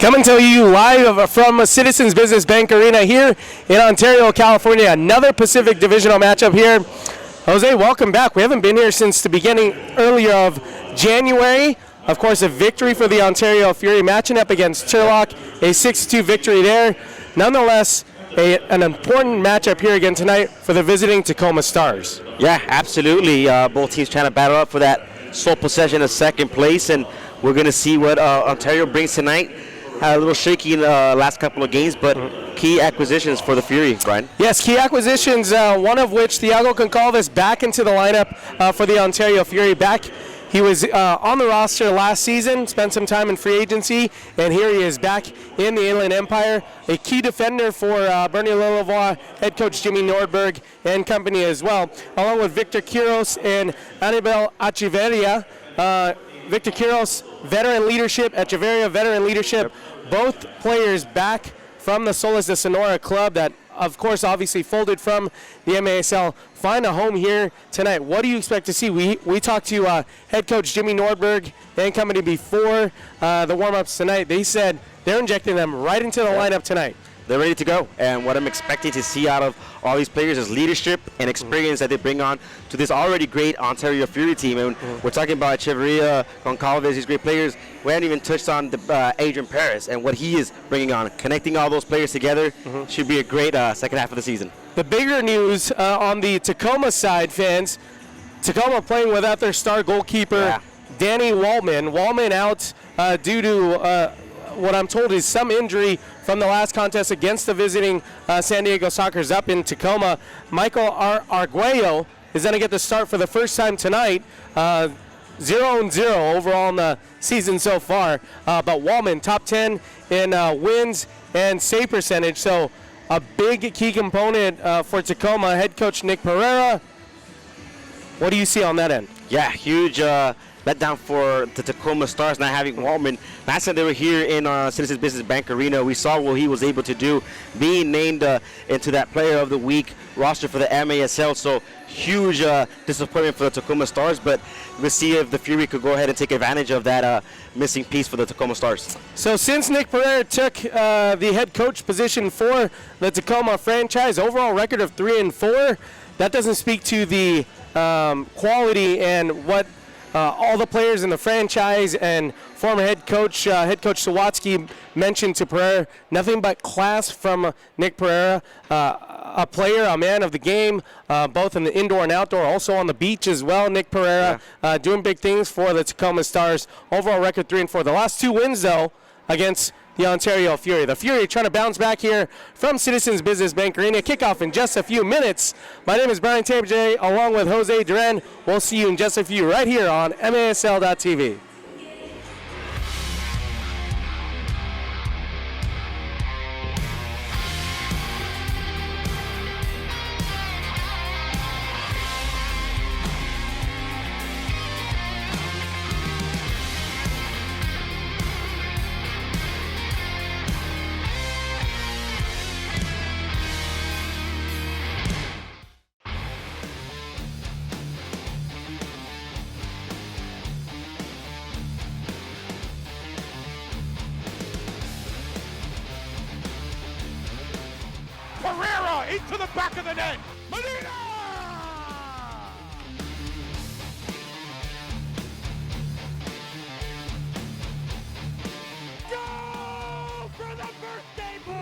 Coming to you live from Citizens Business Bank Arena here in Ontario, California. Another Pacific Divisional matchup here. Jose, welcome back. We haven't been here since the beginning earlier of January. Of course, a victory for the Ontario Fury matching up against Turlock, a 6-2 victory there. Nonetheless, an important matchup here again tonight for the visiting Tacoma Stars. Yeah, absolutely. Both teams trying to battle up for that sole possession of second place, and we're going to see what Ontario brings tonight. Had a little shaky in the last couple of games, but key acquisitions for the Fury, Brian. Yes, key acquisitions, one of which Thiago Goncalves back into the lineup for the Ontario Fury. He was on the roster last season, spent some time in free agency, and here he is back in the Inland Empire. A key defender for Bernie Lillevoix, head coach Jimmy Nordberg, and company as well, along with Victor Quiros and Anibal Echeverria. Victor Quiros, veteran leadership, Echeverria, veteran leadership. Both players back from the Solis de Sonora club that, of course, obviously folded from the MASL, find a home here tonight. What do you expect to see? We talked to head coach Jimmy Nordberg and company before the warm-ups tonight. They said they're injecting them right into the lineup tonight. They're ready to go, and what I'm expecting to see out of all these players is leadership and experience that they bring on to this already great Ontario Fury team. And we're talking about Echeverria, Goncalves, these great players. We haven't even touched on the, Adrian Paris and what he is bringing on. Connecting all those players together should be a great second half of the season. The bigger news on the Tacoma side, fans, Tacoma playing without their star goalkeeper, Danny Wallman. Wallman out due to what I'm told is some injury from the last contest against the visiting San Diego Sockers up in Tacoma. Michael Arguello is going to get the start for the first time tonight. 0-0 overall in the season so far. But Wallman, top 10 in wins and save percentage. So a big key component for Tacoma. Head coach Nick Pereira, what do you see on that end? Yeah, huge letdown for the Tacoma Stars not having Wallman. Last time they were here in Citizens Business Bank Arena, we saw what he was able to do, being named into that Player of the Week roster for the MASL. So huge disappointment for the Tacoma Stars, but we'll see if the Fury could go ahead and take advantage of that missing piece for the Tacoma Stars. So since Nick Pereira took the head coach position for the Tacoma franchise, overall record of 3-4, that doesn't speak to the quality and what all the players in the franchise and former head coach Sawatsky mentioned to Pereira. Nothing but class from Nick Pereira, a player, a man of the game, both in the indoor and outdoor, also on the beach as well. Nick Pereira doing big things for the Tacoma Stars. Overall record 3-4. The last two wins, though, against the Ontario Fury. The Fury trying to bounce back here from Citizens Business Bank Arena. Kickoff in just a few minutes. My name is Brian Tabajay, along with Jose Duran. We'll see you in just a few right here on MASL.TV. Pereira into the back of the net. Medina! Go for the birthday boy!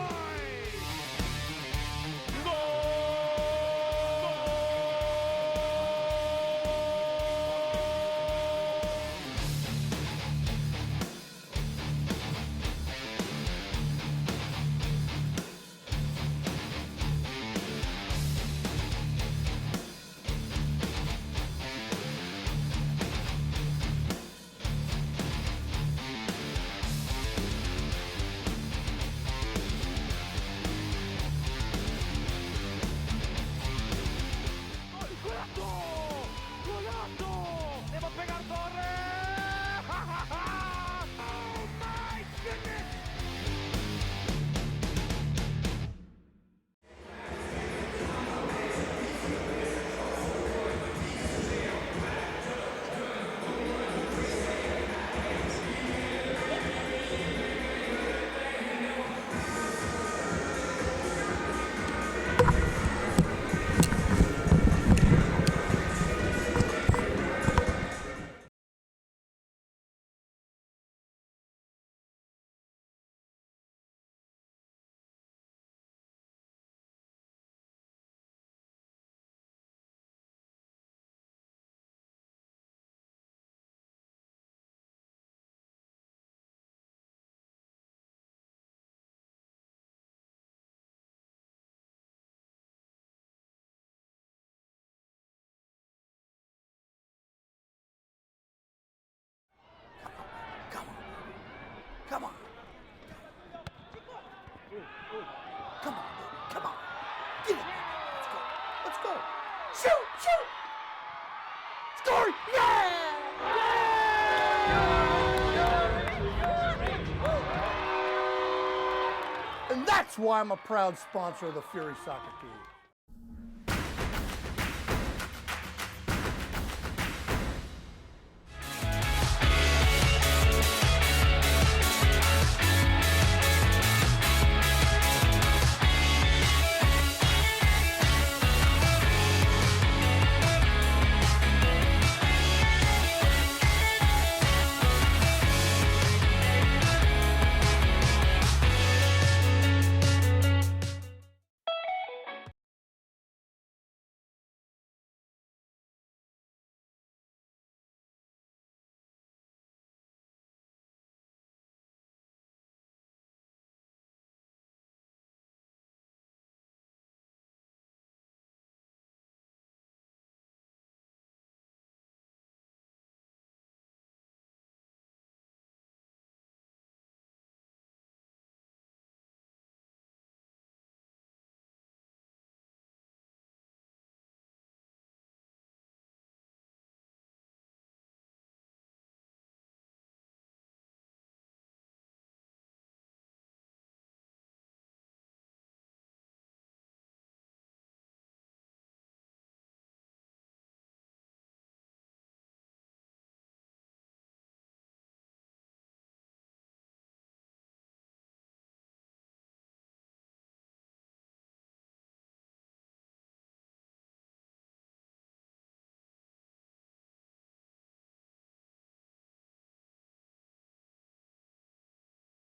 That's why I'm a proud sponsor of the Fury soccer team.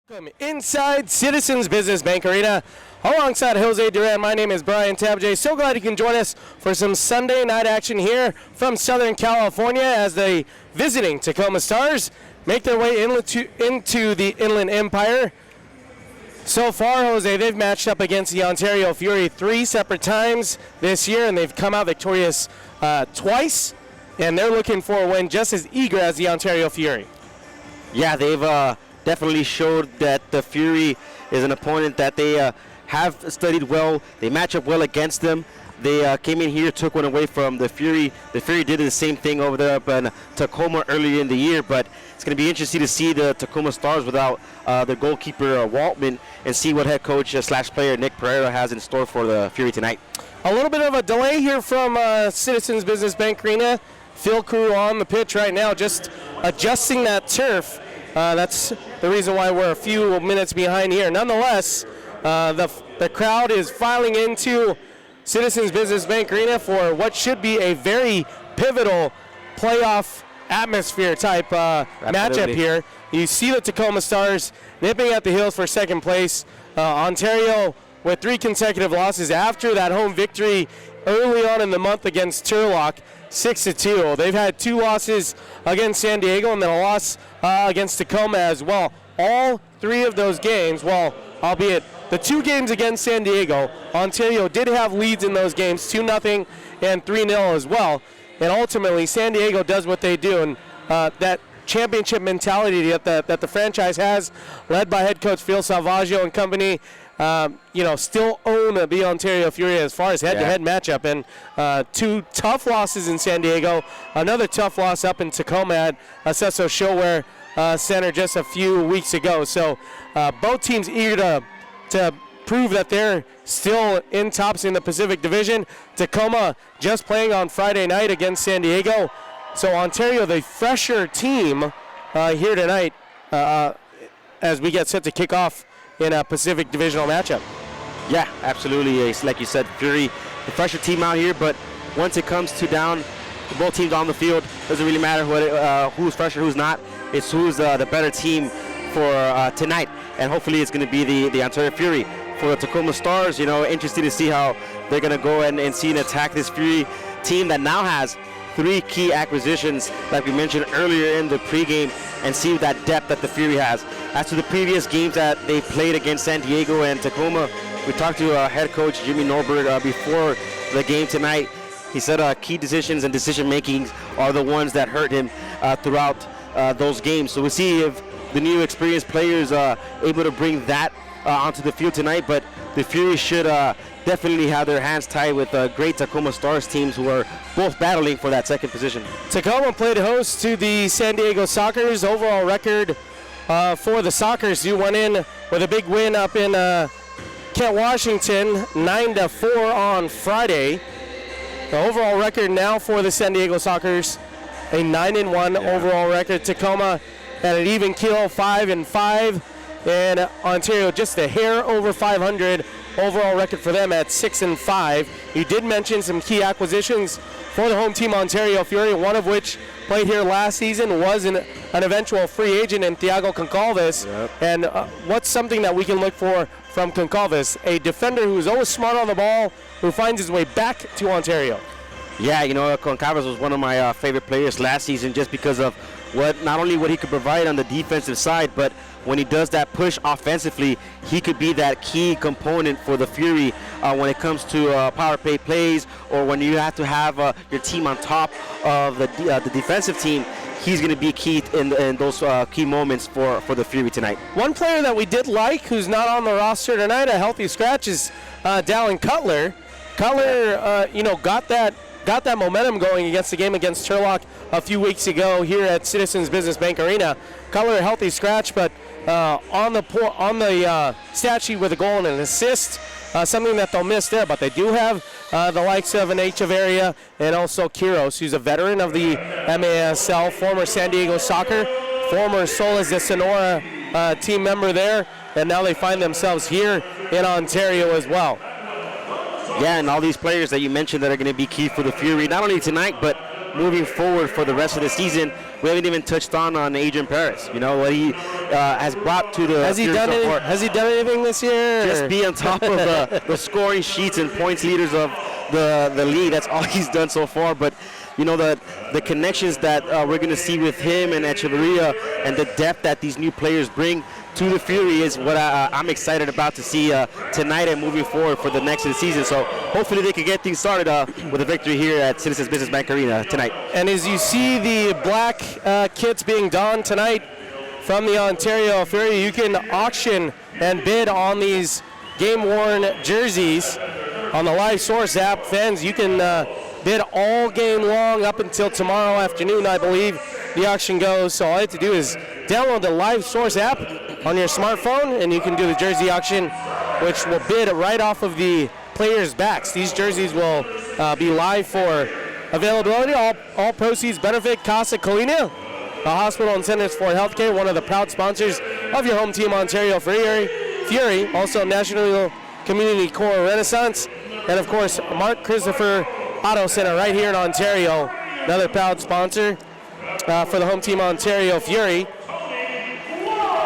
Welcome inside Citizens Business Bank Arena alongside Jose Duran. My name is Brian Tabajay. So glad you can join us for some Sunday night action here from Southern California as the visiting Tacoma Stars make their way into the Inland Empire. So far, Jose, they've matched up against the Ontario Fury 3 separate times this year, and they've come out victorious twice, and they're looking for a win just as eager as the Ontario Fury. Yeah, they've definitely showed that the Fury is an opponent that they have studied well. They match up well against them. They came in here, took one away from the Fury. The Fury did the same thing over there up in Tacoma earlier in the year, but it's going to be interesting to see the Tacoma Stars without their goalkeeper Waltman and see what head coach slash player Nick Pereira has in store for the Fury tonight. A little bit of a delay here from Citizens Business Bank Arena. Field crew on the pitch right now just adjusting that turf. That's the reason why we're a few minutes behind here. Nonetheless, the crowd is filing into Citizens Business Bank Arena for what should be a very pivotal playoff atmosphere type matchup here. You see the Tacoma Stars nipping at the heels for second place. Ontario with 3 consecutive losses after that home victory early on in the month against Turlock, 6-2. They've had 2 losses against San Diego and then a loss against Tacoma as well. All 3 of those games, well, albeit the 2 games against San Diego, Ontario did have leads in those games, 2-0 and 3-0 as well. And ultimately, San Diego does what they do, and that championship mentality that the franchise has, led by head coach Phil Salvaggio and company, still own the Ontario Fury as far as head-to-head matchup. And 2 tough losses in San Diego, another tough loss up in Tacoma at Acesso Showware Center just a few weeks ago. So both teams eager to prove that they're still in tops in the Pacific Division. Tacoma just playing on Friday night against San Diego. So Ontario, the fresher team here tonight as we get set to kick off in a Pacific Divisional matchup. Yeah, absolutely. It's like you said, Fury, the fresher team out here, but once it comes to down, both teams on the field, doesn't really matter who's fresher, who's not. It's who's the better team for tonight, and hopefully it's going to be the Ontario Fury. For the Tacoma Stars, interesting to see how they're going to go and see and attack this Fury team that now has 3 key acquisitions, like we mentioned earlier in the pregame, and see that depth that the Fury has. As to the previous games that they played against San Diego and Tacoma, we talked to head coach Jimmy Norbert before the game tonight. He said key decisions and decision makings are the ones that hurt him throughout those games. So we'll see if the new experienced players are able to bring that onto the field tonight, but the Fury should definitely have their hands tied with great Tacoma Stars teams who are both battling for that second position. Tacoma played host to the San Diego Sockers. Overall record for the Sockers, who went in with a big win up in Marquette, Washington, 9-4 on Friday. The overall record now for the San Diego Sockers, a 9-1 overall record. Tacoma at an even keel, 5-5, and Ontario just a hair over 500 overall record for them at 6-5. You did mention some key acquisitions for the home team, Ontario Fury, one of which played here last season, was an eventual free agent in Thiago Concalves. Yep. And what's something that we can look for from Concalves? A defender who's always smart on the ball, who finds his way back to Ontario. Yeah, Concalves was one of my favorite players last season just because of not only what he could provide on the defensive side, but when he does that push offensively, he could be that key component for the Fury when it comes to power play plays, or when you have to have your team on top of the defensive team. He's going to be key in those key moments for the Fury tonight. One player that we did like, who's not on the roster tonight, a healthy scratch, is Dallin Cutler. Cutler, got that momentum going against the game against Turlock a few weeks ago here at Citizens Business Bank Arena. Cutler, a healthy scratch, but on the stat sheet with a goal and an assist, something that they'll miss there. But they do have the likes of an Echeverria and also Quiros, who's a veteran of the MASL, former San Diego Soccer, former Soles de Sonora team member there, and now they find themselves here in Ontario as well. Yeah, and all these players that you mentioned that are going to be key for the Fury, not only tonight, but moving forward for the rest of the season. We haven't even touched on Adrian Perez. What he has brought to the Has he done anything this year? Just be on top of the scoring sheets and points leaders of the league. That's all he's done so far. But the connections that we're going to see with him and Echeverria and the depth that these new players bring to the Fury is what I'm excited about to see tonight and moving forward for the next of the season. So hopefully they can get things started with a victory here at Citizens Business Bank Arena tonight. And as you see the black kits being donned tonight from the Ontario Fury, you can auction and bid on these game-worn jerseys on the Live Source app. Fans, you can bid all game long up until tomorrow afternoon, I believe the auction goes. So all you have to do is download the Live Source app on your smartphone, and you can do the jersey auction, which will bid right off of the players' backs. These jerseys will be live for availability. All proceeds benefit Casa Colina, the Hospital and Centers for Healthcare, one of the proud sponsors of your home team, Ontario Fury. Also National Community Corps Renaissance, and of course Mark Christopher Auto Center right here in Ontario, another proud sponsor for the home team, Ontario Fury.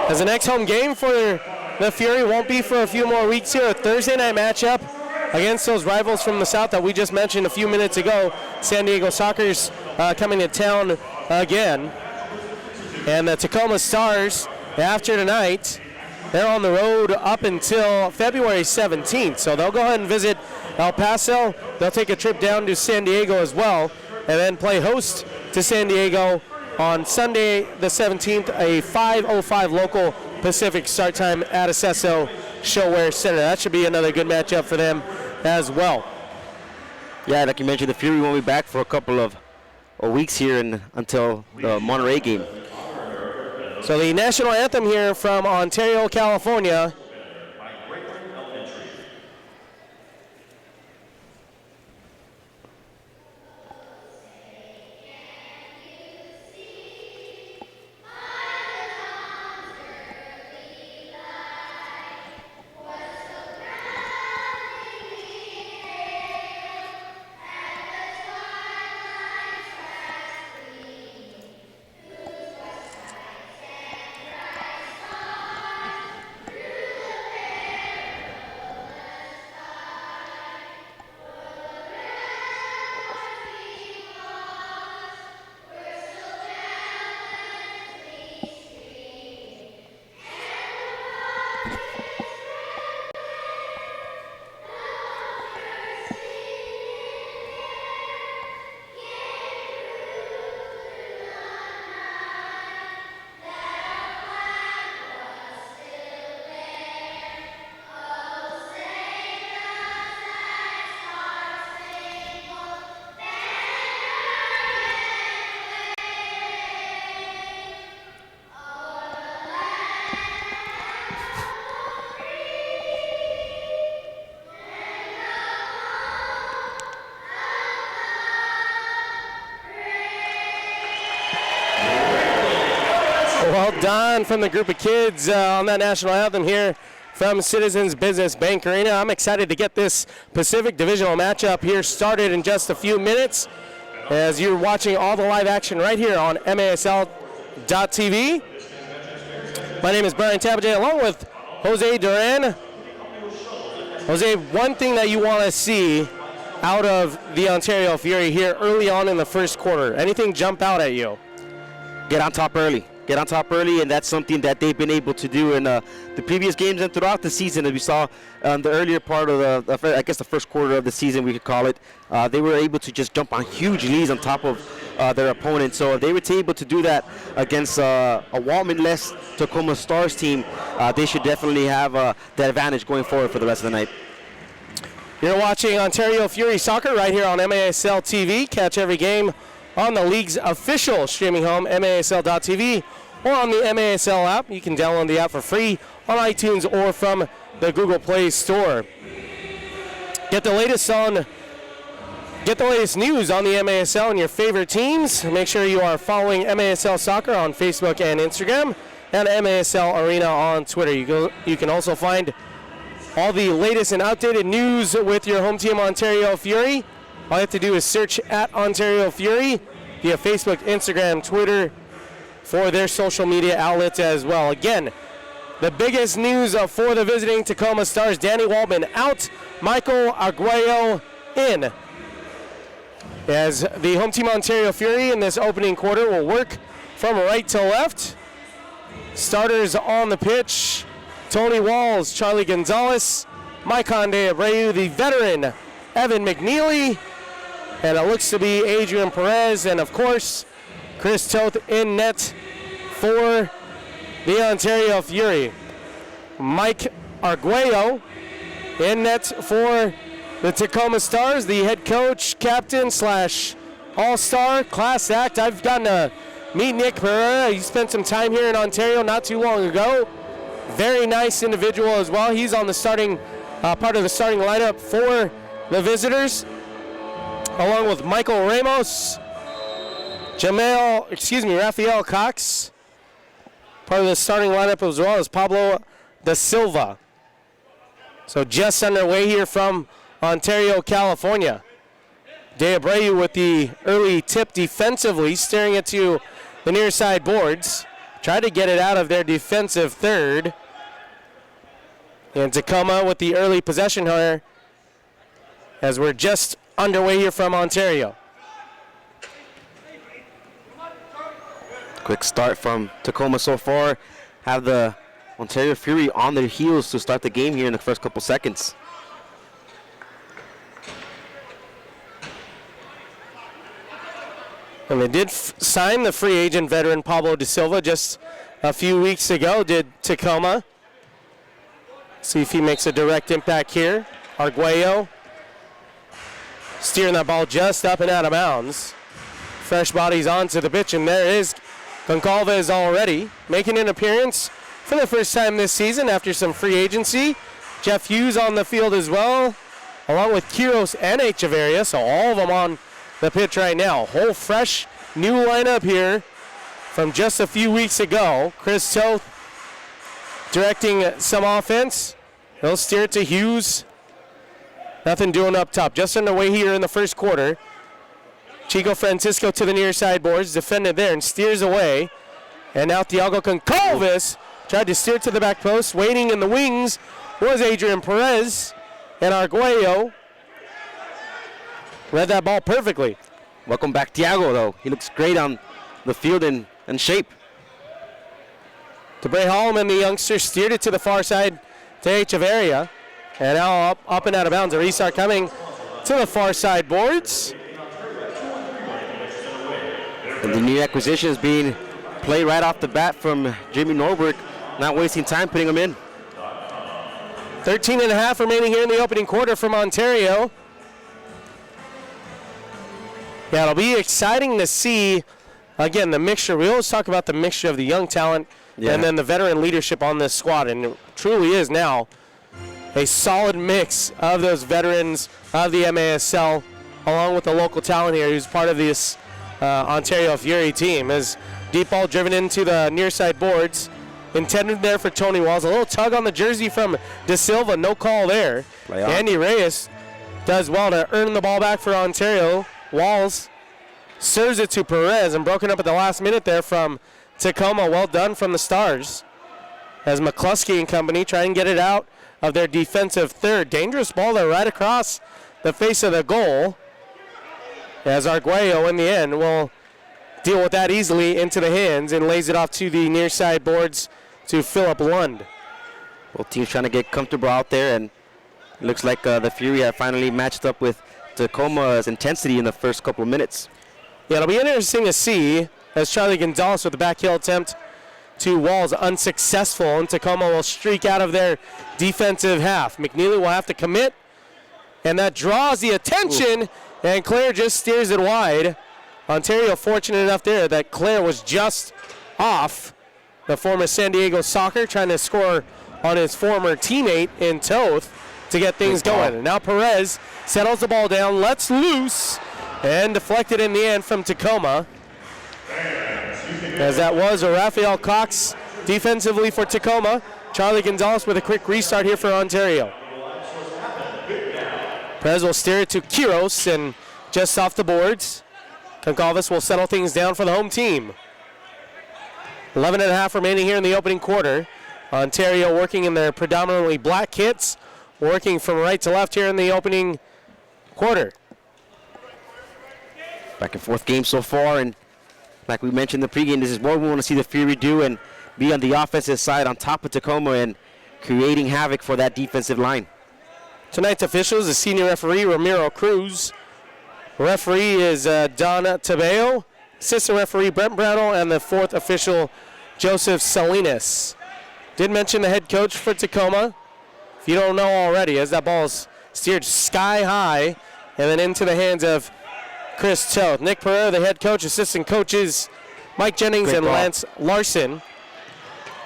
As the next home game for the Fury won't be for a few more weeks here, a Thursday night matchup against those rivals from the south that we just mentioned a few minutes ago. San Diego Sockers coming to town again. And the Tacoma Stars, after tonight, they're on the road up until February 17th. So they'll go ahead and visit El Paso. They'll take a trip down to San Diego as well, and then play host to San Diego on Sunday the 17th, a 5:05 local Pacific start time at Acesso Showwear Center. That should be another good matchup for them as well. Yeah, like you mentioned, the Fury won't be back for a couple of weeks here until the Monterey game. So the national anthem here from Ontario, California. on from the group of kids on that national anthem here from Citizens Business Bank Arena. I'm excited to get this Pacific Divisional matchup here started in just a few minutes as you're watching all the live action right here on MASL.TV. My name is Brian Tabajay along with Jose Duran. Jose, one thing that you want to see out of the Ontario Fury here early on in the first quarter, anything jump out at you? Get on top early. Get on top early, and that's something that they've been able to do in the previous games and throughout the season. As we saw the earlier part of the first quarter of the season, we could call it, they were able to just jump on huge leads on top of their opponent. So if they were able to do that against a Waltman-less Tacoma Stars team, they should definitely have that advantage going forward for the rest of the night. You're watching Ontario Fury Soccer right here on MASL TV. Catch every game on the league's official streaming home, MASL.TV, or on the MASL app. You can download the app for free on iTunes or from the Google Play Store. Get the latest news on the MASL and your favorite teams. Make sure you are following MASL Soccer on Facebook and Instagram, and MASL Arena on Twitter. You can also find all the latest and outdated news with your home team, Ontario Fury. All you have to do is search at Ontario Fury via Facebook, Instagram, Twitter for their social media outlets as well. Again, the biggest news for the visiting Tacoma Stars: Danny Waltman out, Michael Arguello in. As the home team Ontario Fury in this opening quarter will work from right to left. Starters on the pitch: Tony Walls, Charlie Gonzalez, Maikon De Abreu, the veteran Evan McNeely, and it looks to be Adrian Perez, and of course, Chris Toth in net for the Ontario Fury. Mike Arguello in net for the Tacoma Stars, the head coach, captain / all-star, class act. I've gotten to meet Nick Pereira. He spent some time here in Ontario not too long ago. Very nice individual as well. He's on the starting part of the starting lineup for the visitors, along with Michael Ramos, Rafael Cox, part of the starting lineup as well as Pablo Da Silva. So just underway here from Ontario, California. De Abreu with the early tip defensively, steering it to the near side boards. Tried to get it out of their defensive third. And Tacoma with the early possession here as we're just underway here from Ontario. Quick start from Tacoma so far. Have the Ontario Fury on their heels to start the game here in the first couple seconds. And they did sign the free agent veteran Pablo Da Silva just a few weeks ago, did Tacoma. See if he makes a direct impact here. Arguello steering that ball just up and out of bounds. Fresh bodies onto the pitch, and there is Goncalves already making an appearance for the first time this season after some free agency. Jeff Hughes on the field as well, along with Quiros and Echeverria, so all of them on the pitch right now. Whole fresh new lineup here from just a few weeks ago. Chris Toth directing some offense. He'll steer it to Hughes. Nothing doing up top. Just underway here in the first quarter. Chico Francisco to the near side boards. Defended there and steers away. And now Thiago Goncalves tried to steer to the back post. Waiting in the wings was Adrian Perez. And Arguello read that ball perfectly. Welcome back, Thiago, though. He looks great on the field and shape. DeBray Holloman, the youngster, steered it to the far side to Echeverria. And now up and out of bounds. A restart coming to the far side boards. And the new acquisition is being played right off the bat from Jimmy Norberg. Not wasting time putting him in. 13 and a half remaining here in the opening quarter from Ontario. Yeah, it'll be exciting to see, again, the mixture. We always talk about the mixture of the young talent and then the veteran leadership on this squad, and it truly is now a solid mix of those veterans of the MASL, along with the local talent here who's part of this Ontario Fury team. As Deep ball driven into the near side boards. Intended there for Tony Walls. A little tug on the jersey from De Silva. No call there. Andy Reyes does well to earn the ball back for Ontario. Walls serves it to Perez and broken up at the last minute there from Tacoma. Well done from the Stars. As McCluskey and company try and get it out of their defensive third. Dangerous ball there right across the face of the goal. As Arguello in the end will deal with that easily into the hands and lays it off to the near side boards to Philip Lund. Both teams trying to get comfortable out there, and it looks like the Fury have finally matched up with Tacoma's intensity in the first couple of minutes. Yeah, it'll be interesting to see as Charlie Gonzalez with the back heel attempt to Walls unsuccessful, and Tacoma will streak out of their defensive half. McNeely will have to commit, and that draws the attention, and Claire just steers it wide. Ontario fortunate enough there that Claire was just off. The former San Diego Soccer trying to score on his former teammate in Toth to get things going. And now Perez settles the ball down, lets loose, and deflected in the end from Tacoma. As that was a Raphael Cox defensively for Tacoma. Charlie Gonzalez with a quick restart here for Ontario. Perez will steer it to Quiros and just off the boards. Goncalves will settle things down for the home team. 11.5 remaining here in the opening quarter. Ontario working in their predominantly black kits, working from right to left here in the opening quarter. Back and forth game so far, and like we mentioned in the pregame, this is what we want to see the Fury do and be on the offensive side on top of Tacoma and creating havoc for that defensive line. Tonight's officials, the senior referee Ramiro Cruz. Referee is Don Tabeo, assistant referee Brent Brownell, and the fourth official Joseph Salinas. Did mention the head coach for Tacoma. If you don't know already, as that ball is steered sky high and then into the hands of Chris Toth. Nick Pereira, the head coach, assistant coaches Mike Jennings Great and ball. Lance Larson.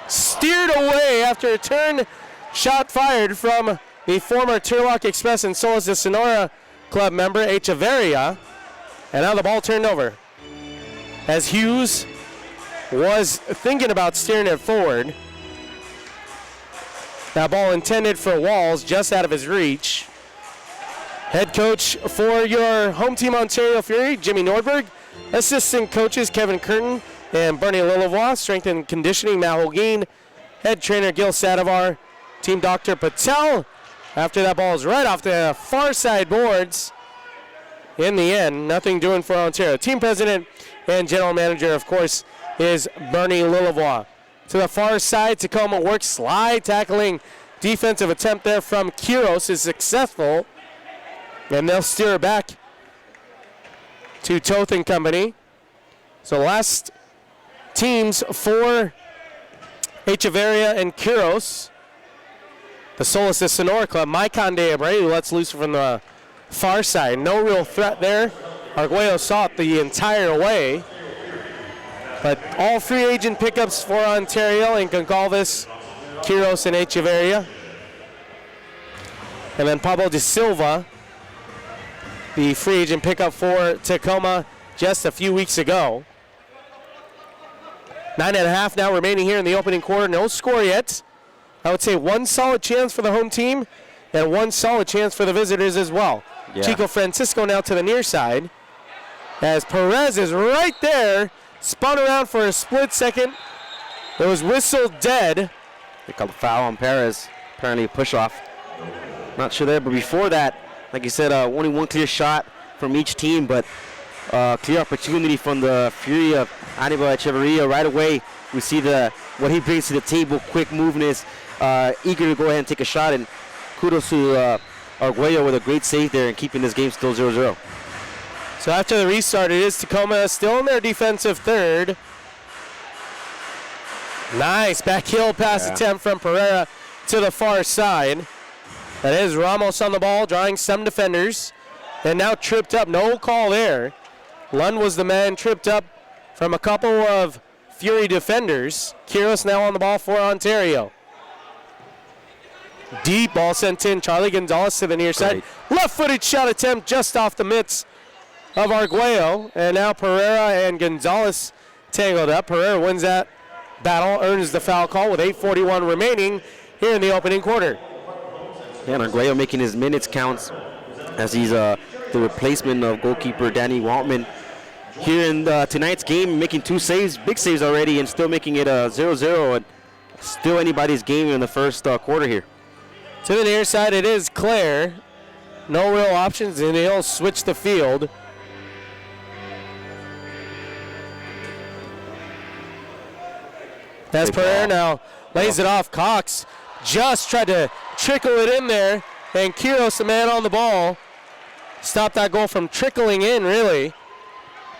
Steered away after a turn shot fired from the former Turlock Express and Solis de Sonora Club member, Echeverria. And now the ball turned over. As Hughes was thinking about steering it forward. That ball intended for Walls, just out of his reach. Head coach for your home team Ontario Fury, Jimmy Nordberg. Assistant coaches Kevin Curtin and Bernie Lilavois. Strength and conditioning, Matt Holguin. Head trainer Gil Sadavar. Team Dr. Patel. After that ball is right off the far side boards. In the end, nothing doing for Ontario. Team president and general manager, of course, is Bernie Lilavois. To the far side, Tacoma works slide tackling defensive attempt there from Quiros is successful. And they'll steer it back to Toth and company. So last teams for Echeverria and Quiros. The Solis de Sonora Club, Maicon de Abreu lets loose from the far side. No real threat there. Arguello saw it the entire way. But all free agent pickups for Ontario and Goncalves, Quiros, and Echeverria. And then Pablo de Silva, the free agent pickup for Tacoma just a few weeks ago. 9.5 now remaining here in the opening quarter. No score yet. I would say one solid chance for the home team and one solid chance for the visitors as well. Yeah. Chico Francisco now to the near side. As Perez is right there, spun around for a split second. It was whistled dead. They called a foul on Perez. Apparently a push-off. Not sure there, but before that, like you said, only one clear shot from each team, but clear opportunity from the Fury of Anibal Echeverria. Right away, we see what he brings to the table, quick movement, eager to go ahead and take a shot, and kudos to Arguello with a great save there and keeping this game still 0-0. So after the restart, it is Tacoma still in their defensive third. Nice back heel pass attempt from Pereira to the far side. That is Ramos on the ball, drawing some defenders. And now tripped up, no call there. Lund was the man tripped up from a couple of Fury defenders. Quiros now on the ball for Ontario. Deep ball sent in, Charlie Gonzalez to the near side. Left-footed shot attempt just off the mitts of Arguello. And now Pereira and Gonzalez tangled up. Pereira wins that battle, earns the foul call with 8:41 remaining here in the opening quarter. Yeah, and Arguello making his minutes count as he's the replacement of goalkeeper Danny Waltman. Here in tonight's game, making 2 saves, big saves already, and still making it 0-0. And still anybody's game in the first quarter here. To the near side, it is Claire. No real options, and he'll switch the field. As Pereira now lays it off. Cox just tried to trickle it in there, and Quiros, the man on the ball, stopped that goal from trickling in, really.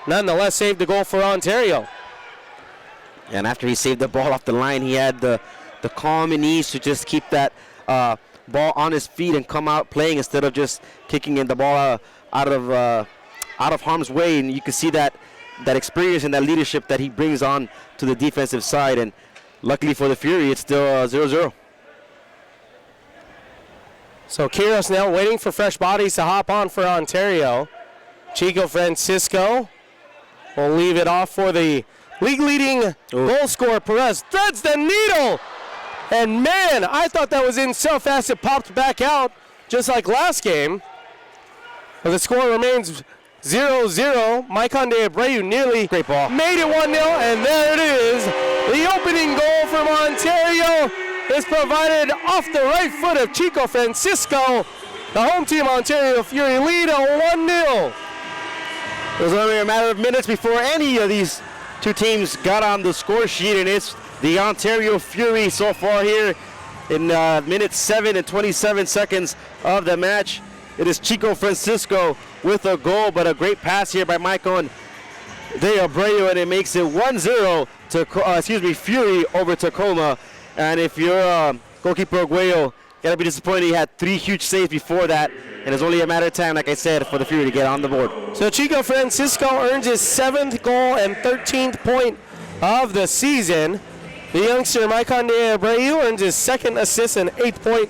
Nonetheless, saved the goal for Ontario. And after he saved the ball off the line, he had the calm and ease to just keep that ball on his feet and come out playing instead of just kicking in the ball out of harm's way. And you can see that experience and that leadership that he brings on to the defensive side. And luckily for the Fury, it's still 0-0. So Quiros now waiting for fresh bodies to hop on for Ontario. Chico Francisco will leave it off for the league-leading goal scorer. Perez threads the needle. And man, I thought that was in so fast it popped back out, just like last game. But the score remains 0-0. Maicon de Abreu nearly Great ball. made it 1-0, and there it is. The opening goal from Ontario is provided off the right foot of Chico Francisco. The home team Ontario Fury lead at 1-0. It was only a matter of minutes before any of these two teams got on the score sheet, and it's the Ontario Fury so far here in minute 7 and 27 seconds of the match. It is Chico Francisco with a goal, but a great pass here by Maicon de Abreu, and it makes it 1-0 to Fury over Tacoma. And if you're goalkeeper Arguello, gotta be disappointed. He had 3 huge saves before that, and it's only a matter of time, like I said, for the Fury to get on the board. So Chico Francisco earns his 7th goal and 13th point of the season. The youngster Maicon de Abreu earns his 2nd assist and 8th point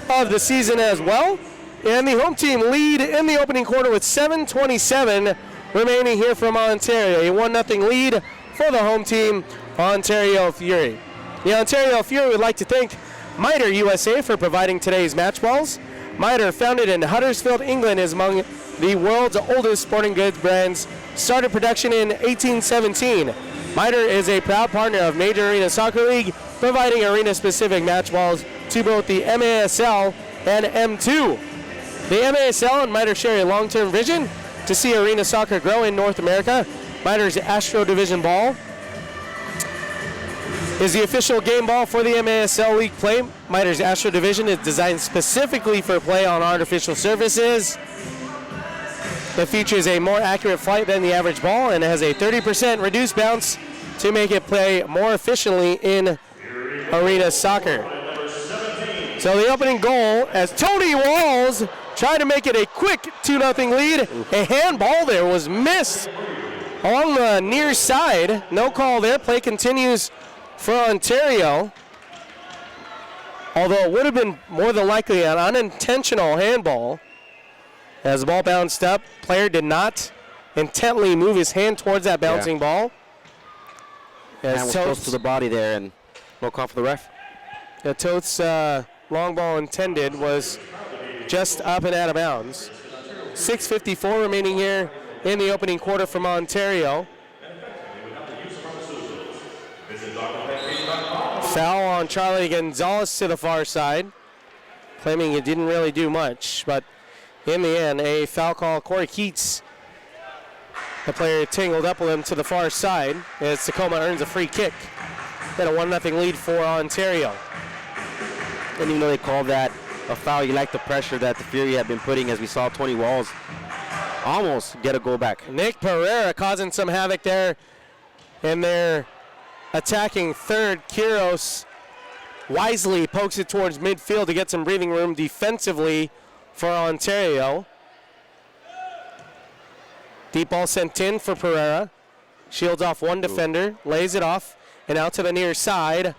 of the season as well. And the home team lead in the opening quarter with 7:27 remaining here from Ontario. A 1-0 lead for the home team, Ontario Fury. The Ontario Fury would like to thank Mitre USA for providing today's match balls. Mitre, founded in Huddersfield, England, is among the world's oldest sporting goods brands. Started production in 1817. Mitre is a proud partner of Major Arena Soccer League, providing arena-specific match balls to both the MASL and M2. The MASL and Mitre share a long-term vision to see arena soccer grow in North America. Mitre's Astro Division ball is the official game ball for the MASL League play. Mitre's Astro Division is designed specifically for play on artificial surfaces. It features a more accurate flight than the average ball and has a 30% reduced bounce to make it play more efficiently in arena soccer. So the opening goal, as Tony Walls tried to make it a quick 2-0 lead. A handball there was missed along the near side. No call there. Play continues for Ontario. Although it would have been more than likely an unintentional handball. As the ball bounced up, player did not intently move his hand towards that bouncing ball. Hand was close to the body there, and no call for the ref. Toth's long ball intended was just up and out of bounds. 6:54 remaining here in the opening quarter from Ontario. Foul on Charlie Gonzalez to the far side, claiming it didn't really do much, but in the end, a foul call. Corey Keats, the player, tangled up with him to the far side as Tacoma earns a free kick. Then a 1-0 lead for Ontario. And even though they called that a foul, you like the pressure that the Fury have been putting, as we saw Tony Walls almost get a goal back. Nick Pereira causing some havoc there in their attacking third. Quiros wisely pokes it towards midfield to get some breathing room defensively for Ontario. Deep ball sent in for Pereira. Shields off one defender, lays it off, and out to the near side.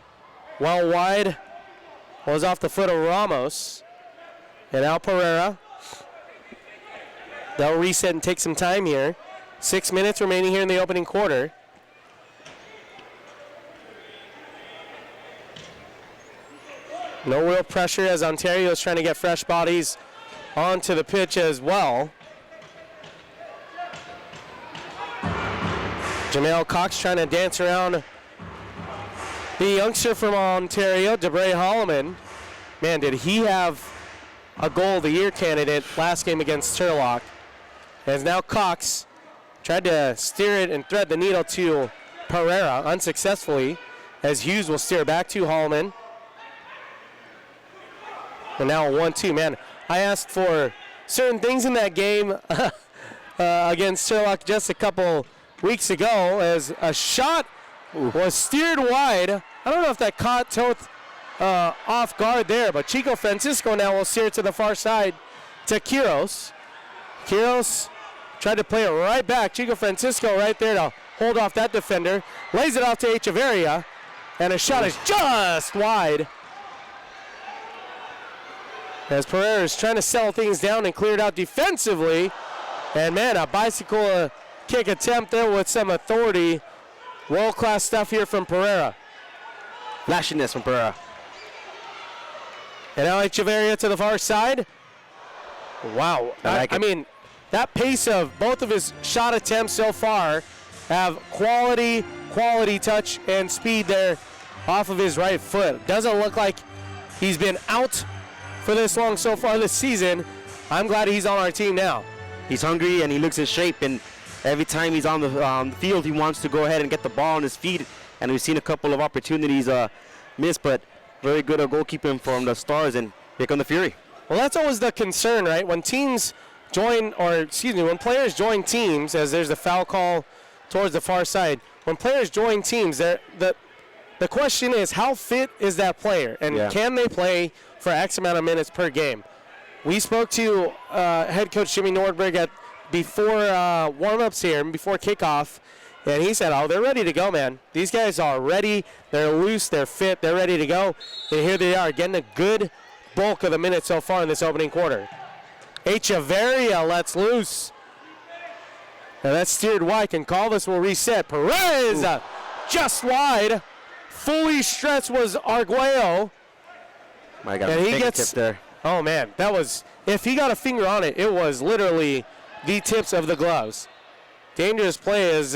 Well wide. Was off the foot of Ramos. And now Pereira. They'll reset and take some time here. 6 minutes remaining here in the opening quarter. No real pressure as Ontario is trying to get fresh bodies onto the pitch as well. Jamel Cox trying to dance around the youngster from Ontario, DeBray Holloman. Man, did he have a goal of the year candidate last game against Turlock. As now Cox tried to steer it and thread the needle to Pereira unsuccessfully, as Hughes will steer back to Holloman. And now a 1-2. Man, I asked for certain things in that game against Turlock just a couple weeks ago, as a shot was steered wide. I don't know if that caught Toth off guard there, but Chico Francisco now will steer it to the far side to Quiros. Quiros tried to play it right back. Chico Francisco right there to hold off that defender. Lays it off to Echeverria, and a shot is just wide. As Pereira is trying to settle things down and clear it out defensively. And man, a bicycle kick attempt there with some authority. World-class stuff here from Pereira. Flashiness from Pereira. And now Echeverria to the far side. Wow. I mean, that pace of both of his shot attempts so far have quality touch and speed there off of his right foot. Doesn't look like he's been out for this long so far this season. I'm glad he's on our team now. He's hungry and he looks in shape, and every time he's on the field, he wants to go ahead and get the ball on his feet. And we've seen a couple of opportunities miss, but very good goalkeeping from the Stars, and here come the Fury. Well, that's always the concern, right? When teams join, when players join teams, as there's the foul call towards the far side, when players join teams, the question is, how fit is that player? And can they play for X amount of minutes per game? We spoke to head coach Jimmy Nordberg before warm-ups here, before kickoff, and he said, they're ready to go, man. These guys are ready. They're loose. They're fit. They're ready to go. And here they are, getting a good bulk of the minutes so far in this opening quarter. Echeverria lets loose. Now that's steered wide. Concalves will reset. Perez just wide. Fully stretched was Arguello. My God, and he gets tip there. Oh man, that was, if he got a finger on it, it was literally the tips of the gloves. Dangerous play as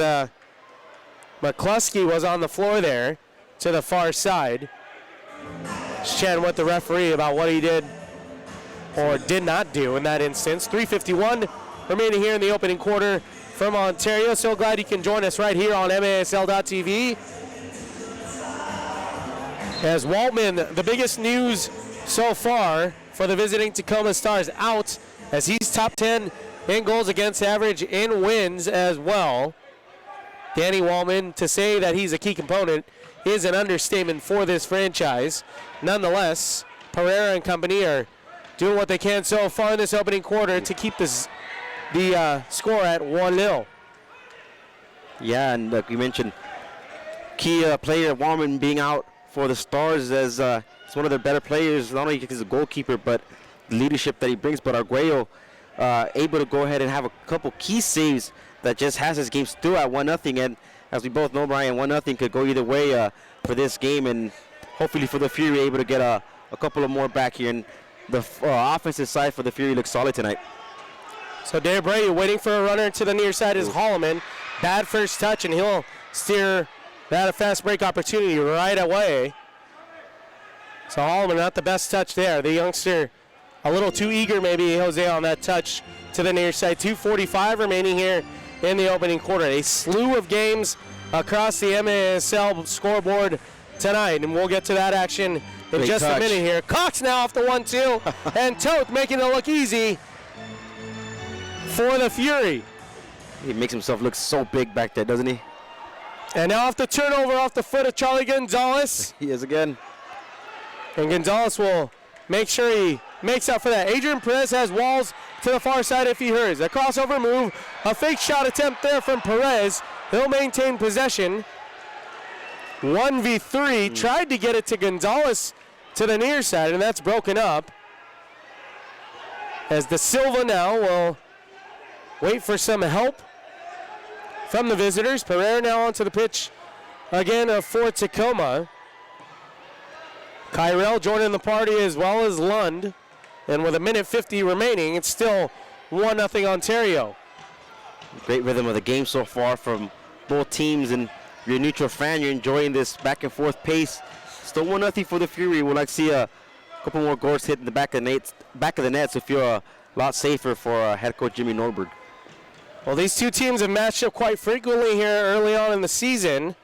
McCluskey was on the floor there to the far side. Just chatting with the referee about what he did or did not do in that instance. 3:51 remaining here in the opening quarter from Ontario. So glad you can join us right here on MASL.TV. As Waltman, the biggest news so far for the visiting Tacoma Stars, out, as he's top 10 in goals against average, in wins as well. Danny Waltman, to say that he's a key component is an understatement for this franchise. Nonetheless, Pereira and company are doing what they can so far in this opening quarter to keep the score at 1-0. Yeah, and like we mentioned, key player Waltman being out for the Stars, as he's one of their better players, not only because he's a goalkeeper, but the leadership that he brings. But Arguello able to go ahead and have a couple key saves that just has his game still at 1-0. And as we both know, Brian, 1-0 could go either way for this game, and hopefully for the Fury able to get a couple of more back here. And the offensive side for the Fury looks solid tonight. So Dare Brady waiting for a runner to the near side is Holloman. Bad first touch, and he'll steer that a fast break opportunity right away. So Holloman, not the best touch there. The youngster a little too eager maybe, Jose, on that touch to the near side. 2:45 remaining here in the opening quarter. A slew of games across the MASL scoreboard tonight, and we'll get to that action in Great just touch. a minute here. Cox now off the 1-2, and Toth making it look easy for the Fury. He makes himself look so big back there, doesn't he? And now off the turnover off the foot of Charlie Gonzalez. He is again. And Gonzalez will make sure he makes up for that. Adrian Perez has walls to the far side if he hurries. A crossover move, a fake shot attempt there from Perez. He'll maintain possession. 1v3, tried to get it to Gonzalez to the near side, and that's broken up. As De Silva now will wait for some help from the visitors. Pereira now onto the pitch again for Tacoma. Kyrell joining the party as well as Lund. And with 1:50 remaining, it's still 1-0 Ontario. Great rhythm of the game so far from both teams, and you're a neutral fan, you're enjoying this back and forth pace. Still 1-0 for the Fury. We'd like to see a couple more goals hit in the back of the net, so feel a lot safer for head coach Jimmy Norberg. Well, these two teams have matched up quite frequently here early on in the season.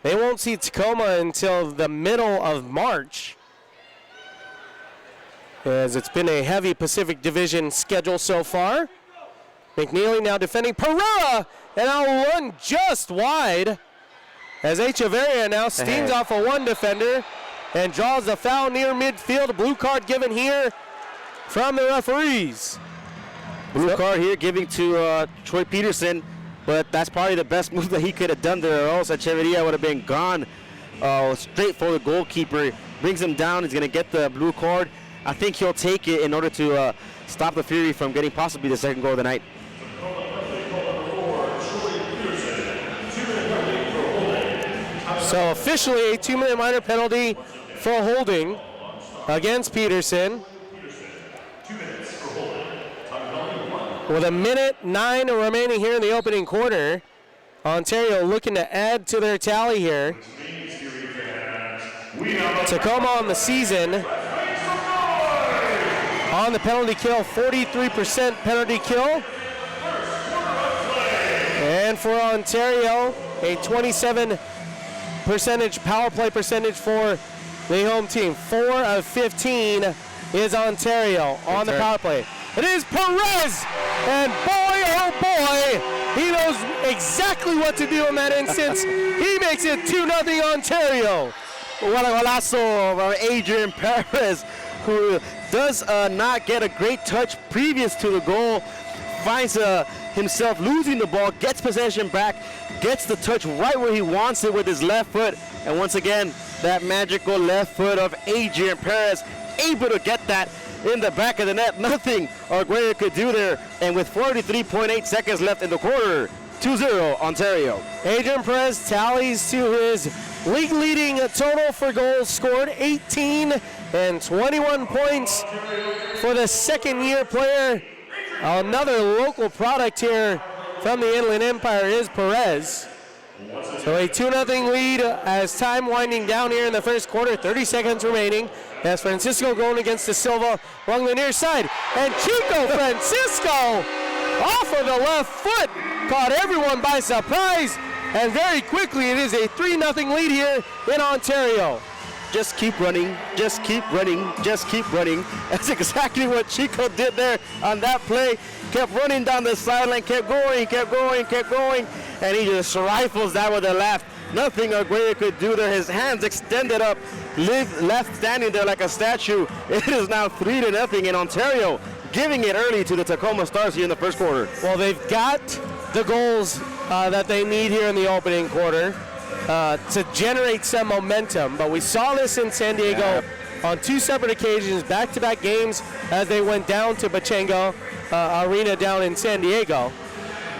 They won't see Tacoma until the middle of March, as it's been a heavy Pacific Division schedule so far. McNeely now defending Pereira, and now run just wide as Echeverria now steams off a one defender and draws the foul near midfield. A blue card given here from the referees. Blue card here giving to Troy Peterson, but that's probably the best move that he could have done there, or else Echeverria would have been gone straight for the goalkeeper. Brings him down. He's going to get the blue card. I think he'll take it in order to stop the Fury from getting possibly the second goal of the night. So officially a 2-minute minor penalty for holding against Peterson. With 1:09 remaining here in the opening quarter, Ontario looking to add to their tally here. Tacoma on the season, on the penalty kill, 43% penalty kill. And for Ontario, a 27% power play percentage for the home team. 4 of 15 is Ontario on the power play. It is Perez, and boy, oh boy, he knows exactly what to do in that instance. He makes it 2-0 Ontario. What a golazo of Adrian Perez, who does not get a great touch previous to the goal. Finds himself losing the ball, gets possession back, gets the touch right where he wants it with his left foot. And once again, that magical left foot of Adrian Perez, able to get that in the back of the net. Nothing Arguello could do there. And with 43.8 seconds left in the quarter, 2-0 Ontario. Adrian Perez tallies to his league-leading total for goals scored, 18 and 21 points for the second-year player. Another local product here from the Inland Empire is Perez. So a 2-0 lead as time winding down here in the first quarter, 30 seconds remaining. As Francisco going against De Silva along the near side. And Chico Francisco off of the left foot caught everyone by surprise. And very quickly it is a 3-0 lead here in Ontario. Just keep running, just keep running, just keep running. That's exactly what Chico did there on that play. Kept running down the sideline, kept going, and he just rifles that with the left. Nothing Arguello could do there. His hands extended up, left standing there like a statue. It is now 3-0 in Ontario, giving it early to the Tacoma Stars here in the first quarter. Well, they've got the goals that they need here in the opening quarter to generate some momentum, but we saw this in San Diego on two separate occasions, back-to-back games as they went down to Pachengo Arena down in San Diego.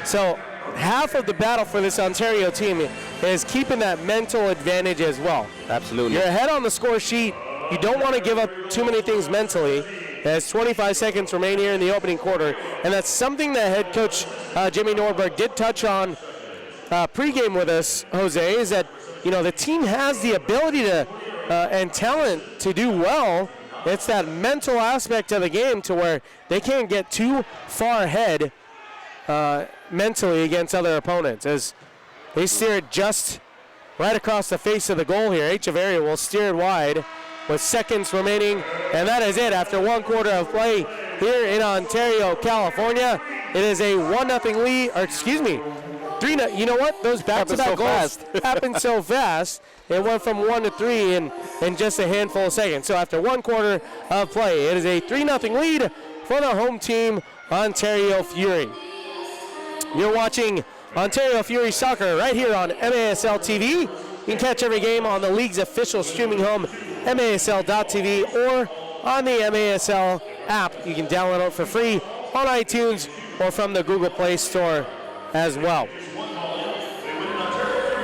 So half of the battle for this Ontario team is keeping that mental advantage as well. Absolutely. You're ahead on the score sheet. You don't want to give up too many things mentally. There's 25 seconds remain here in the opening quarter, and that's something that head coach Jimmy Norberg did touch on pregame with us, Jose, is that the team has the ability to and talent to do well. It's that mental aspect of the game to where they can't get too far ahead mentally against other opponents, as they steer it just right across the face of the goal here. Echeverria will steer it wide with seconds remaining, and that is it after one quarter of play here in Ontario, California. It is a 1-0 lead, or excuse me, 3-0. You know what? Those back-to-back goals happened so fast. It went from 1 to 3 in just a handful of seconds. So after one quarter of play, it is a 3-0 lead for the home team, Ontario Fury. You're watching Ontario Fury Soccer right here on MASL TV. You can catch every game on the league's official streaming home, MASL.tv, or on the MASL app. You can download it for free on iTunes or from the Google Play Store as well.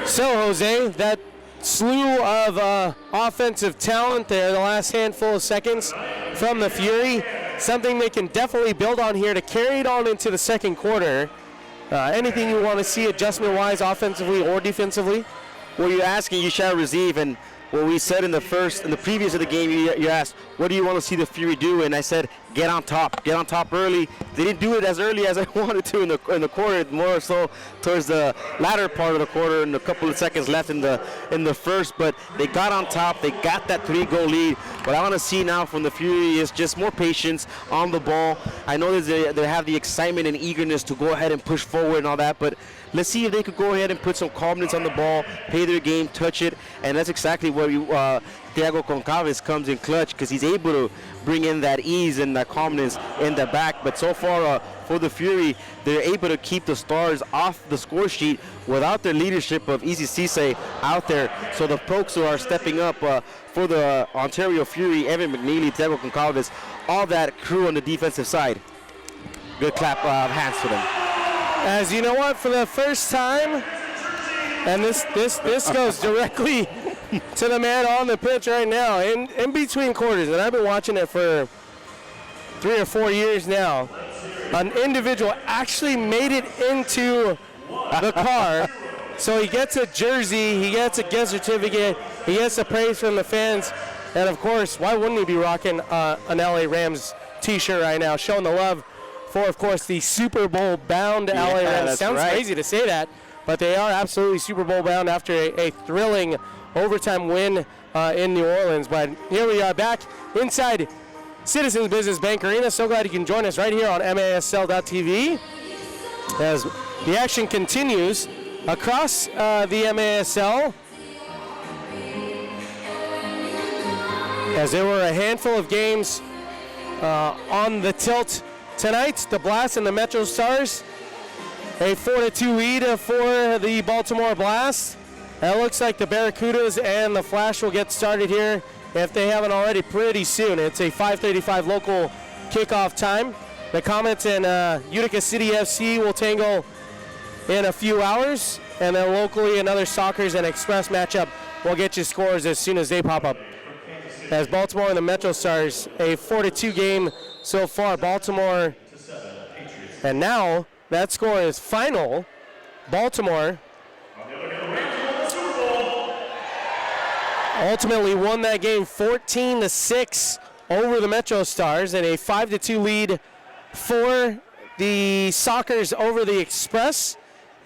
So, Jose, that slew of offensive talent there, the last handful of seconds from the Fury. Something they can definitely build on here to carry it on into the second quarter. Anything you want to see adjustment-wise, offensively or defensively? Well, you're asking, you shall receive, and what we said in the previous of the game, you asked, what do you want to see the Fury do? And I said, get on top early. They didn't do it as early as I wanted to in the quarter, more so towards the latter part of the quarter and a couple of seconds left in the first, but they got on top, they got that 3-goal lead. What I want to see now from the Fury is just more patience on the ball. I know that they have the excitement and eagerness to go ahead and push forward and all that, but let's see if they could go ahead and put some calmness on the ball, play their game, touch it, and that's exactly where Thiago Concalves comes in clutch, because he's able to bring in that ease and that calmness in the back. But so far for the Fury, they're able to keep the Stars off the score sheet without their leadership of Easy Cisse out there. So the folks who are stepping up for the Ontario Fury, Evan McNeely, Thiago Concalves, all that crew on the defensive side. Good clap of hands for them. As you know what, for the first time, and this goes directly to the man on the pitch right now, in between quarters, and I've been watching it for 3 or 4 years now. An individual actually made it into the car, so he gets a jersey, he gets a gift certificate, he gets the praise from the fans, and of course, why wouldn't he be rocking an LA Rams t-shirt right now, showing the love for, of course, the Super Bowl bound LA Rams. Sounds crazy to say that, but they are absolutely Super Bowl bound after a thrilling overtime win in New Orleans. But here we are back inside Citizens Business Bank Arena. So glad you can join us right here on MASL.TV as the action continues across the MASL. As there were a handful of games on the tilt tonight, the Blast and the Metro Stars, a 4-2 lead for the Baltimore Blast. It looks like the Barracudas and the Flash will get started here, if they haven't already, pretty soon. It's a 5:35 local kickoff time. The Comets and Utica City FC will tangle in a few hours, and then locally another Sockers and Express matchup will get you scores as soon as they pop up. As Baltimore and the Metro Stars, a 4-2 game so far. Baltimore, and now that score is final. Baltimore ultimately won that game 14-6 over the Metro Stars, and a 5-2 lead for the Sockers over the Express.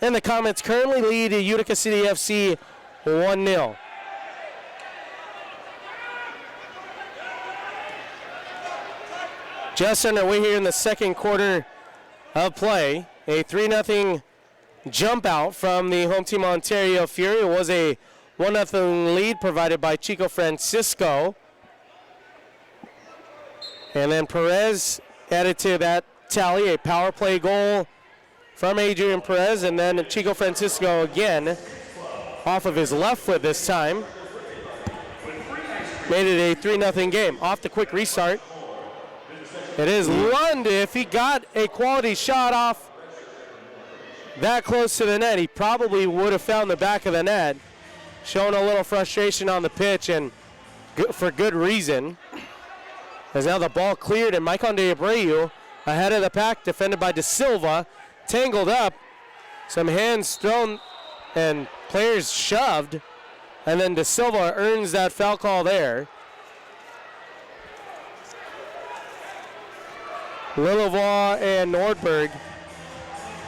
And the Comets currently lead Utica City FC 1-0. Just underway here in the second quarter of play. A 3-0 jump out from the home team Ontario Fury. It was a 1-0 lead provided by Chico Francisco. And then Perez added to that tally, a power play goal from Adrian Perez, and then Chico Francisco again off of his left foot this time. Made it a 3-0 game. Off the quick restart. It is Lund. If he got a quality shot off that close to the net, he probably would have found the back of the net. Showing a little frustration on the pitch, and for good reason. As now the ball cleared, and Maicon de Abreu ahead of the pack, defended by De Silva, tangled up. Some hands thrown and players shoved, and then De Silva earns that foul call there. Lillevoix and Nordberg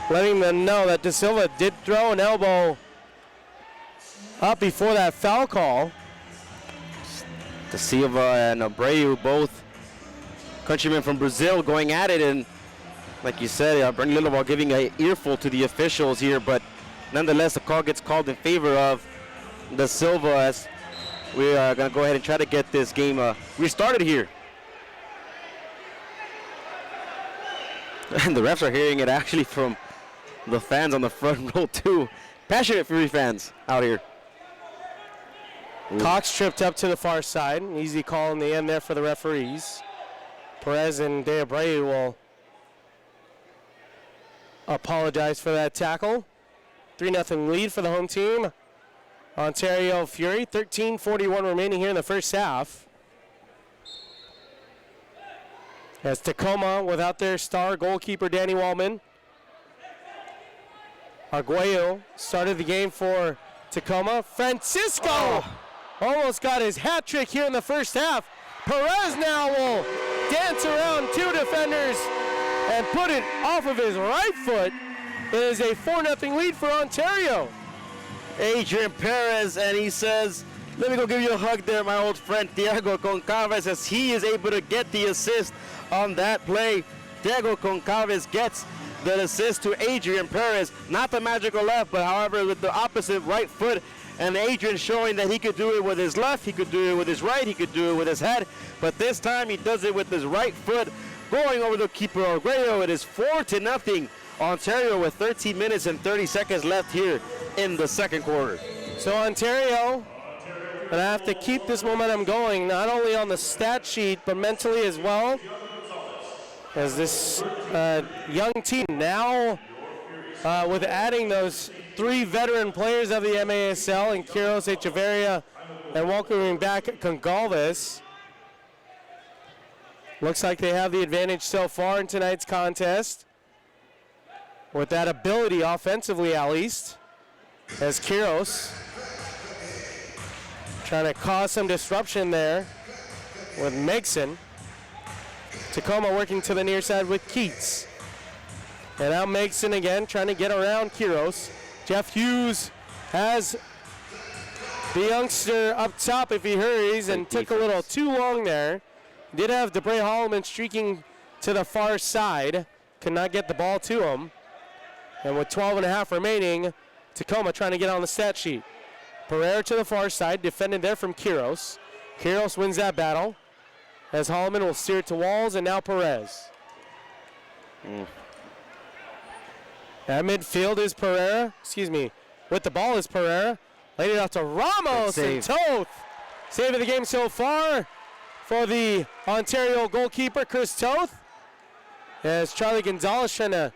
letting them know that De Silva did throw an elbow up before that foul call. De Silva and Abreu, both countrymen from Brazil, going at it, and like you said, Bernie Lillevoix giving an earful to the officials here, but nonetheless the call gets called in favor of De Silva, as we are going to go ahead and try to get this game restarted here. And the refs are hearing it actually from the fans on the front row too. Passionate Fury fans out here. Cox tripped up to the far side. Easy call in the end there for the referees. Perez and De Abreu will apologize for that tackle. 3-0 lead for the home team. Ontario Fury. 13:41 remaining here in the first half. As Tacoma without their star goalkeeper Danny Wallman. Arguello started the game for Tacoma. Francisco almost got his hat trick here in the first half. Perez now will dance around two defenders and put it off of his right foot. It is a 4-0 lead for Ontario. Adrian Perez, and he says, let me go give you a hug there, my old friend Diego Concalves, as he is able to get the assist on that play. Diego Concalves gets the assist to Adrian Perez. Not the magical left, but however with the opposite right foot. And Adrian showing that he could do it with his left, he could do it with his right, he could do it with his head. But this time he does it with his right foot, going over the keeper Arguello. It is 4-0 Ontario with 13 minutes and 30 seconds left here in the second quarter. So Ontario gonna have to keep this momentum going, not only on the stat sheet, but mentally as well. As this young team now, with adding those 3 veteran players of the MASL in Quiros, Echeverria, and welcoming back Concalves. Looks like they have the advantage so far in tonight's contest. With that ability offensively at least. As Quiros trying to cause some disruption there with Megson. Tacoma working to the near side with Keats. And now Megson again trying to get around Quiros. Jeff Hughes has the youngster up top if he hurries and took a little too long there. Did have DeBray Holloman streaking to the far side. Could not get the ball to him. And with 12.5 remaining, Tacoma trying to get on the stat sheet. Pereira to the far side, defended there from Quiros. Quiros wins that battle as Holloman will steer it to Walls, and now Perez. At midfield is Pereira. With the ball is Pereira. Laid it out to Ramos and Toth. Save of the game so far for the Ontario goalkeeper, Chris Toth. As Charlie Gonzalez trying to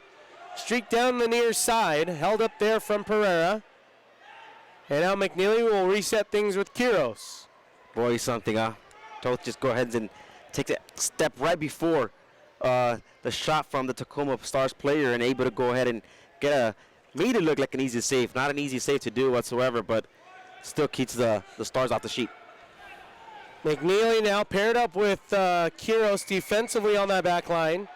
streak down the near side. Held up there from Pereira. And now McNeely will reset things with Quiros. Boy, something, huh? Toth just go ahead and take that step right before the shot from the Tacoma Stars player and able to go ahead and made it look like an easy save. Not an easy save to do whatsoever, but still keeps the Stars off the sheet. McNeely now paired up with Quiros defensively on that back line.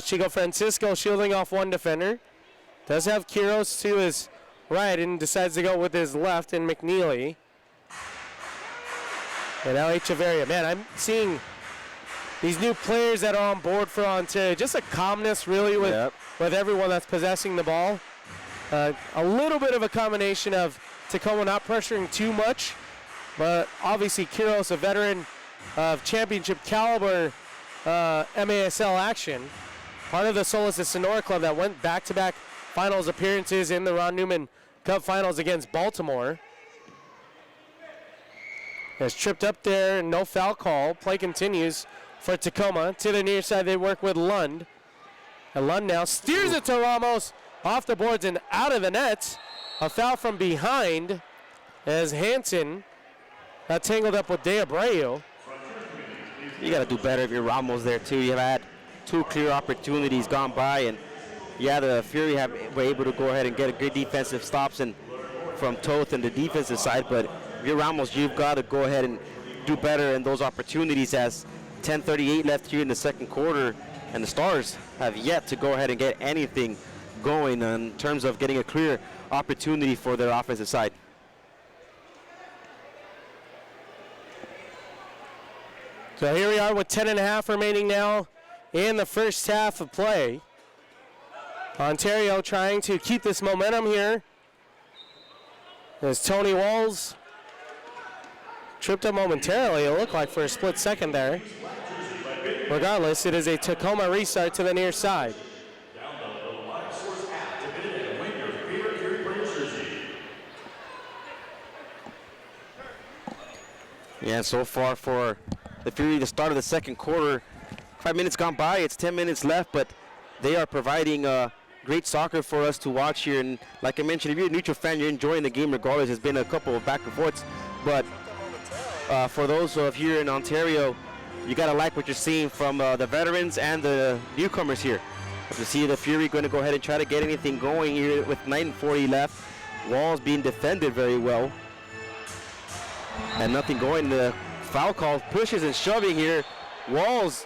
Chico Francisco shielding off one defender. Does have Quiros to his right and decides to go with his left and McNeely. And now Echeverria. Man, I'm seeing these new players that are on board for Ontario. Just a calmness really with everyone that's possessing the ball. A little bit of a combination of Tacoma not pressuring too much, but obviously Quiros, a veteran of championship caliber MASL action. Part of the Solis de Sonora club that went back-to-back finals appearances in the Ron Newman Cup finals against Baltimore. Has tripped up there, no foul call. Play continues for Tacoma. To the near side, they work with Lund. And Lund now steers it to Ramos. Off the boards and out of the net. A foul from behind as Hansen got tangled up with De Abreu. You got to do better if you're Ramos there, too. You've had 2 clear opportunities gone by, and yeah, the Fury were able to go ahead and get a good defensive stops and from Toth and the defensive side, but if you're Ramos, you've got to go ahead and do better in those opportunities as 10:38 left here in the second quarter, and the Stars have yet to go ahead and get anything going in terms of getting a clear opportunity for their offensive side. So here we are with 10.5 remaining now in the first half of play. Ontario trying to keep this momentum here. As Tony Walls tripped up momentarily, it looked like for a split second there. Regardless, it is a Tacoma restart to the near side. Yeah, so far for the Fury, the start of the second quarter, 5 minutes gone by, it's 10 minutes left, but they are providing great soccer for us to watch here. And like I mentioned, if you're a neutral fan, you're enjoying the game regardless. There's been a couple of back and forths. But for those of here in Ontario, you got to like what you're seeing from the veterans and the newcomers here. To see the Fury going to go ahead and try to get anything going here with 9:40 left. Walls being defended very well. And nothing going. The foul call, pushes and shoving here. Walls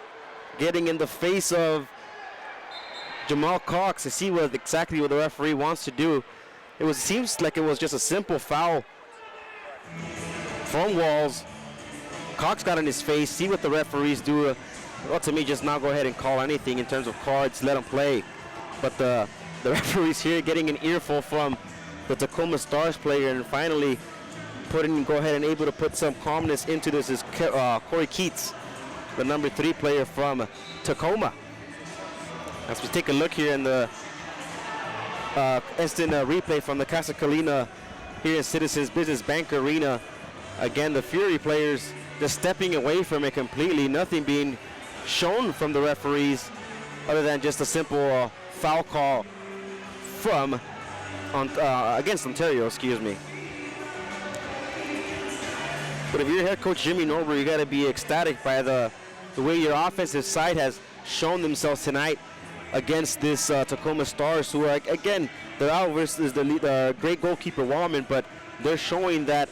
getting in the face of Jamal Cox to see exactly what the referee wants to do. Seems like it was just a simple foul from Walls. Cox got in his face, see what the referees do. Well, to me, just not go ahead and call anything in terms of cards, let them play. But the referees here getting an earful from the Tacoma Stars player, and finally go ahead and able to put some calmness into this is Corey Keats, the number 3 player from Tacoma. As we take a look here in the instant replay from the Casa Colina here in Citizens Business Bank Arena. Again, the Fury players just stepping away from it completely, nothing being shown from the referees other than just a simple foul call from against Ontario, excuse me. But if you're head coach Jimmy Norber, you got to be ecstatic by the way your offensive side has shown themselves tonight against this Tacoma Stars, who are, again, they're out versus the great goalkeeper Wallman, but they're showing that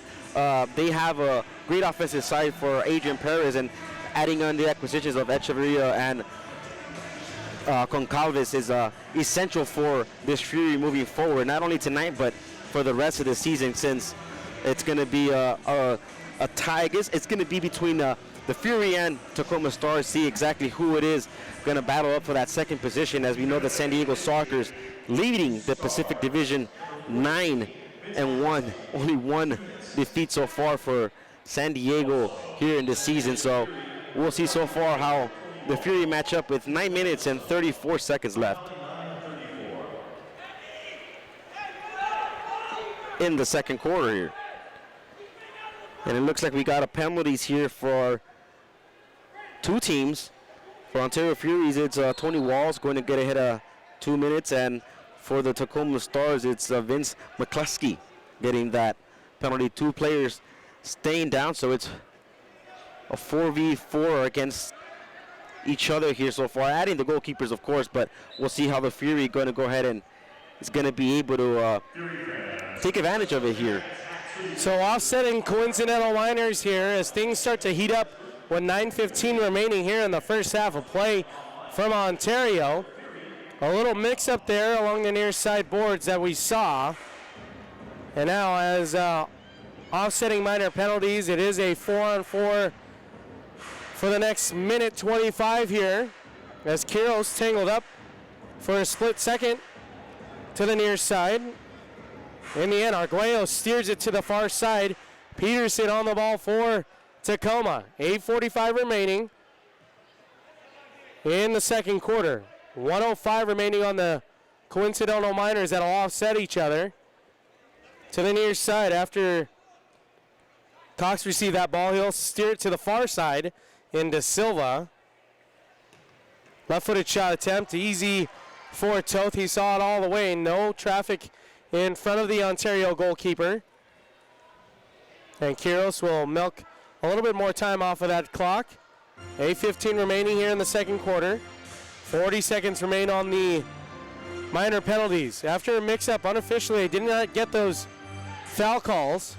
they have a great offensive side for Adrian Perez, and adding on the acquisitions of Echeverria and Concalves is essential for this Fury moving forward, not only tonight, but for the rest of the season, since it's going to be a tie. I guess it's going to be between the Fury and Tacoma Stars, see exactly who it is going to battle up for that second position, as we know that San Diego Soccer's leading the Pacific Division 9-1. Only one defeat so far for San Diego here in this season. So we'll see so far how the Fury match up with 9 minutes and 34 seconds left in the second quarter here. And it looks like we got a penalties here for 2 teams. For Ontario Furies, it's Tony Walls going to get ahead of 2 minutes, and for the Tacoma Stars, it's Vince McCluskey getting that penalty. 2 players staying down, so it's a 4v4 against each other here so far, adding the goalkeepers, of course, but we'll see how the Fury going to go ahead and is going to be able to take advantage of it here. So offsetting coincidental liners here as things start to heat up with 9:15 remaining here in the first half of play from Ontario. A little mix up there along the near side boards that we saw. And now as offsetting minor penalties, it is a 4-on-4 for the next minute 25 here, as Kiros tangled up for a split second to the near side. In the end, Arguello steers it to the far side. Peterson on the ball for Tacoma. 8:45 remaining in the second quarter. 1:05 remaining on the coincidental minors that'll offset each other. To the near side after Cox received that ball, he'll steer it to the far side into Silva. Left-footed shot attempt, easy for Toth. He saw it all the way. No traffic in front of the Ontario goalkeeper. And Kiros will milk a little bit more time off of that clock. 8:15 remaining here in the second quarter. 40 seconds remain on the minor penalties. After a mix-up, unofficially, they did not get those foul calls.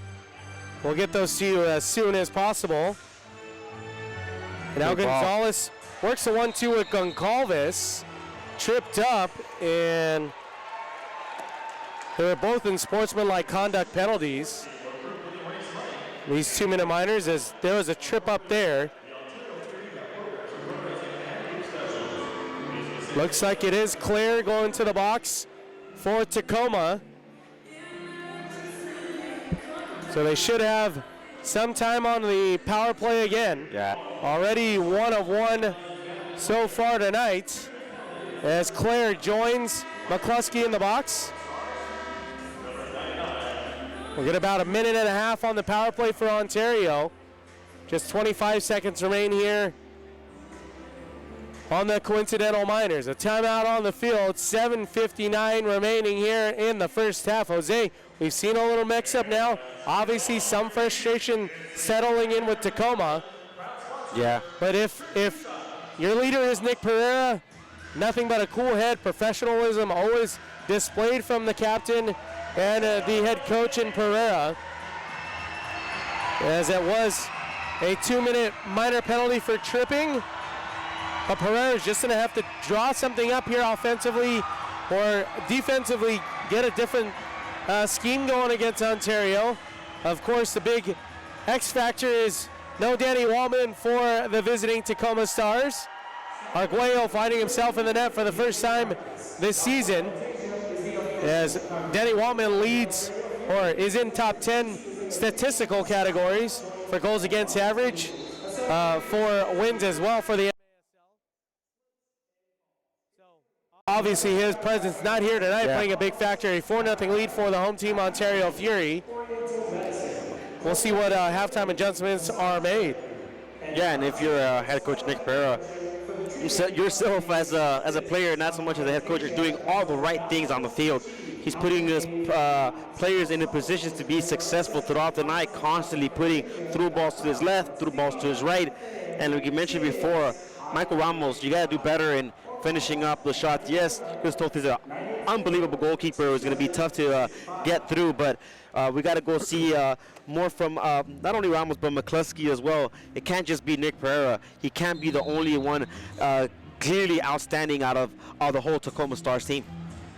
We'll get those to you as soon as possible. And now Gonzalez works the 1-2 with Goncalves. Tripped up, and they were both in sportsmanlike conduct penalties. These 2-minute minors, as there was a trip up there. Looks like it is clear going to the box for Tacoma. So they should have some time on the power play again. Yeah. Already 1 of 1 so far tonight, as Claire joins McCluskey in the box. We'll get about a minute and a half on the power play for Ontario. Just 25 seconds remain here on the Coincidental Miners. A timeout on the field, 7:59 remaining here in the first half. Jose, we've seen a little mix-up now. Obviously, some frustration settling in with Tacoma. Yeah. But if your leader is Nick Pereira, nothing but a cool head, professionalism always displayed from the captain and the head coach in Pereira, as it was a 2-minute minor penalty for tripping. But Pereira is just going to have to draw something up here offensively or defensively, get a different scheme going against Ontario. Of course, the big X factor is no Danny Wallman for the visiting Tacoma Stars. Arguello finding himself in the net for the first time this season, as Danny Wallman leads or is in top 10 statistical categories for goals against average, for wins as well for the MASL. So obviously his presence not here tonight playing a big factor. A 4-0 lead for the home team Ontario Fury. We'll see what halftime adjustments are made. Yeah, and if you're head coach Nick Pereira, yourself as a player, not so much as a head coach, is doing all the right things on the field. He's putting his players in the positions to be successful throughout the night, constantly putting through balls to his left, through balls to his right. And like you mentioned before, Michael Ramos, you got to do better in finishing up the shots. Yes, Chris Toth is an unbelievable goalkeeper. It's going to be tough to get through, but we got to go see more from not only Ramos, but McCluskey as well. It can't just be Nick Pereira. He can't be the only one clearly outstanding out of the whole Tacoma Stars team.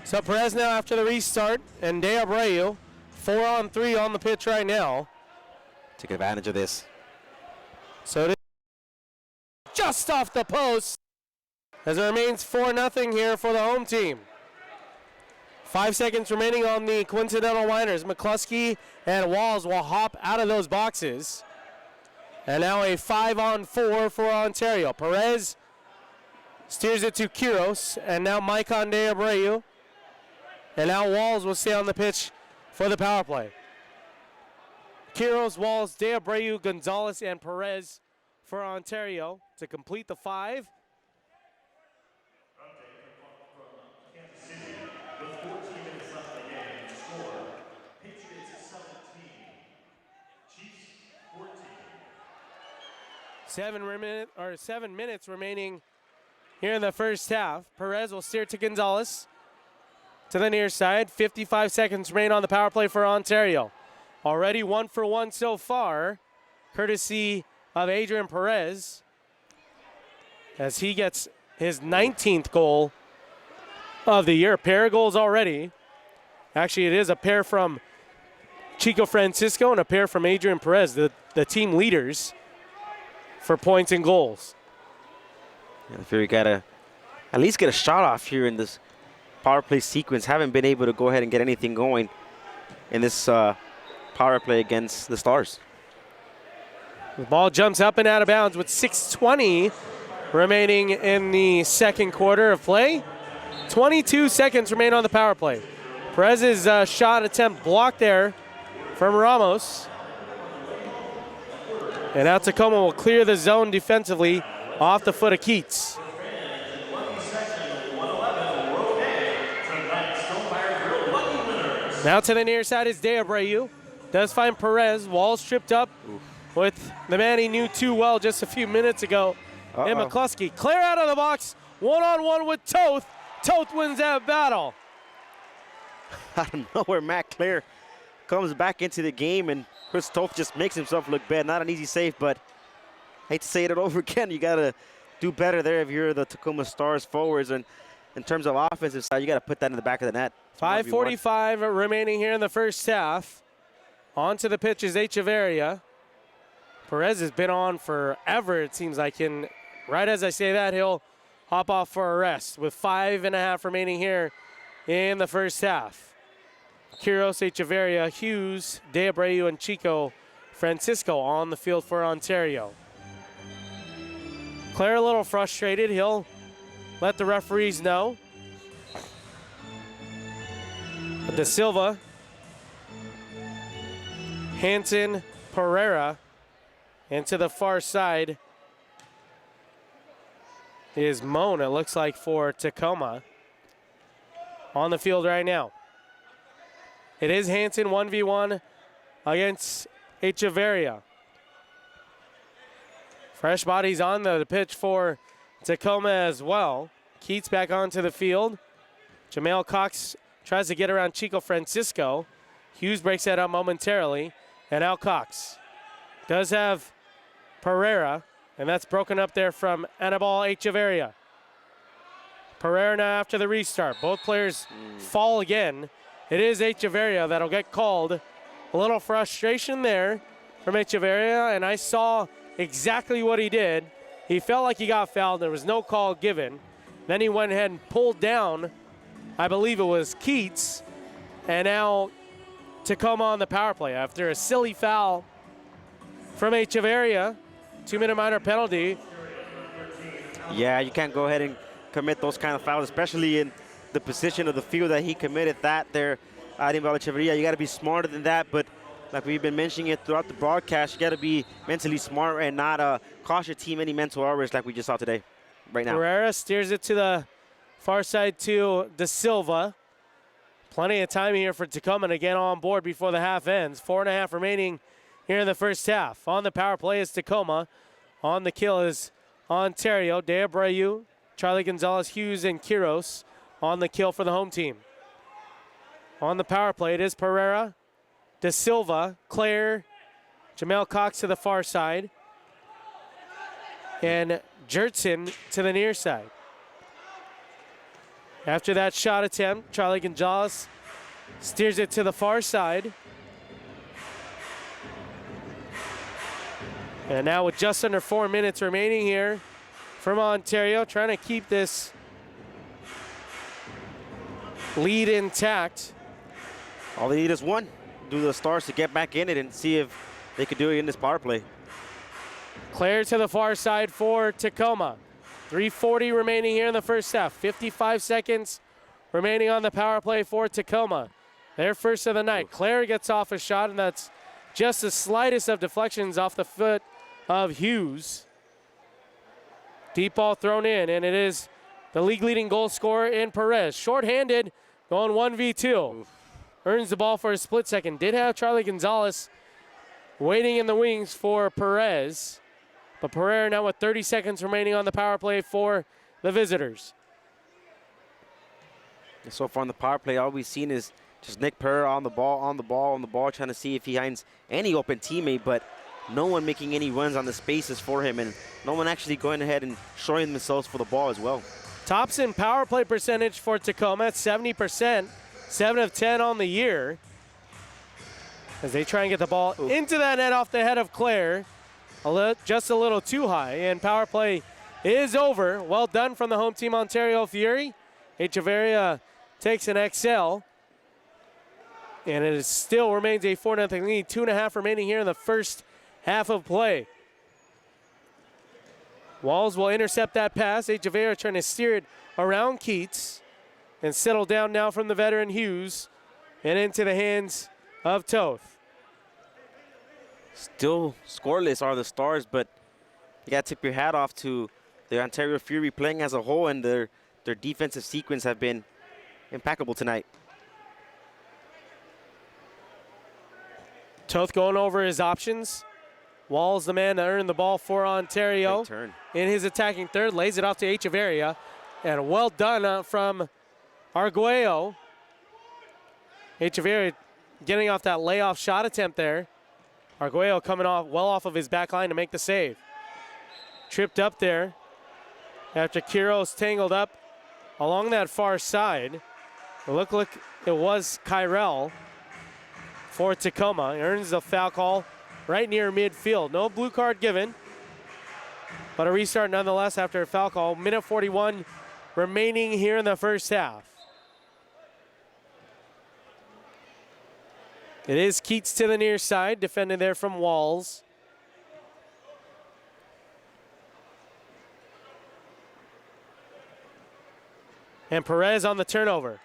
So Perez now after the restart, and De Abreu 4-on-3 on the pitch right now. Take advantage of this. So just off the post, as it remains 4-0 here for the home team. 5 seconds remaining on the Coincidental Miners. McCluskey and Walls will hop out of those boxes. And now a 5-on-4 for Ontario. Perez steers it to Quiros, and now Maicon De Abreu. And now Walls will stay on the pitch for the power play. Quiros, Walls, De Abreu, Gonzalez, and Perez for Ontario to complete the 5. Seven minutes remaining here in the first half. Perez will steer to Gonzalez to the near side. 55 seconds remain on the power play for Ontario. Already 1 for 1 so far, courtesy of Adrian Perez, as he gets his 19th goal of the year. Pair of goals already. Actually, it is a pair from Chico Francisco and a pair from Adrian Perez, the team leaders for points and goals. Yeah, the Fury got to at least get a shot off here in this power play sequence. Haven't been able to go ahead and get anything going in this power play against the Stars. The ball jumps up and out of bounds with 6:20 remaining in the second quarter of play. 22 seconds remain on the power play. Perez's shot attempt blocked there from Ramos. And now Tacoma will clear the zone defensively off the foot of Keats. Now to the near side is De Abreu. Does find Perez. Walls tripped up with the man he knew too well just a few minutes ago. And McCluskey. Clear out of the box. One-on-one with Toth. Toth wins that battle. Out of nowhere, Matt Clare comes back into the game, and Chris Toth just makes himself look bad. Not an easy save, but I hate to say it over again. You got to do better there if you're the Tacoma Stars forwards. And in terms of offensive side, you got to put that in the back of the net. 5:45 remaining here in the first half. Onto the pitch is Echeverria. Perez has been on forever, it seems like. And right as I say that, he'll hop off for a rest with 5.5 remaining here in the first half. Quiros, Echeverria, Hughes, De Abreu, and Chico Francisco on the field for Ontario. Claire a little frustrated. He'll let the referees know. But De Silva, Hanson, Pereira, and to the far side is Moan, it looks like, for Tacoma. On the field right now. It is Hansen 1v1 against Echeverria. Fresh bodies on the pitch for Tacoma as well. Keats back onto the field. Jamel Cox tries to get around Chico Francisco. Hughes breaks that up momentarily. And now Cox does have Pereira, and that's broken up there from Anibal Echeverria. Pereira now after the restart. Both players fall again. It is Echeverria that'll get called. A little frustration there from Echeverria, and I saw exactly what he did. He felt like he got fouled. There was no call given. Then he went ahead and pulled down, I believe it was Keats, and now Tacoma on the power play after a silly foul from Echeverria. 2-minute minor penalty. Yeah, you can't go ahead and commit those kind of fouls, especially in the position of the field that he committed that there. Anibal Echeverria, you got to be smarter than that, but like we've been mentioning it throughout the broadcast, you got to be mentally smart and not cost your team any mental errors like we just saw today, right now. Pereira steers it to the far side to De Silva. Plenty of time here for Tacoma to get on board before the half ends. 4.5 remaining here in the first half. On the power play is Tacoma. On the kill is Ontario, De Abreu, Charlie Gonzalez, Hughes, and Quiros on the kill for the home team. On the power play, it is Pereira, De Silva, Claire, Jamel Cox to the far side, and Jertson to the near side. After that shot attempt, Charlie Gonzalez steers it to the far side. And now with just under 4 minutes remaining here from Ontario, trying to keep this lead intact. All they need is one. Do the Stars to get back in it and see if they could do it in this power play. Claire to the far side for Tacoma. 3:40 remaining here in the first half. 55 seconds remaining on the power play for Tacoma. Their first of the night. Claire gets off a shot, and that's just the slightest of deflections off the foot of Hughes. Deep ball thrown in, and it is the league-leading goal scorer in Perez. Short-handed, going 1v2. Earns the ball for a split second. Did have Charlie Gonzalez waiting in the wings for Perez. But Pereira now with 30 seconds remaining on the power play for the visitors. So far on the power play, all we've seen is just Nick Pereira on the ball, trying to see if he finds any open teammate, but no one making any runs on the spaces for him, and no one actually going ahead and showing themselves for the ball as well. Tops in power play percentage for Tacoma at 70%, 7 of 10 on the year. As they try and get the ball into that net off the head of Claire. Just a little too high, and power play is over. Well done from the home team, Ontario Fury. Echeverria takes an XL, and it still remains a 4-0 lead. 2.5 remaining here in the first half of play. Walls will intercept that pass. Echeverria trying to steer it around Keats and settle down now from the veteran Hughes and into the hands of Toth. Still scoreless are the Stars, but you got to tip your hat off to the Ontario Fury playing as a whole, and their defensive sequence have been impeccable tonight. Toth going over his options. Wall's the man that earned the ball for Ontario. Turn. In his attacking third, lays it off to Echeverria. And well done from Arguello. Echeverria getting off that layoff shot attempt there. Arguello coming off of his back line to make the save. Tripped up there after Quiros tangled up along that far side. It looked like it was Kyrell for Tacoma. He earns the foul call right near midfield. No blue card given, but a restart nonetheless after a foul call. Minute 41 remaining here in the first half. It is Keats to the near side, defended there from Walls. And Perez on the turnover.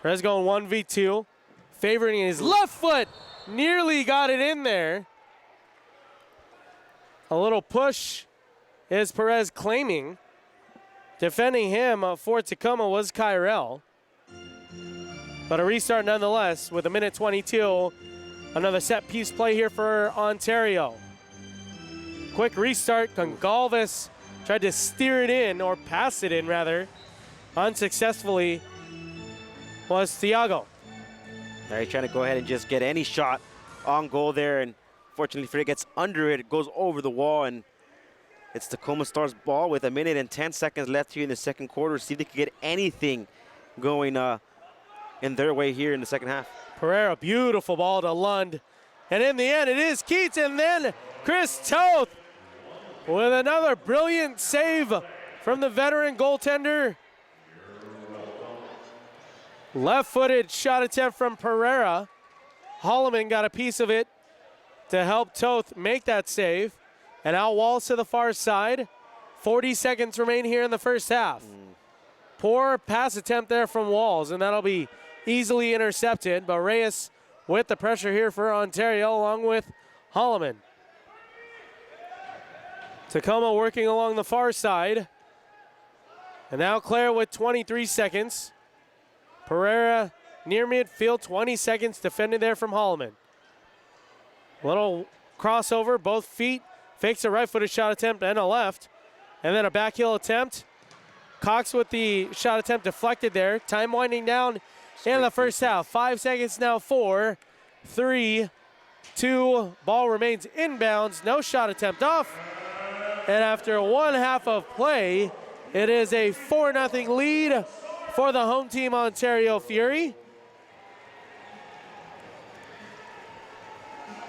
Perez going 1v2, favoring his left foot. Nearly got it in there. A little push is Perez claiming. Defending him for Tacoma was Kyrell. But a restart nonetheless with a minute 22. Another set piece play here for Ontario. Quick restart. Gonçalves tried to steer it in, or pass it in rather. Unsuccessfully was Thiago. Now he's trying to go ahead and just get any shot on goal there, and fortunately for it, gets under it, goes over the wall, and it's Tacoma Stars ball with a minute and 10 seconds left here in the second quarter. See if they can get anything going in their way here in the second half. Pereira, beautiful ball to Lund. And in the end, it is Keats, and then Chris Toth with another brilliant save from the veteran goaltender. Left-footed shot attempt from Pereira. Holloman got a piece of it to help Toth make that save. And out Walls to the far side. 40 seconds remain here in the first half. Poor pass attempt there from Walls, and that'll be easily intercepted. But Reyes with the pressure here for Ontario, along with Holloman. Tacoma working along the far side. And now Claire with 23 seconds. Pereira near midfield, 20 seconds defended there from Holloman. Little crossover, both feet, fakes a right-footed shot attempt and a left. And then a backheel attempt. Cox with the shot attempt deflected there. Time winding down in the first half. 5 seconds now, 4, 3, 2. Ball remains inbounds, no shot attempt off. And after one half of play, it is a 4-0 lead for the home team Ontario Fury.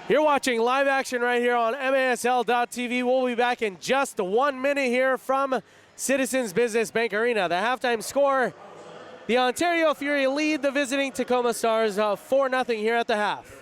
You're watching live action right here on MASL.TV. We'll be back in just 1 minute here from Citizens Business Bank Arena. The halftime score, the Ontario Fury lead the visiting Tacoma Stars 4-0 here at the half.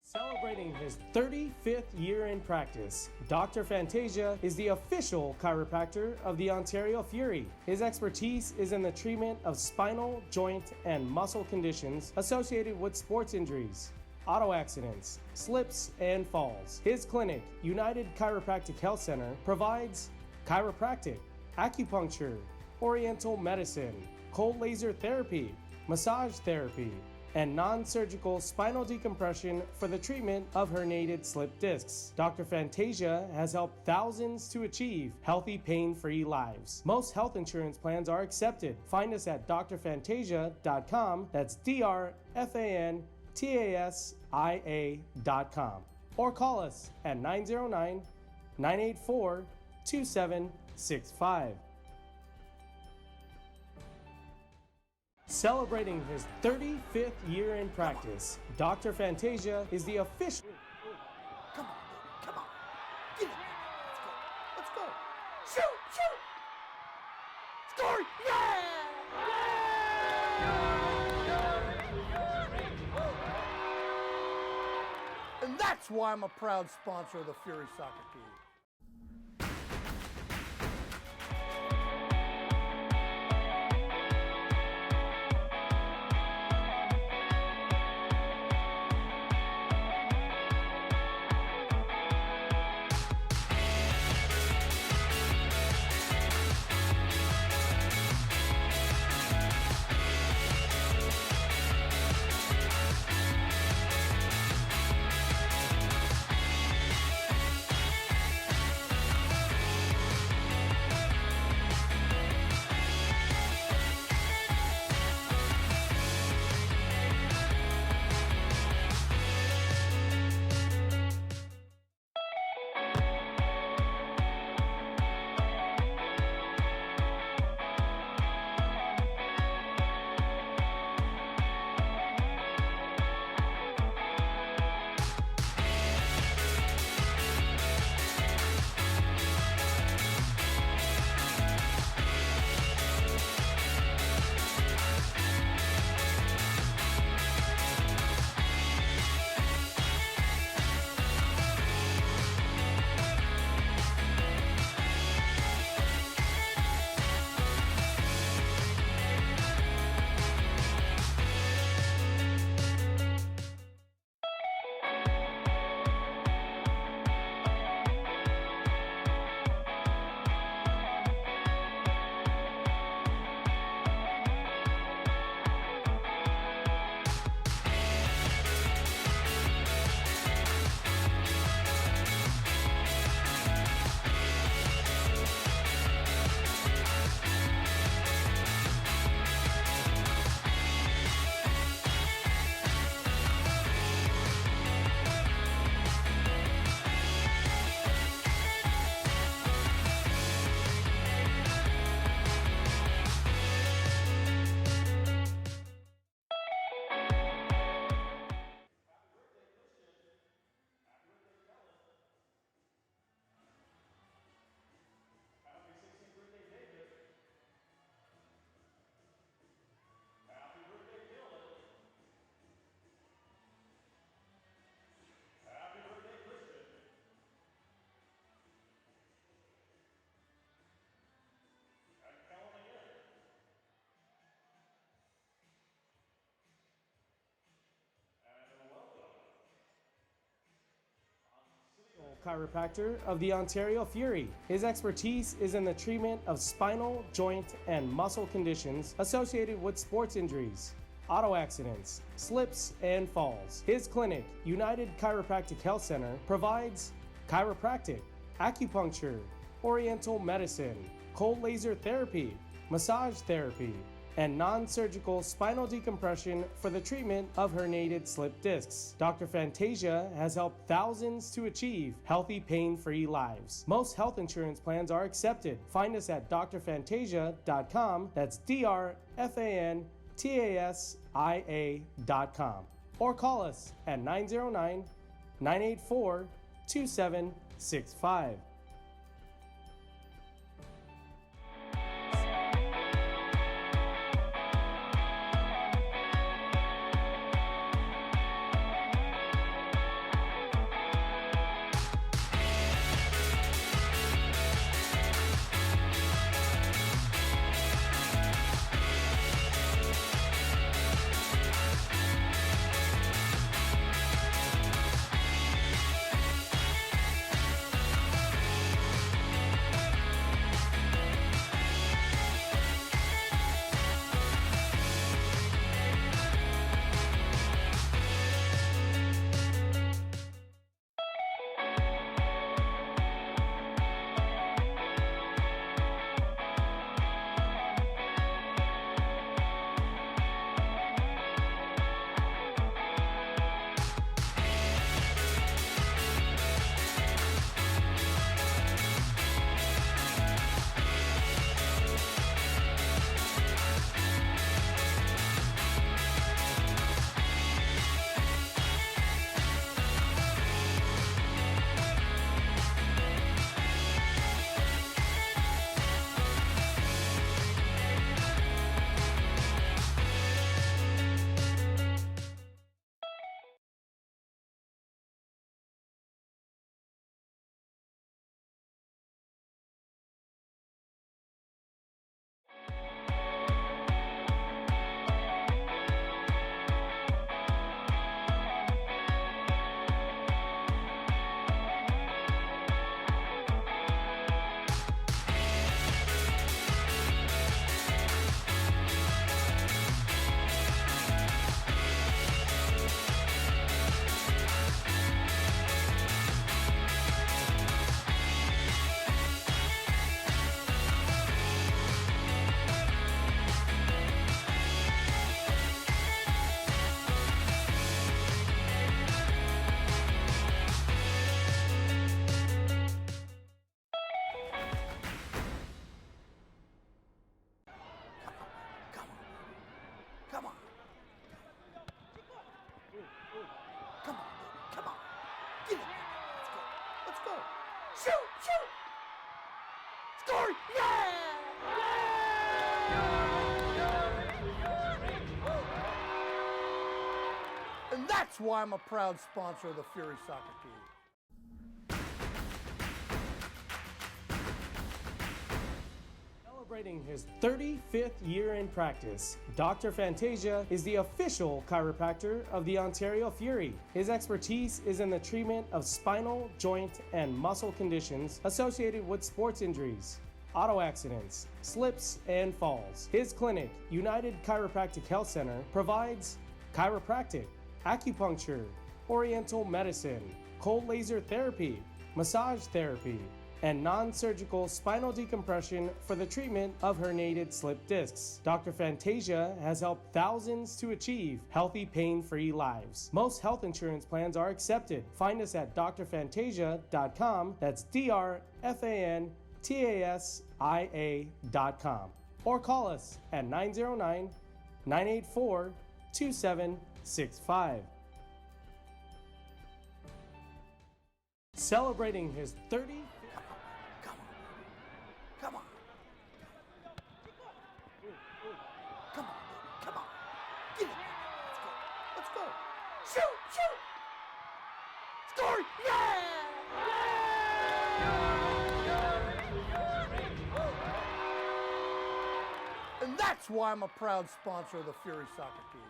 Celebrating his 35th year in practice, Dr. Fantasia is the official chiropractor of the Ontario Fury. His expertise is in the treatment of spinal, joint, and muscle conditions associated with sports injuries, auto accidents, slips, and falls. His clinic, United Chiropractic Health Center, provides chiropractic, acupuncture, oriental medicine, cold laser therapy, massage therapy, and non-surgical spinal decompression for the treatment of herniated slip discs. Dr. Fantasia has helped thousands to achieve healthy, pain-free lives. Most health insurance plans are accepted. Find us at drfantasia.com. That's drfantasia.com. Or call us at 909-984-2765. Celebrating his 35th year in practice, Dr. Fantasia is the official. Come on, come on. Get it. Let's go. Shoot, shoot. Score. Yeah! And that's why I'm a proud sponsor of the Fury soccer team. Chiropractor of the Ontario Fury. His expertise is in the treatment of spinal, joint, and muscle conditions associated with sports injuries, auto accidents, slips, and falls. His clinic, United Chiropractic Health Center, provides chiropractic, acupuncture, oriental medicine, cold laser therapy, massage therapy, and non-surgical spinal decompression for the treatment of herniated slip discs. Dr. Fantasia has helped thousands to achieve healthy, pain-free lives. Most health insurance plans are accepted. Find us at drfantasia.com. That's drfantasia.com. Or call us at 909-984-2765. that's why I'm a proud sponsor of the Fury Soccer Team. Celebrating his 35th year in practice, Dr. Fantasia is the official chiropractor of the Ontario Fury. His expertise is in the treatment of spinal, joint, and muscle conditions associated with sports injuries, auto accidents, slips, and falls. His clinic, United Chiropractic Health Center, provides chiropractic, acupuncture, oriental medicine, cold laser therapy, massage therapy, and non-surgical spinal decompression for the treatment of herniated slip discs. Dr. Fantasia has helped thousands to achieve healthy, pain-free lives. Most health insurance plans are accepted. Find us at drfantasia.com. That's drfantasia.com. Or call us at 909-984-2765. Celebrating his 30th. Come on. Come on. Come on. Get it. Let's go. Shoot. Score. Yeah! And that's why I'm a proud sponsor of the Fury Soccer Team.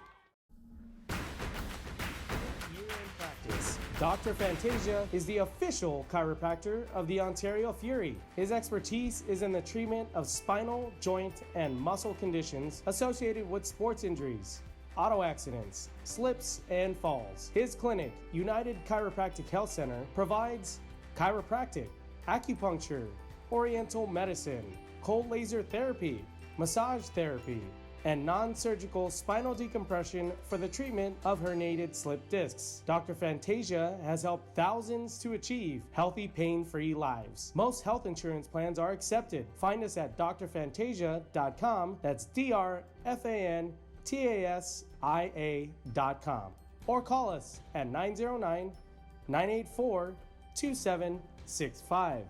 Year in practice. Dr. Fantasia is the official chiropractor of the Ontario Fury. His expertise is in the treatment of spinal, joint, and muscle conditions associated with sports injuries, auto accidents, slips, and falls. His clinic, United Chiropractic Health Center, provides chiropractic, acupuncture, oriental medicine, cold laser therapy, massage therapy, and non-surgical spinal decompression for the treatment of herniated slip discs. Dr. Fantasia has helped thousands to achieve healthy, pain-free lives. Most health insurance plans are accepted. Find us at drfantasia.com. That's drfantasia.com. Or call us at 909-984-2765.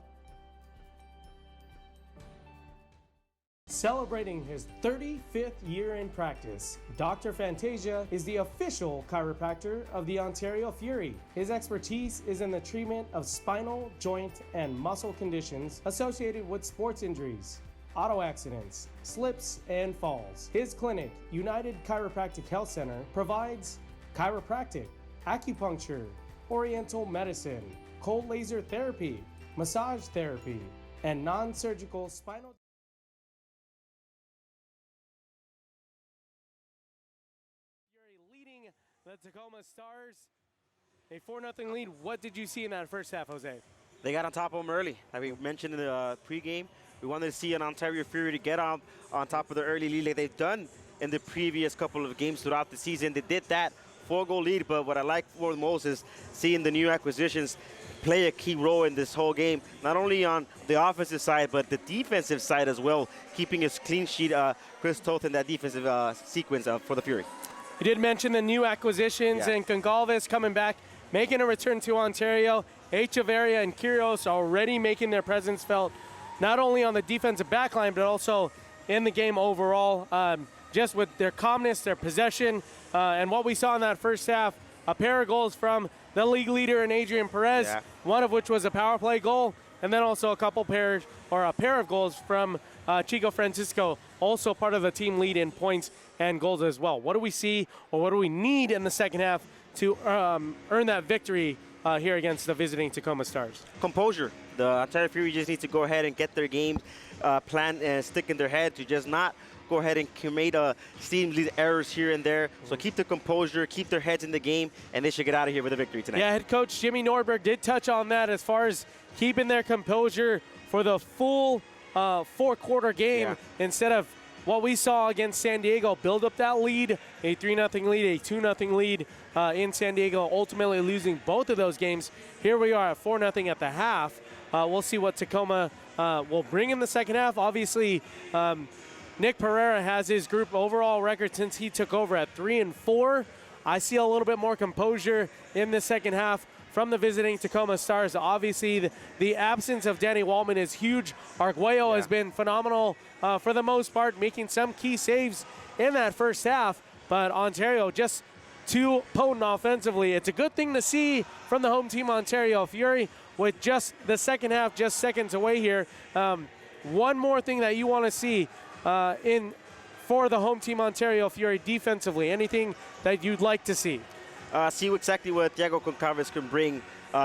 Celebrating his 35th year in practice, Dr. Fantasia is the official chiropractor of the Ontario Fury. His expertise is in the treatment of spinal, joint, and muscle conditions associated with sports injuries, auto accidents, slips, and falls. His clinic, United Chiropractic Health Center, provides chiropractic, acupuncture, oriental medicine, cold laser therapy, massage therapy, and non-surgical spinal the Tacoma Stars, a 4-0 lead. What did you see in that first half, Jose? They got on top of them early. Like we mentioned in the pregame, we wanted to see an Ontario Fury to get on top of the early lead like they've done in the previous couple of games throughout the season. They did that 4-goal lead, but what I like for most is seeing the new acquisitions play a key role in this whole game, not only on the offensive side, but the defensive side as well, keeping his clean sheet, Chris Toth, in that defensive sequence for the Fury. You did mention the new acquisitions, and Goncalves coming back, making a return to Ontario. Echeverria and Quiros already making their presence felt, not only on the defensive backline, but also in the game overall. Just with their calmness, their possession, and what we saw in that first half, a pair of goals from the league leader in Adrian Perez, one of which was a power play goal, and then also a pair of goals from Chico Francisco, also part of the team lead in points and goals as well. What do we see, or what do we need in the second half to earn that victory here against the visiting Tacoma Stars? Composure. The Ontario Fury just needs to go ahead and get their game plan and stick in their head to just not go ahead and commit seemingly errors here and there. So keep the composure, keep their heads in the game, and they should get out of here with a victory tonight. Yeah, head coach Jimmy Norberg did touch on that as far as keeping their composure for the full four-quarter game instead of what we saw against San Diego, build up that lead, a 3-0 lead, a 2-0 lead in San Diego, ultimately losing both of those games. Here we are at 4-0 at the half. We'll see what Tacoma will bring in the second half. Obviously, Nick Pereira has his group overall record since he took over at 3-4. I see a little bit more composure in the second half from the visiting Tacoma Stars. Obviously, the absence of Danny Waltman is huge. Arguello has been phenomenal for the most part, making some key saves in that first half. But Ontario just too potent offensively. It's a good thing to see from the home team Ontario Fury with just the second half just seconds away here. One more thing that you want to see for the home team Ontario Fury defensively, anything that you'd like to see? See exactly what Thiago Concalves can bring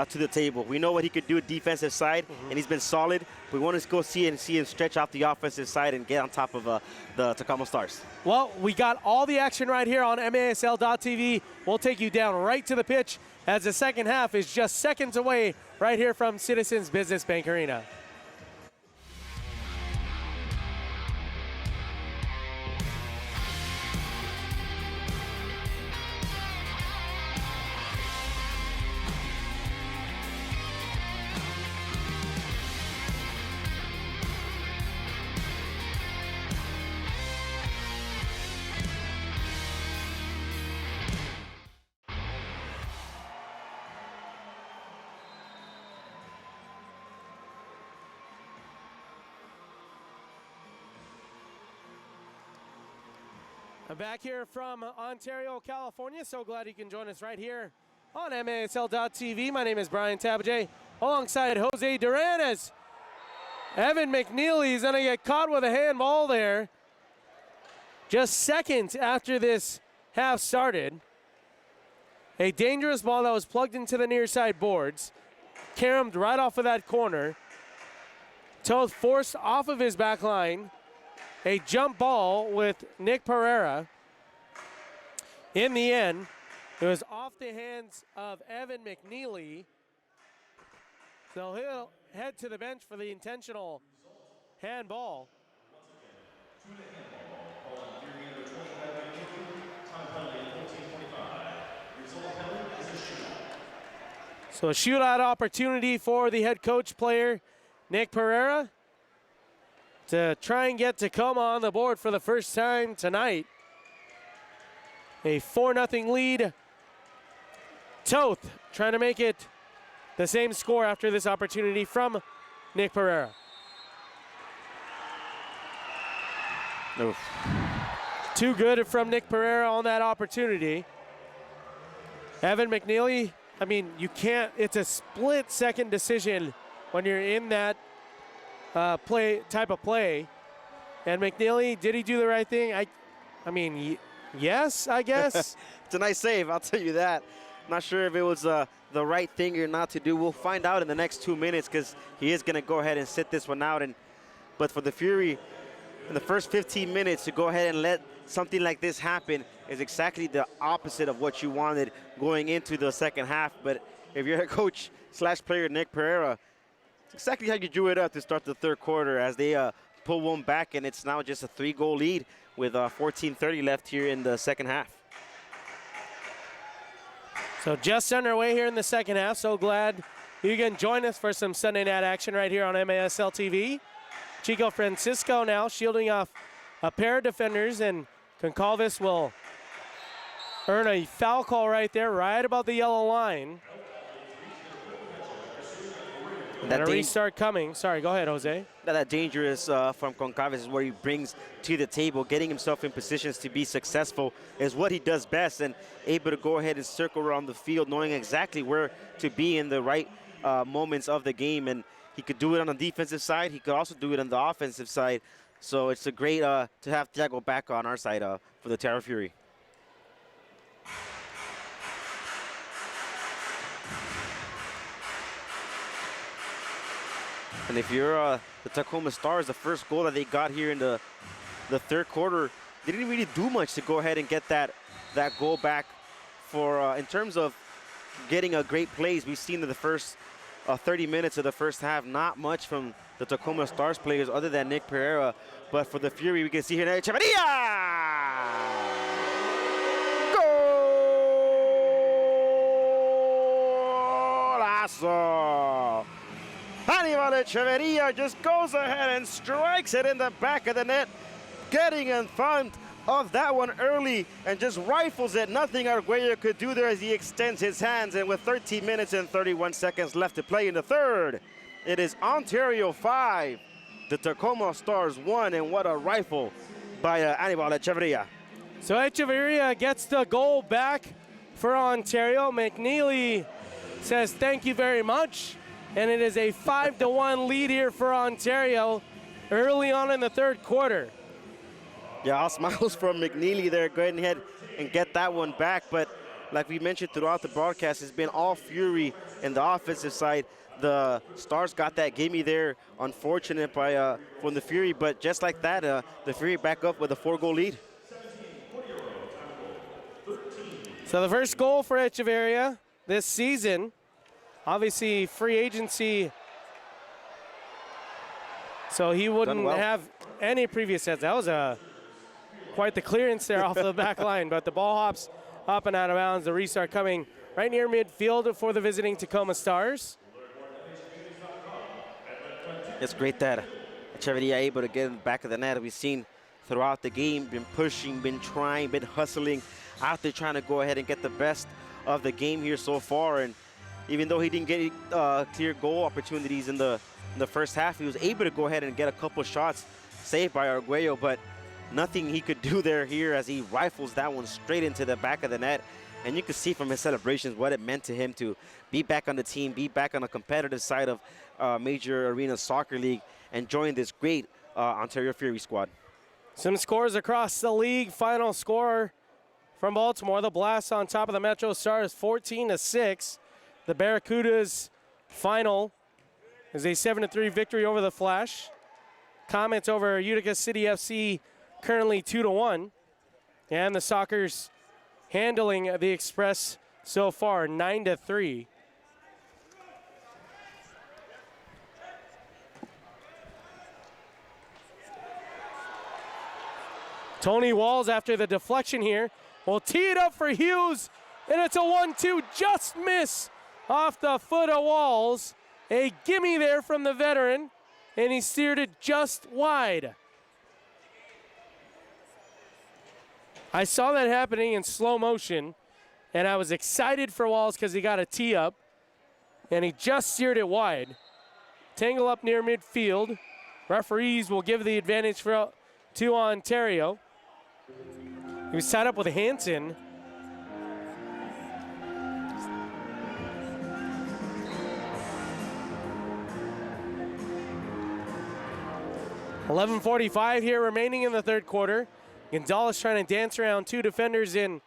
to the table. We know what he could do defensive side, and he's been solid. We want to go see him stretch out the offensive side and get on top of the Tacoma Stars. Well, we got all the action right here on MASL.TV. We'll take you down right to the pitch as the second half is just seconds away right here from Citizens Business Bank Arena. I'm back here from Ontario, California. So glad you can join us right here on MASL.TV. My name is Brian Tabajay, alongside Jose Duran, as Evan McNeely is going to get caught with a handball there. Just seconds after this half started. A dangerous ball that was plugged into the near side boards. Caromed right off of that corner. Toth forced off of his back line. A jump ball with Nick Pereira. In the end, it was off the hands of Evan McNeely. So he'll head to the bench for the intentional handball. So a shootout opportunity for the head coach player, Nick Pereira, to try and get Tacoma on the board for the first time tonight. A 4-0 lead. Toth trying to make it the same score after this opportunity from Nick Pereira. Oof. Too good from Nick Pereira on that opportunity. Evan McNeely, I mean, you can't, it's a split-second decision when you're in that type of play. And McNeely, did he do the right thing? I mean, yes, I guess. It's a nice save, I'll tell you that. I'm not sure if it was the right thing or not to do. We'll find out in the next 2 minutes, because he is going to go ahead and sit this one out. But for the Fury, in the first 15 minutes, to go ahead and let something like this happen is exactly the opposite of what you wanted going into the second half. But if you're a coach / player Nick Pereira, it's exactly how you drew it up to start the third quarter, as they pull one back, and it's now just a 3-goal lead with 14:30 left here in the second half. So just underway here in the second half. So glad you can join us for some Sunday night action right here on MASL TV. Chico Francisco now shielding off a pair of defenders, and Concalves will earn a foul call right there, right about the yellow line. And a restart coming. Sorry, go ahead, Jose. That dangerous from Concalves is where he brings to the table. Getting himself in positions to be successful is what he does best, and able to go ahead and circle around the field, knowing exactly where to be in the right moments of the game. And he could do it on the defensive side. He could also do it on the offensive side. So it's a great to have Thiago back on our side for the Terra Fury. And if you're the Tacoma Stars, the first goal that they got here in the third quarter, they didn't really do much to go ahead and get that goal back. For in terms of getting a great plays, we've seen in the first 30 minutes of the first half, not much from the Tacoma Stars players other than Nick Pereira. But for the Fury, we can see here now, Echeverria! Golazo! Hannibal Echeverria just goes ahead and strikes it in the back of the net, getting in front of that one early and just rifles it. Nothing Arguello could do there as he extends his hands, and with 13 minutes and 31 seconds left to play in the third, it is Ontario 5, the Tacoma Stars 1, and what a rifle by Hannibal Echeverria. So Echeverria gets the goal back for Ontario. McNeely says thank you very much. And it is a 5-1 lead here for Ontario early on in the third quarter. Yeah, all smiles from McNeely there. Go ahead and get that one back. But like we mentioned throughout the broadcast, it's been all fury in the offensive side. The Stars got that gimme there, unfortunate from the Fury. But just like that, the Fury back up with a 4-goal lead. So the first goal for Echeverria this season, obviously free agency, so he wouldn't have any previous sets. That was quite the clearance there off the back line, but the ball hops up and out of bounds. The restart coming right near midfield for the visiting Tacoma Stars. It's great that Echeverria able to get in the back of the net. We've seen throughout the game, been pushing, been trying, been hustling, out there trying to go ahead and get the best of the game here so far. And even though he didn't get clear goal opportunities in the first half, he was able to go ahead and get a couple shots saved by Arguello, but nothing he could do there here as he rifles that one straight into the back of the net. And you can see from his celebrations what it meant to him to be back on the team, be back on the competitive side of Major Arena Soccer League, and join this great Ontario Fury squad. Some scores across the league. Final score from Baltimore. The Blast on top of the Metro Stars 14-6. The Barracudas final is a 7-3 victory over the Flash. Comments over Utica City FC currently 2-1. And the Sockers handling the Express so far 9-3. Tony Walls, after the deflection here, will tee it up for Hughes, and it's a 1-2, just miss off the foot of Walls. A gimme there from the veteran, and he steered it just wide. I saw that happening in slow motion, and I was excited for Walls because he got a tee up, and he just steered it wide. Tangle up near midfield. Referees will give the advantage to Ontario. He was tied up with Hanson. $11:45 here remaining in the third quarter. Gonzalez trying to dance around two defenders in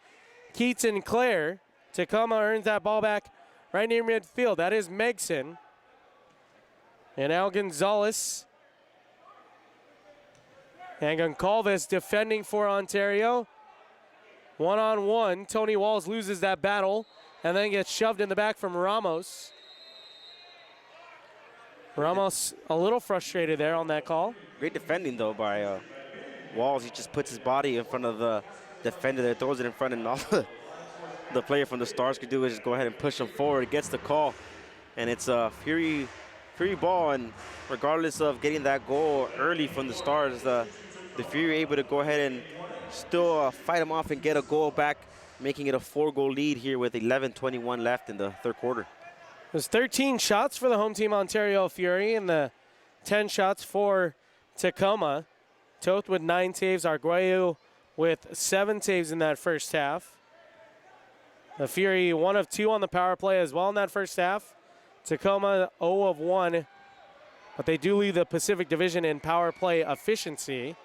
Keats and Clare. Tacoma earns that ball back right near midfield. That is Megson. And now Gonzalez. And Goncalves defending for Ontario. One-on-one. Tony Walls loses that battle and then gets shoved in the back from Ramos. Ramos a little frustrated there on that call. Great defending, though, by Walls. He just puts his body in front of the defender there, throws it in front, and all the player from the Stars could do is just go ahead and push him forward. Gets the call, and it's a Fury ball, and regardless of getting that goal early from the Stars, the Fury able to go ahead and still fight him off and get a goal back, making it a 4-goal lead here with 11:21 left in the third quarter. There's 13 shots for the home team Ontario Fury and the 10 shots for Tacoma. Toth with 9 saves, Arguello with 7 saves in that first half. The Fury 1 of 2 on the power play as well in that first half. Tacoma 0 of 1, but they do lead the Pacific Division in power play efficiency.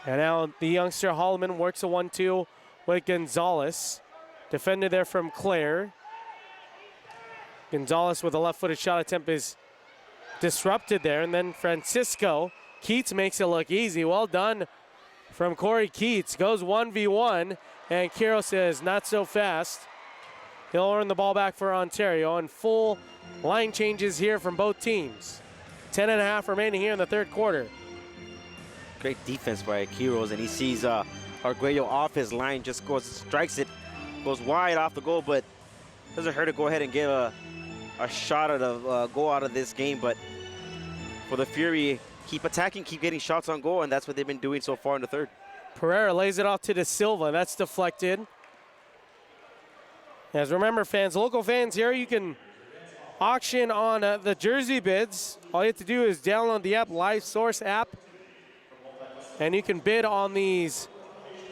And now the youngster Holloman works a 1-2 with Gonzalez. Defended there from Clare. Gonzalez with a left-footed shot attempt is disrupted there. And then Francisco Keats makes it look easy. Well done from Corey Keats. Goes 1v1, and Kiro says not so fast. He'll earn the ball back for Ontario, and full line changes here from both teams. 10.5 remaining here in the third quarter. Great defense by Quiros, and he sees Arguello off his line, just strikes it, goes wide off the goal, but doesn't hurt to go ahead and get a shot at a goal out of this game. But for the Fury, keep attacking, keep getting shots on goal, and that's what they've been doing so far in the third. Pereira lays it off to De Silva. That's deflected. As remember, fans, local fans here, you can auction on the jersey bids. All you have to do is download the app, Live Source app, and you can bid on these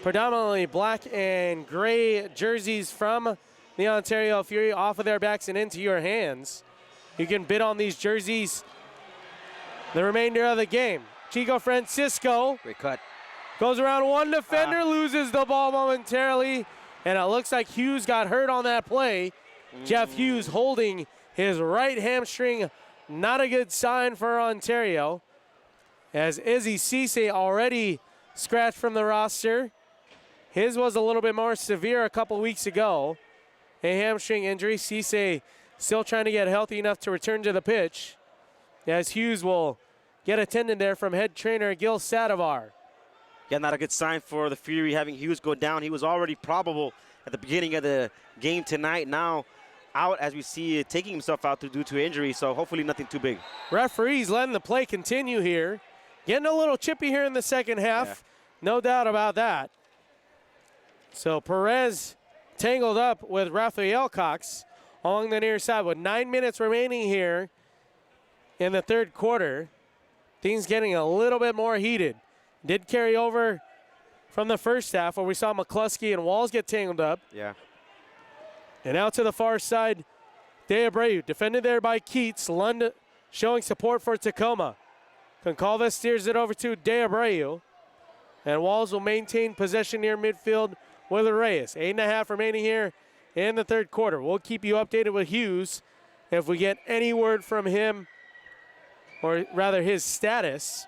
predominantly black and gray jerseys from the Ontario Fury off of their backs and into your hands. You can bid on these jerseys the remainder of the game. Chico Francisco Great cut. goes around one defender, loses the ball momentarily, and it looks like Hughes got hurt on that play. Jeff Hughes holding his right hamstring. Not a good sign for Ontario, as Izzy Cisse already scratched from the roster. His was a little bit more severe a couple weeks ago. A hamstring injury. Cisse still trying to get healthy enough to return to the pitch, as Hughes will get attended there from head trainer Gil Sadivar. Yeah, not a good sign for the Fury having Hughes go down. He was already probable at the beginning of the game tonight. Now out, as we see it, taking himself out due to injury, so hopefully nothing too big. Referees letting the play continue here. Getting a little chippy here in the second half. No doubt about that. So Perez tangled up with Rafael Cox along the near side with 9 minutes remaining here in the third quarter. Things getting a little bit more heated. Did carry over from the first half where we saw McCluskey and Walls get tangled up. Yeah. And out to the far side, De Abreu, defended there by Keats. Lund showing support for Tacoma. Concalves steers it over to De Abreu. And Walls will maintain possession near midfield with Reyes. 8.5 remaining here in the third quarter. We'll keep you updated with Hughes if we get any word from him, or rather his status.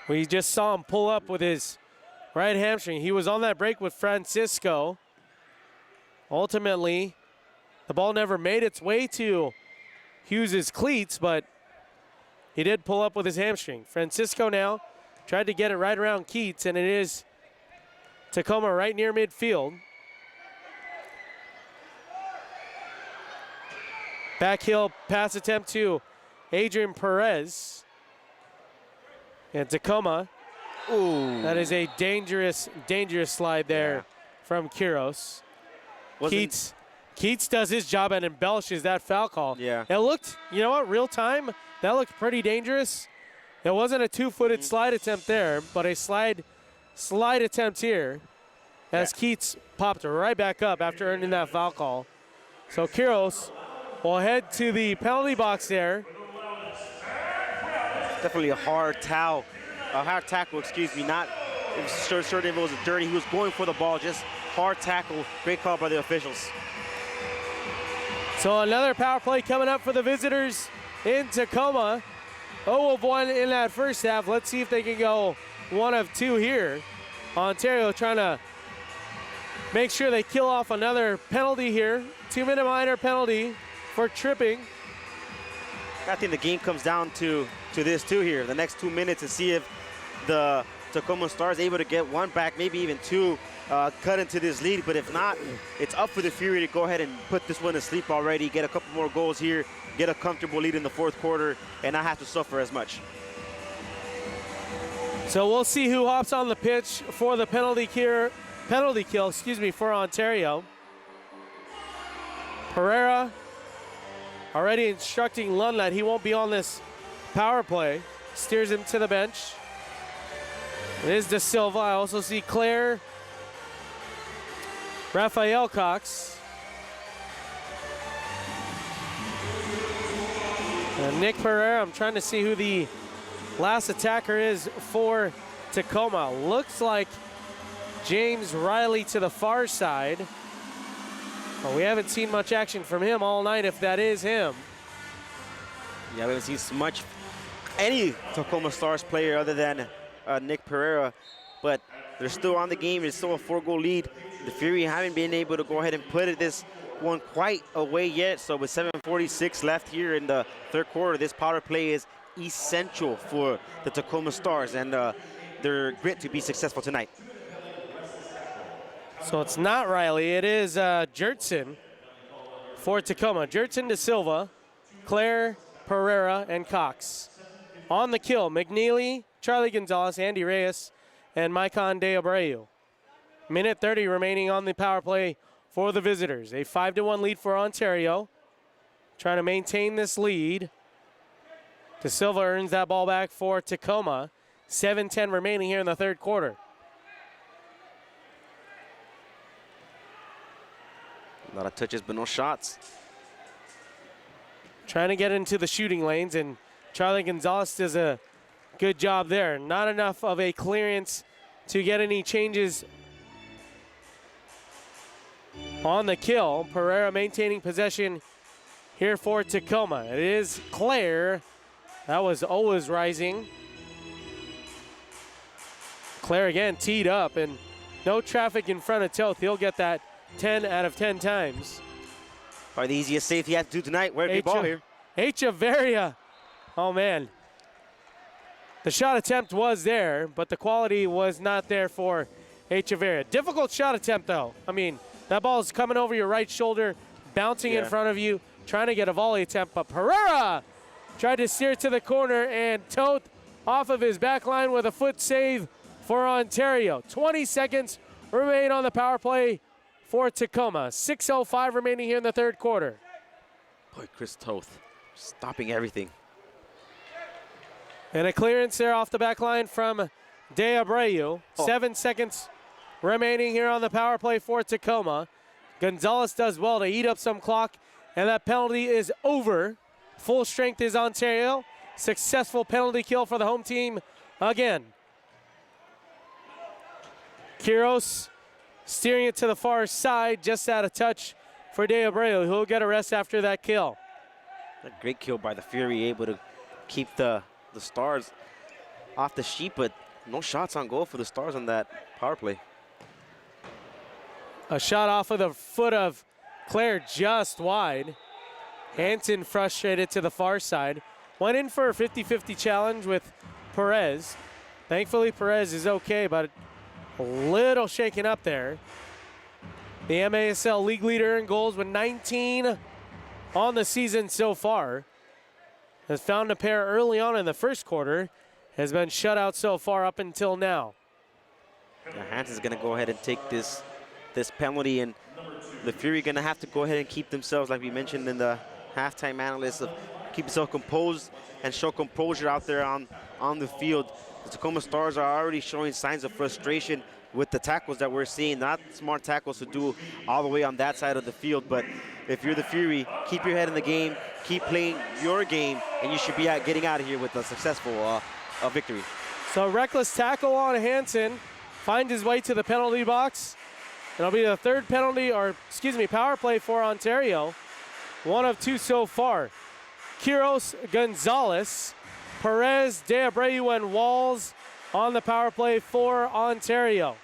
We just saw him pull up with his right hamstring. He was on that break with Francisco. Ultimately, the ball never made its way to Hughes' cleats, but he did pull up with his hamstring. Francisco now tried to get it right around Keats, and it is Tacoma right near midfield. Backheel pass attempt to Adrian Perez. And Tacoma. Ooh. That is a dangerous, dangerous slide there from Quiros. Keats does his job and embellishes that foul call. Yeah. It looked, you know what, real time, that looked pretty dangerous. It wasn't a two-footed slide attempt there, but a slide attempt here as Keats popped right back up after earning that foul call. So Quiros will head to the penalty box there. Definitely a hard tackle, excuse me. Not sure if it was dirty. He was going for the ball, just hard tackle. Great call by the officials. So another power play coming up for the visitors in Tacoma. 0 of 1 in that first half. Let's see if they can go 1 of 2 here. Ontario trying to make sure they kill off another penalty here. 2-minute minor penalty for tripping. I think the game comes down to this too here, the next 2 minutes, and see if the Tacoma Stars able to get one back, maybe even two, cut into this lead. But if not, it's up for the Fury to go ahead and put this one to sleep already, get a couple more goals here, get a comfortable lead in the fourth quarter, and not have to suffer as much. So we'll see who hops on the pitch for the penalty kill, for Ontario. Pereira already instructing Lund that he won't be on this power play. Steers him to the bench. It is De Silva. I also see Claire, Rafael Cox, and Nick Pereira. I'm trying to see who the last attacker is for Tacoma. Looks like James Riley to the far side. Well, we haven't seen much action from him all night, if that is him. Yeah, we haven't seen much any Tacoma Stars player other than Nick Pereira, but they're still on the game. It's still a 4-goal lead. The Fury haven't been able to go ahead and put this one quite away yet. So with 7:46 left here in the third quarter, this power play is essential for the Tacoma Stars and their grit to be successful tonight. So it's not Riley, it is Jertson for Tacoma. Jertson, De Silva, Claire, Pereira, and Cox. On the kill, McNeely, Charlie Gonzalez, Andy Reyes, and Maicon De Abreu. Minute 30 remaining on the power play for the visitors. A 5-1 lead for Ontario. Trying to maintain this lead. De Silva earns that ball back for Tacoma. 7:10 remaining here in the third quarter. A lot of touches, but no shots. Trying to get into the shooting lanes, and Charlie Gonzalez does a good job there. Not enough of a clearance to get any changes on the kill. Pereira maintaining possession here for Tacoma. It is Claire. That was always rising. Claire again teed up, and no traffic in front of Toth. He'll get that 10 out of 10 times. Probably the easiest save he had to do tonight. Where'd the ball here? Echeverria. Oh, man. The shot attempt was there, but the quality was not there for Echeverria. Difficult shot attempt, though. I mean, that ball is coming over your right shoulder, bouncing in front of you, trying to get a volley attempt. But Pereira tried to steer to the corner, and Toth off of his back line with a foot save for Ontario. 20 seconds remain on the power play for Tacoma. 6:05 remaining here in the third quarter. Boy, Chris Toth stopping everything. And a clearance there off the back line from De Abreu. 7 seconds remaining here on the power play for Tacoma. Gonzalez does well to eat up some clock, and that penalty is over. Full strength is Ontario. Successful penalty kill for the home team again. Quiros steering it to the far side, just out of touch for De Abreu. He'll get a rest after that kill. A great kill by the Fury, able to keep the Stars off the sheet, but no shots on goal for the Stars on that power play. A shot off of the foot of Claire just wide. Hanson frustrated to the far side. Went in for a 50-50 challenge with Perez. Thankfully, Perez is okay, but a little shaken up there. The MASL league leader in goals with 19 on the season so far. Has found a pair early on in the first quarter. Has been shut out so far up until now. Hanson's going to go ahead and take this penalty, and the Fury going to have to go ahead and keep themselves, like we mentioned in the halftime analysis, of keep themselves composed and show composure out there on the field. The Tacoma Stars are already showing signs of frustration with the tackles that we're seeing. Not smart tackles to do all the way on that side of the field, but if you're the Fury, keep your head in the game, keep playing your game, and you should be getting out of here with a successful victory. So reckless tackle on Hanson, finds his way to the penalty box. It'll be the third penalty, or excuse me, power play for Ontario. One of two so far. Quiros, Gonzalez, Perez, De Abreu, and Walls on the power play for Ontario.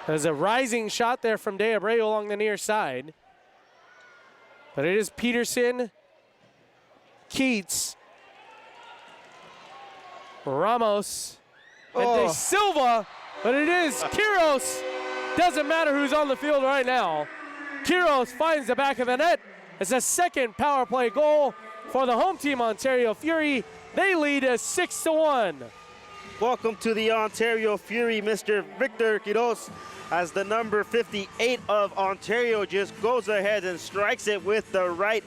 There's a rising shot there from De Abreu along the near side. But it is Peterson, Keats, Ramos, and De Silva. But it is Quiros. Doesn't matter who's on the field right now. Quiros finds the back of the net. It's a second power play goal for the home team, Ontario Fury. They lead 6-1. Welcome to the Ontario Fury, Mr. Victor Quiros, as the number 58 of Ontario just goes ahead and strikes it with the right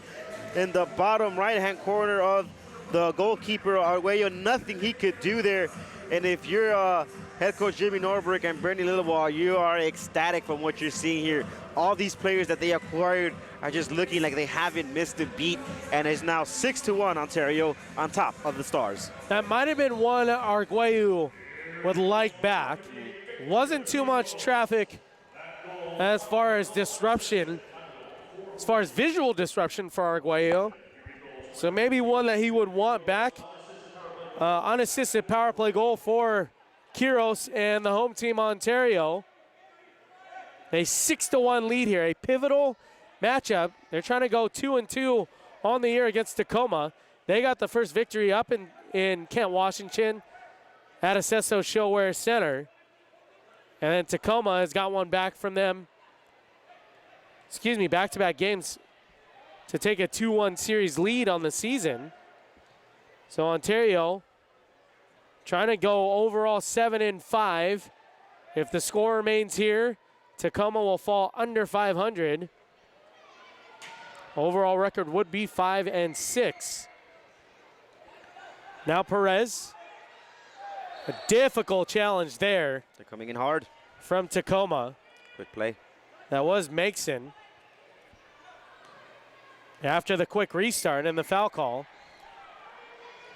in the bottom right-hand corner of the goalkeeper, Arguello. Nothing he could do there. And if you're head coach Jimmy Norberg and Bernie Littlewall, you are ecstatic from what you're seeing here. All these players that they acquired are just looking like they haven't missed a beat, and it's now 6-1 Ontario on top of the Stars. That might have been one Arguello would like back. Wasn't too much traffic as far as disruption, as far as visual disruption for Arguello. So maybe one that he would want back. Unassisted power play goal for Quiros and the home team Ontario. A 6-1 lead here, a pivotal matchup. They're trying to go 2-2 on the year against Tacoma. They got the first victory up in Kent, Washington at Acesso Showwear Center. And then Tacoma has got one back from them. Excuse me, back-to-back games to take a 2-1 series lead on the season. So Ontario trying to go overall 7-5. If the score remains here, Tacoma will fall under 500. Overall record would be 5-6. Now Perez. A difficult challenge there. They're coming in hard. from Tacoma. Quick play. That was Makeson. After the quick restart and the foul call.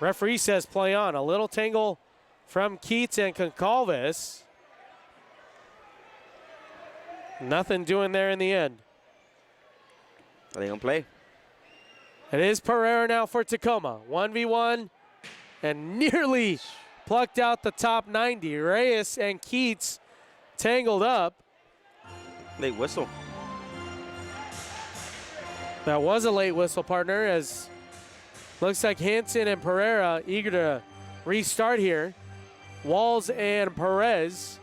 Referee says play on. A little tangle from Keats and Concalves. Nothing doing there in the end. Are they going to play? It is Pereira now for Tacoma. 1v1 and nearly plucked out the top 90. Reyes and Keats tangled up. Late whistle. That was a late whistle, partner, as looks like Hansen and Pereira eager to restart here. Walls and Perez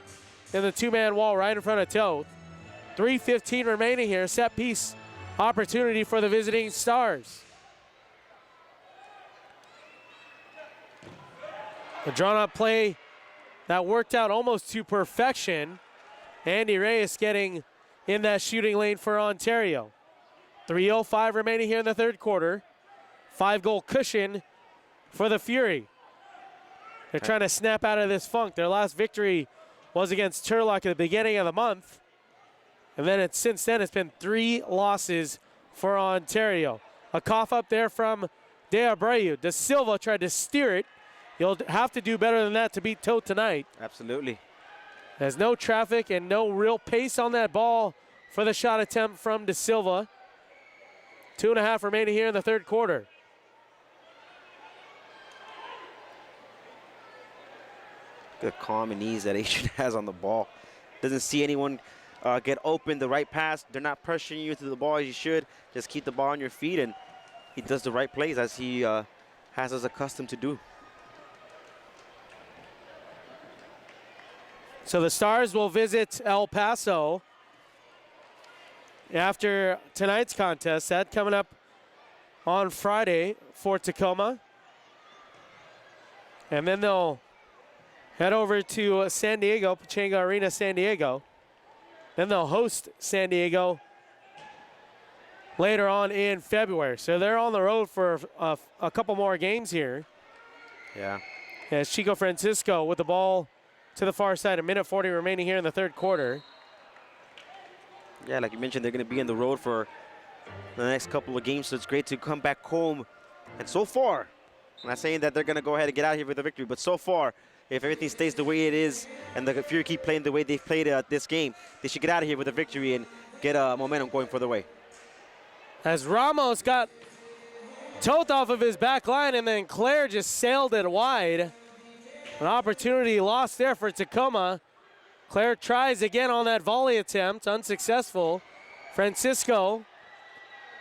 in the two-man wall right in front of Toth. 3:15 remaining here. Set piece opportunity for the visiting Stars. A drawn-up play that worked out almost to perfection. Andy Reyes getting in that shooting lane for Ontario. 3:05 remaining here in the third quarter. 5-goal cushion for the Fury. They're trying to snap out of this funk. Their last victory was against Turlock at the beginning of the month. And then since then, it's been 3 losses for Ontario. A cough up there from De Abreu. De Silva tried to steer it. You'll have to do better than that to beat Tote tonight. Absolutely. There's no traffic and no real pace on that ball for the shot attempt from De Silva. 2.5 remaining here in the third quarter. Good calm and ease that Adrian has on the ball. Doesn't see anyone get open, the right pass. They're not pressuring you to the ball as you should. Just keep the ball on your feet, and he does the right plays as he has us accustomed to do. So the Stars will visit El Paso after tonight's contest. That coming up on Friday for Tacoma. And then they'll head over to San Diego, Pechanga Arena, San Diego. Then they'll host San Diego later on in February. So they're on the road for a couple more games here. Yeah. As Chico Francisco with the ball to the far side. 1:40 remaining here in the third quarter. Yeah, like you mentioned, they're going to be on the road for the next couple of games, so it's great to come back home. And so far, I'm not saying that they're going to go ahead and get out here with a victory, but so far, if everything stays the way it is and the Fury keep playing the way they've played this game, they should get out of here with a victory and get momentum going for their way. As Ramos got Toth off of his back line, and then Claire just sailed it wide. An opportunity lost there for Tacoma. Claire tries again on that volley attempt, unsuccessful. Francisco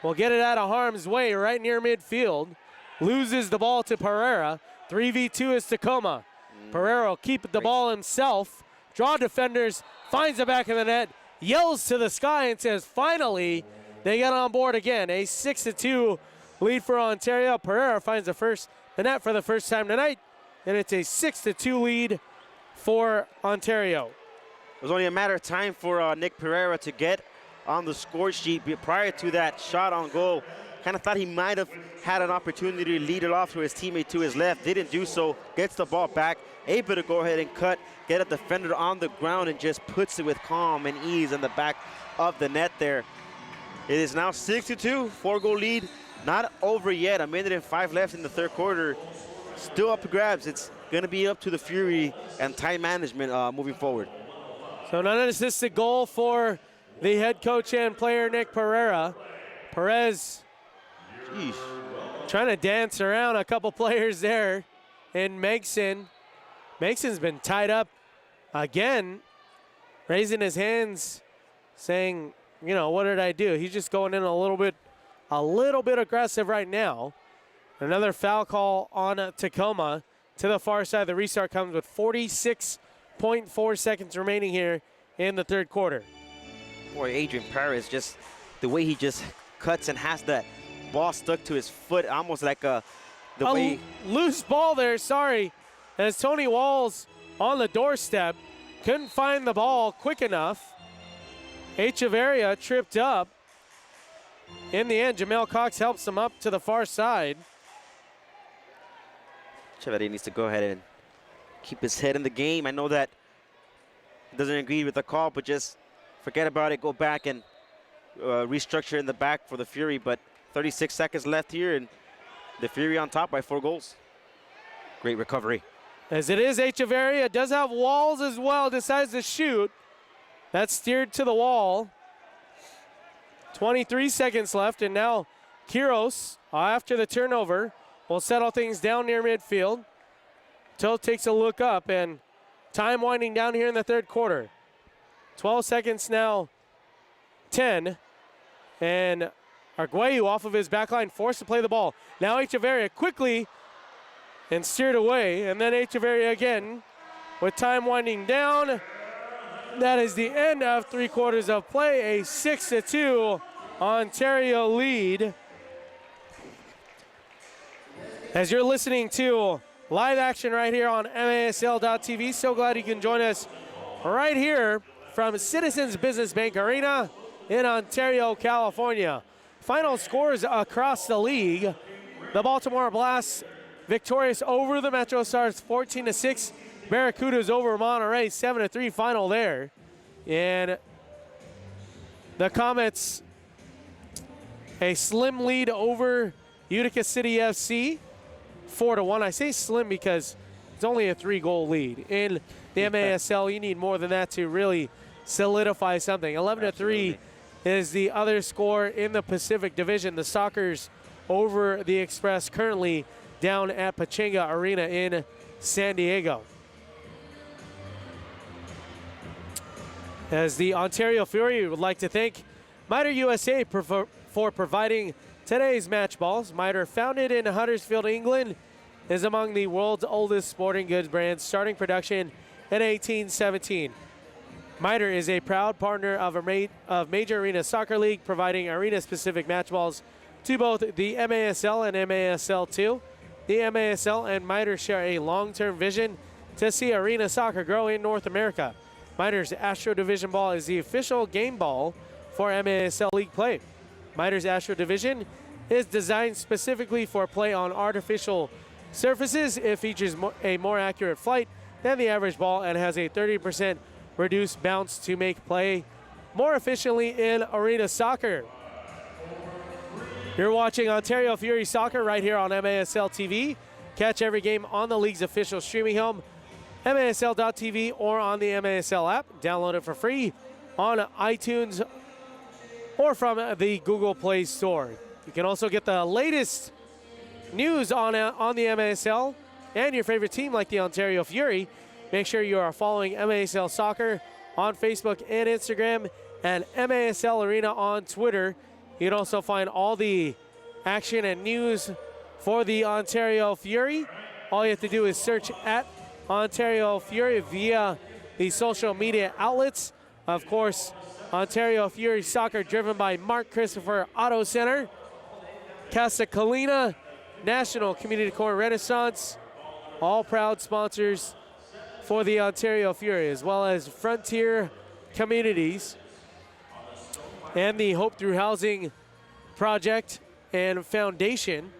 will get it out of harm's way right near midfield. Loses the ball to Pereira. 3v2 is Tacoma. Pereira will keep the ball himself. Draw defenders, finds the back of the net, yells to the sky and says, finally, they get on board again. A 6-2 lead for Ontario. Pereira finds the net for the first time tonight, and it's a 6-2 lead for Ontario. It was only a matter of time for Nick Pereira to get on the score sheet. But prior to that shot on goal, kind of thought he might have had an opportunity to lead it off to his teammate to his left. Didn't do so. Gets the ball back, able to go ahead and cut, get a defender on the ground, and just puts it with calm and ease in the back of the net there. It is now 6-2, 4-goal lead. Not over yet. 1:05 left in the third quarter. Still up for grabs. It's going to be up to the Fury and time management moving forward. So an unassisted goal for the head coach and player, Nick Pereira. Perez trying to dance around a couple players there. And Makeson. Makeson's been tied up again, raising his hands, saying, you know, what did I do? He's just going in a little bit aggressive right now. Another foul call on Tacoma to the far side. The restart comes with 46.4 seconds remaining here in the third quarter. Boy, Adrian Perez, just the way he just cuts and has that ball stuck to his foot, almost like loose ball there, sorry. As Tony Walls on the doorstep, couldn't find the ball quick enough. Echeverria tripped up. In the end, Jamel Cox helps him up to the far side. Echeverria needs to go ahead and keep his head in the game. I know that doesn't agree with the call, but just forget about it, go back and restructure in the back for the Fury. But 36 seconds left here, and the Fury on top by 4 goals. Great recovery. As it is, Echeverria does have walls as well, decides to shoot. That's steered to the wall. 23 seconds left, and now Quiros, after the turnover, will settle things down near midfield. Toth takes a look up, and time winding down here in the third quarter. 12 seconds now, 10. And Arguello off of his back line, forced to play the ball. Now Echeverria quickly and steered away, and then Echeverria again with time winding down. That is the end of 3 quarters of play, a 6-2 Ontario lead. As you're listening to live action right here on MASL.TV, so glad you can join us right here from Citizens Business Bank Arena in Ontario, California. Final scores across the league. The Baltimore Blast victorious over the Metro Stars 14-6. Barracudas over Monterey 7-3 final there. And the Comets a slim lead over Utica City FC 4-1. I say slim because it's only a 3-goal lead. In the MASL, you need more than that to really solidify something. 11-3 is the other score in the Pacific Division. The Sockers over the Express currently down at Pachanga Arena in San Diego. As the Ontario Fury would like to thank Miter USA for providing today's match balls. Miter, founded in Huddersfield, England, is among the world's oldest sporting goods brands, starting production in 1817. Miter is a proud partner of Major Arena Soccer League, providing arena-specific match balls to both the MASL and MASL2. The MASL and Miter share a long-term vision to see arena soccer grow in North America. Miter's Astro Division ball is the official game ball for MASL League play. Miter's Astro Division is designed specifically for play on artificial surfaces. It features a more accurate flight than the average ball and has a 30% reduced bounce to make play more efficiently in arena soccer. You're watching Ontario Fury Soccer right here on MASL TV. Catch every game on the league's official streaming home, MASL.TV, or on the MASL app. Download it for free on iTunes or from the Google Play Store. You can also get the latest news on the MASL and your favorite team like the Ontario Fury. Make sure you are following MASL Soccer on Facebook and Instagram, and MASL Arena on Twitter. You can also find all the action and news for the Ontario Fury. All you have to do is search at Ontario Fury via the social media outlets. Of course, Ontario Fury Soccer, driven by Mark Christopher Auto Center, Casa Colina, National Community Corps Renaissance, all proud sponsors for the Ontario Fury, as well as Frontier Communities and the Hope Through Housing Project and Foundation.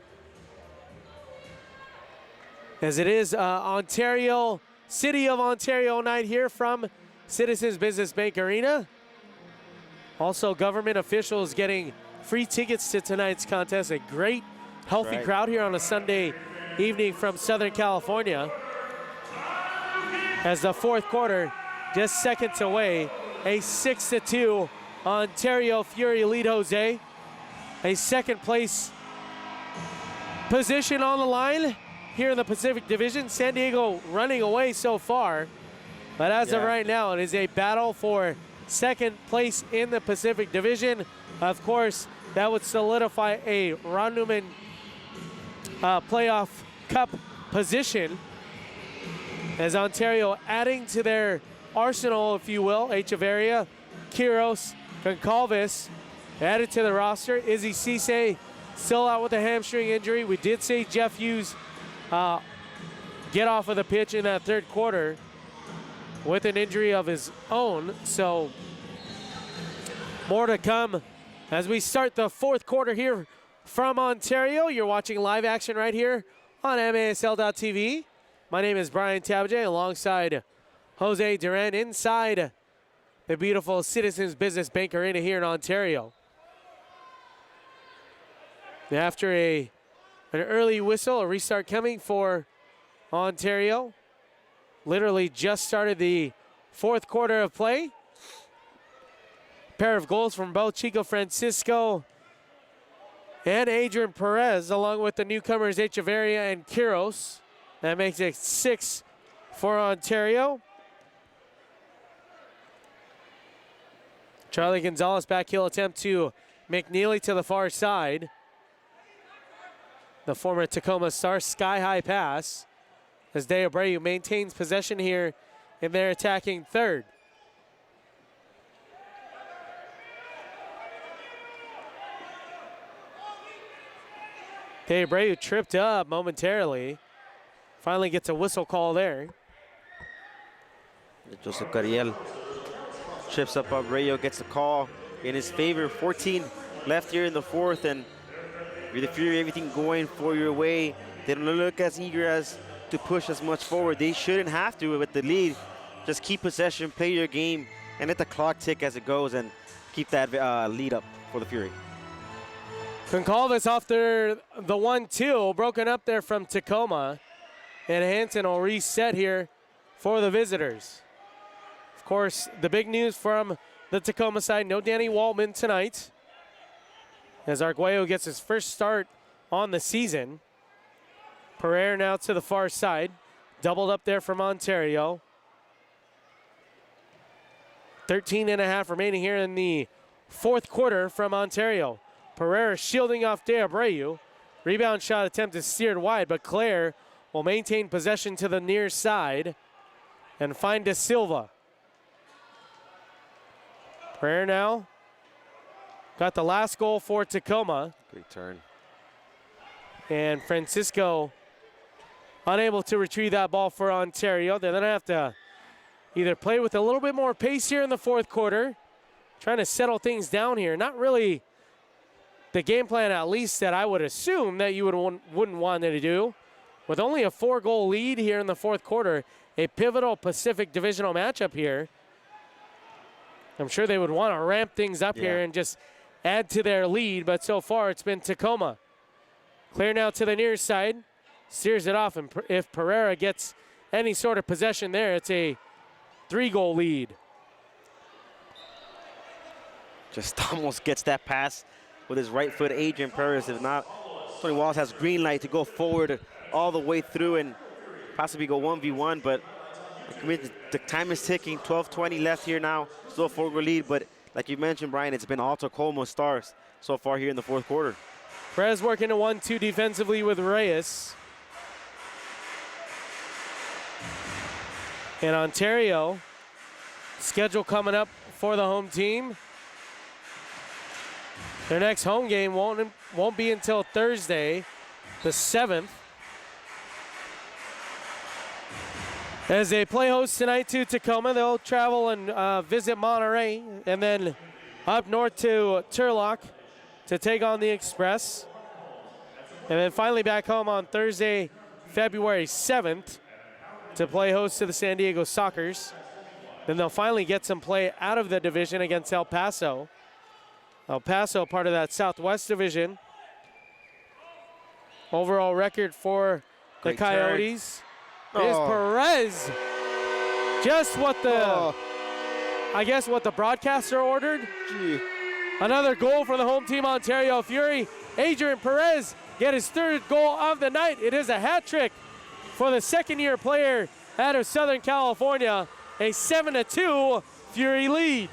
As it is Ontario, City of Ontario night here from Citizens Business Bank Arena. Also, government officials getting free tickets to tonight's contest. A great, healthy crowd here on a Sunday evening from Southern California. As the fourth quarter just seconds away, a 6-2 Ontario Fury lead, Jose. A second place position on the line here in the Pacific Division. San Diego running away so far, but as of right now, it is a battle for second place in the Pacific Division. Of course, that would solidify a Ron Newman playoff cup position, as Ontario adding to their arsenal, if you will. Echeverria, Quiros, Goncalves added to the roster. Izzy Cisse still out with a hamstring injury. We did see Jeff Hughes get off of the pitch in that third quarter with an injury of his own. So more to come as we start the fourth quarter here from Ontario. You're watching live action right here on MASL.TV. My name is Brian Tabajay alongside Jose Duran inside the beautiful Citizens Business Bank Arena here in Ontario. After an early whistle, a restart coming for Ontario. Literally just started the fourth quarter of play. Pair of goals from both Chico Francisco and Adrian Perez, along with the newcomers Echeverria and Quiros. That makes it 6 for Ontario. Charlie Gonzalez backheel attempt to McNeely to the far side. The former Tacoma Star sky-high pass as De Abreu maintains possession here in their attacking third. De Abreu tripped up momentarily. Finally gets a whistle call there. Joseph Cariel trips up Abreu, gets the call in his favor. 14 left here in the fourth, and with the Fury, everything going for your way. They don't look as eager as to push as much forward. They shouldn't have to with the lead. Just keep possession, play your game, and let the clock tick as it goes, and keep that lead up for the Fury. Goncalves off the 1-2, broken up there from Tacoma. And Hanson will reset here for the visitors. Of course, the big news from the Tacoma side, no Danny Waltman tonight, as Arguello gets his first start on the season. Pereira now to the far side, doubled up there from Ontario. 13.5 remaining here in the fourth quarter from Ontario. Pereira shielding off De Abreu. Rebound shot attempt is steered wide, but Claire will maintain possession to the near side and find De Silva. Pereira now got the last goal for Tacoma. Great turn. And Francisco unable to retrieve that ball for Ontario. They're going to have to either play with a little bit more pace here in the fourth quarter, trying to settle things down here. Not really the game plan, at least, that I would assume that you wouldn't want to do. With only a 4-goal lead here in the fourth quarter, a pivotal Pacific Divisional matchup here, I'm sure they would want to ramp things up here and just add to their lead, but so far it's been Tacoma. Clear now to the near side, steers it off, and if Pereira gets any sort of possession there, it's a 3-goal lead. Just almost gets that pass with his right foot, Adrian Perez. If not, Tony Wallace has green light to go forward all the way through and possibly go 1v1, but the time is ticking. 12:20 left here now. Still a 4-goal lead, but like you mentioned, Brian, it's been all Tacoma Stars so far here in the fourth quarter. Perez working a 1-2 defensively with Reyes. And Ontario, schedule coming up for the home team. Their next home game won't be until Thursday, the 7th. As they play host tonight to Tacoma, they'll travel and visit Monterey, and then up north to Turlock to take on the Express. And then finally back home on Thursday, February 7th, to play host to the San Diego Sockers. Then they'll finally get some play out of the division against El Paso. El Paso, part of that Southwest Division. Overall record for the Great Coyotes is Perez. Just what the, I guess what the broadcaster ordered. Gee. Another goal for the home team, Ontario Fury. Adrian Perez get his third goal of the night. It is a hat trick for the second-year player out of Southern California. A 7-2 Fury lead.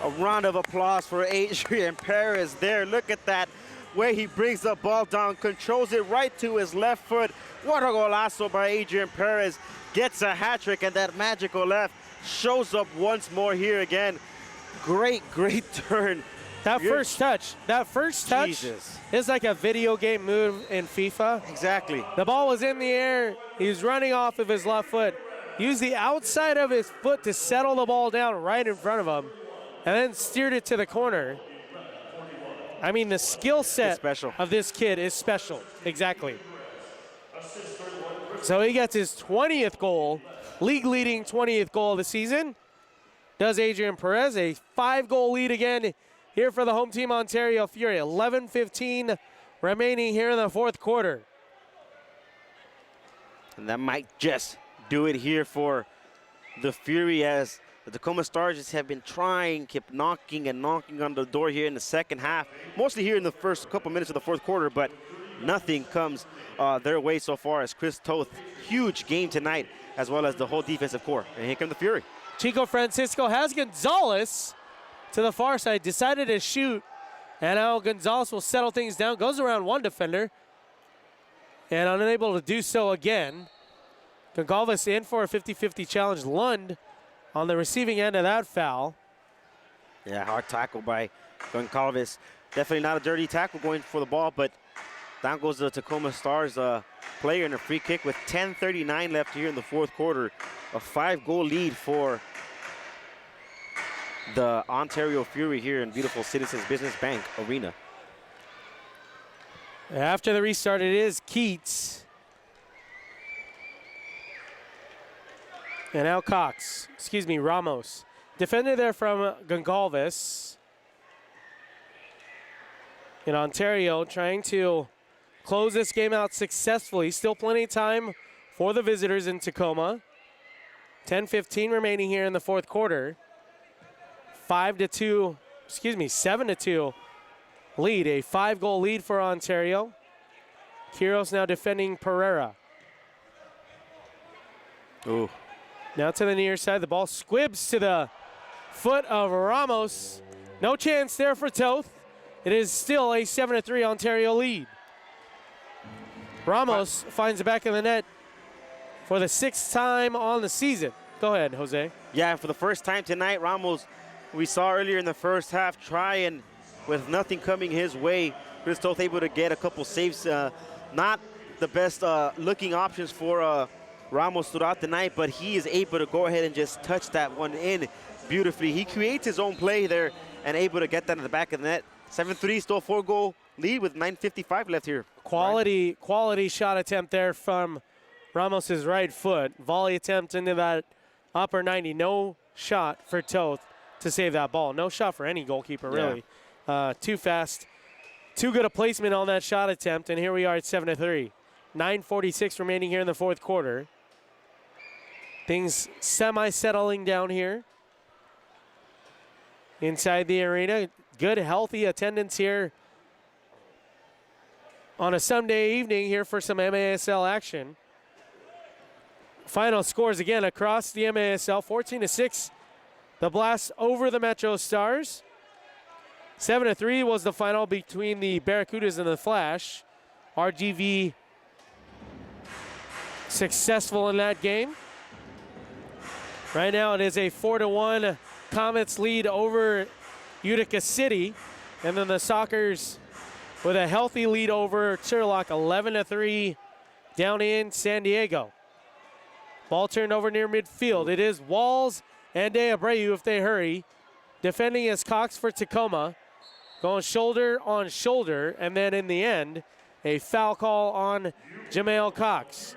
A round of applause for Adrian Perez there. Look at that way he brings the ball down, controls it right to his left foot. What a golazo by Adrian Perez. Gets a hat trick, and that magical left shows up once more here again. Great, great turn. That first touch Jesus. is like a video game move in FIFA. Exactly. The ball was in the air. He was running off of his left foot. Used the outside of his foot to settle the ball down right in front of him, and then steered it to the corner. I mean, the skill set of this kid is special. Exactly. So he gets his 20th goal, league-leading 20th goal of the season. Does Adrian Perez, a 5-goal lead again here for the home team, Ontario Fury. 11:15 remaining here in the fourth quarter. And that might just do it here for the Fury, as the Tacoma Stars just have been trying, kept knocking and knocking on the door here in the second half, mostly here in the first couple minutes of the fourth quarter, but nothing comes their way so far, as Chris Toth, huge game tonight, as well as the whole defensive core. And here come the Fury. Chico Francisco has Gonzalez to the far side, decided to shoot, and now Gonzalez will settle things down, goes around one defender, and unable to do so again. Gonzalez in for a 50-50 challenge. Lund on the receiving end of that foul. Yeah, hard tackle by Goncalves. Definitely not a dirty tackle going for the ball, but down goes the Tacoma Stars player in a free kick with 10:39 left here in the fourth quarter. A 5-goal lead for the Ontario Fury here in beautiful Citizens Business Bank Arena. After the restart, it is Keats. And now Ramos. Defender there from Goncalves. In Ontario, trying to close this game out successfully. Still plenty of time for the visitors in Tacoma. 10:15 remaining here in the fourth quarter. 7-2 lead, a 5-goal lead for Ontario. Quiros now defending Pereira. Ooh. Now to the near side, the ball squibs to the foot of Ramos. No chance there for Toth. It is still a 7-3 Ontario lead. Ramos finds the back of the net for the 6th time on the season. Go ahead, Jose. Yeah, for the first time tonight, Ramos, we saw earlier in the first half, trying with nothing coming his way. Chris Toth able to get a couple saves. Not the best looking options for Ramos throughout the night, but he is able to go ahead and just touch that one in beautifully. He creates his own play there and able to get that in the back of the net. 7-3, still a 4-goal lead with 9:55 left here. Quality shot attempt there from Ramos's right foot. Volley attempt into that upper 90. No shot for Toth to save that ball. No shot for any goalkeeper, really. Yeah. Too fast. Too good a placement on that shot attempt, and here we are at 7-3. 9:46 remaining here in the fourth quarter. Things semi-settling down here inside the arena. Good, healthy attendance here on a Sunday evening here for some MASL action. Final scores again across the MASL, 14-6. The Blast over the Metro Stars. 7-3 was the final between the Barracudas and the Flash. RGV successful in that game. Right now it is a 4-1 Comets lead over Utica City. And then the Sockers with a healthy lead over Turlock, 11-3 down in San Diego. Ball turned over near midfield. It is Walls and De Abreu if they hurry. Defending is Cox for Tacoma. Going shoulder on shoulder, and then in the end, a foul call on Jamail Cox.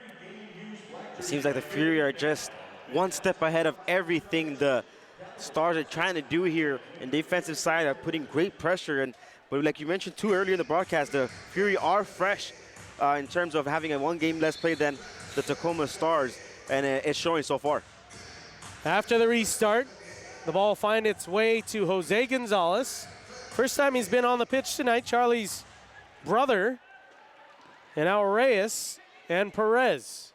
It seems like the Fury are just one step ahead of everything the Stars are trying to do here. And defensive side are putting great pressure. But like you mentioned too earlier in the broadcast, the Fury are fresh in terms of having a one game less played than the Tacoma Stars, and it's showing so far. After the restart, the ball will find its way to Jose Gonzalez. First time he's been on the pitch tonight, Charlie's brother, and now Reyes and Perez.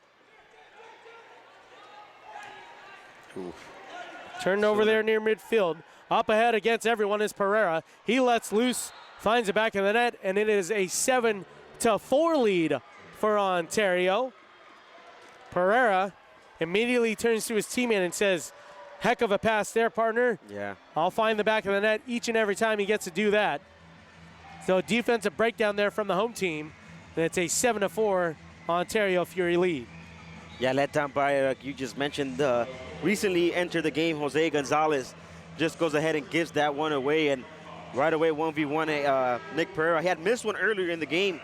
Ooh. Turned over there near midfield. Up ahead against everyone is Pereira. He lets loose, finds the back of the net, and it is a 7-4 lead for Ontario. Pereira immediately turns to his teammate and says, heck of a pass there, partner. Yeah. I'll find the back of the net each and every time he gets to do that. So defensive breakdown there from the home team, and it's a 7-4 Ontario Fury lead. Yeah, let down by, you just mentioned, recently entered the game, Jose Gonzalez just goes ahead and gives that one away, and right away 1v1 Nick Pereira. He had missed one earlier in the game,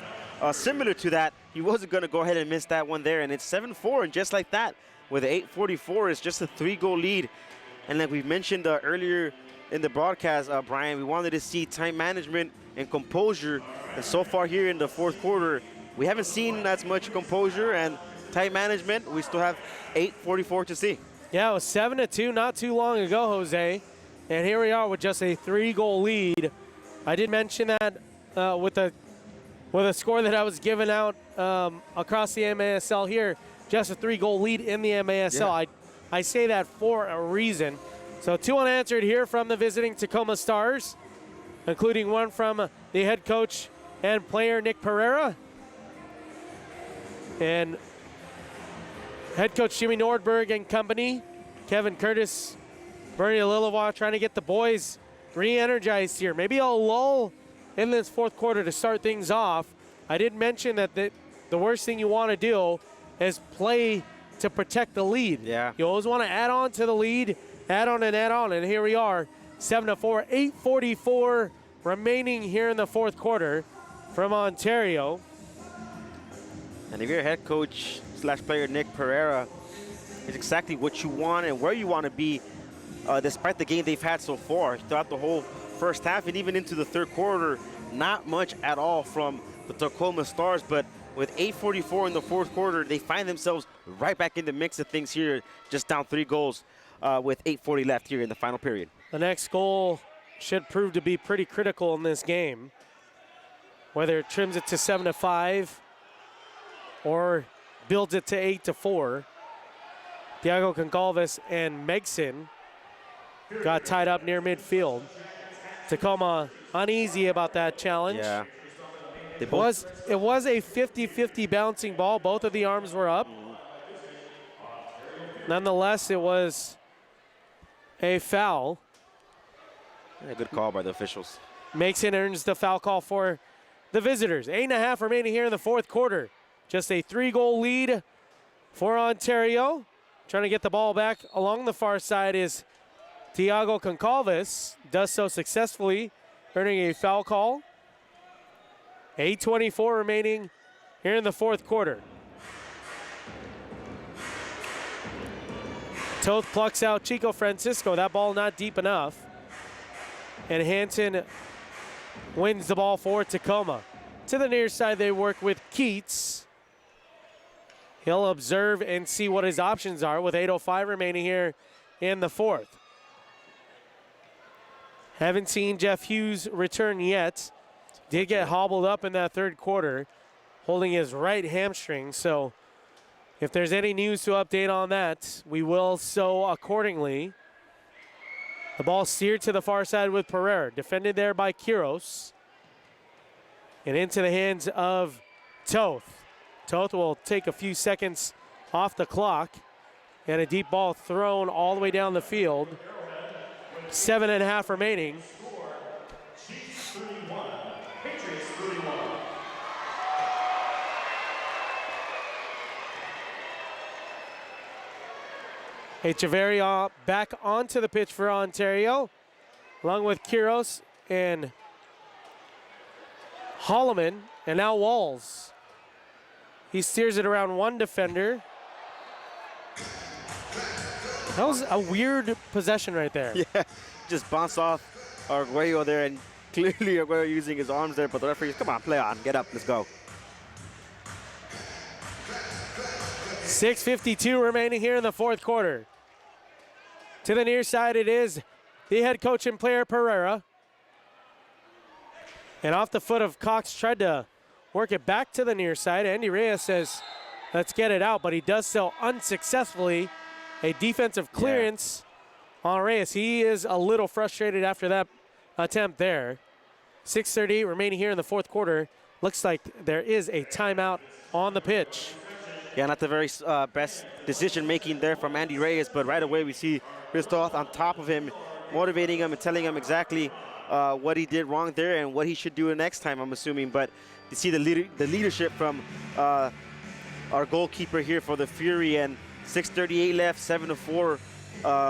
similar to that. He wasn't going to go ahead and miss that one there, and it's 7-4, and just like that, with 8:44, it's just a 3-goal lead. And like we mentioned earlier in the broadcast, Brian, we wanted to see time management and composure, and so far here in the fourth quarter, we haven't seen as much composure and time management. We still have 8:44 to see. Yeah, it was 7-2 not too long ago, Jose. And here we are with just a 3-goal lead. I did mention that with a score that I was giving out across the MASL here, just a 3-goal lead in the MASL. Yeah. I say that for a reason. So 2 unanswered here from the visiting Tacoma Stars, including one from the head coach and player Nick Pereira. And head coach Jimmy Nordberg and company, Kevin Curtis, Bernie Lilliwaw trying to get the boys re-energized here. Maybe a lull in this fourth quarter to start things off. I did mention that the worst thing you want to do is play to protect the lead. Yeah. You always want to add on to the lead, add on and add on. And here we are, 7-4, 8:44 remaining here in the fourth quarter from Ontario. And if you're head coach / player Nick Pereira, it's exactly what you want and where you want to be, despite the game they've had so far throughout the whole first half and even into the third quarter. Not much at all from the Tacoma Stars, but with 8:44 in the fourth quarter, they find themselves right back in the mix of things here, just down 3 goals with 8:40 left here in the final period. The next goal should prove to be pretty critical in this game, whether it trims it to 7-5 or builds it to 8-4. Thiago Goncalves and Megson got tied up near midfield. Tacoma uneasy about that challenge. Yeah. It was a 50-50 bouncing ball. Both of the arms were up. Nonetheless, it was a foul. A good call by the officials. Megson earns the foul call for the visitors. 8.5 remaining here in the fourth quarter. Just a 3-goal lead for Ontario. Trying to get the ball back along the far side is Thiago Goncalves. Does so successfully, earning a foul call. 8:24 remaining here in the fourth quarter. Toth plucks out Chico Francisco. That ball not deep enough. And Hanson wins the ball for Tacoma. To the near side, they work with Keats. He'll observe and see what his options are with 8:05 remaining here in the fourth. Haven't seen Jeff Hughes return yet. Did get hobbled up in that third quarter, holding his right hamstring. So if there's any news to update on that, we will so accordingly. The ball steered to the far side with Pereira, defended there by Quiros. And into the hands of Toth. Toth will take a few seconds off the clock. And a deep ball thrown all the way down the field. 7.5 remaining. Echeverria back onto the pitch for Ontario, along with Quiros and Holloman, and now Walls. He steers it around one defender. That was a weird possession right there. Yeah, just bounced off Arguello there, and clearly Arguello using his arms there, but the referee, come on, play on, get up, let's go. 6:52 remaining here in the fourth quarter. To the near side, it is the head coach and player Pereira. And off the foot of Cox, tried to work it back to the near side. Andy Reyes says, let's get it out, but he does so unsuccessfully. A defensive clearance on Reyes. He is a little frustrated after that attempt there. 6:38 remaining here in the fourth quarter. Looks like there is a timeout on the pitch. Yeah, not the very best decision-making there from Andy Reyes, but right away we see Christoph on top of him, motivating him and telling him exactly what he did wrong there and what he should do next time, I'm assuming. But you see the leadership from our goalkeeper here for the Fury, and 6:38 left, 7-4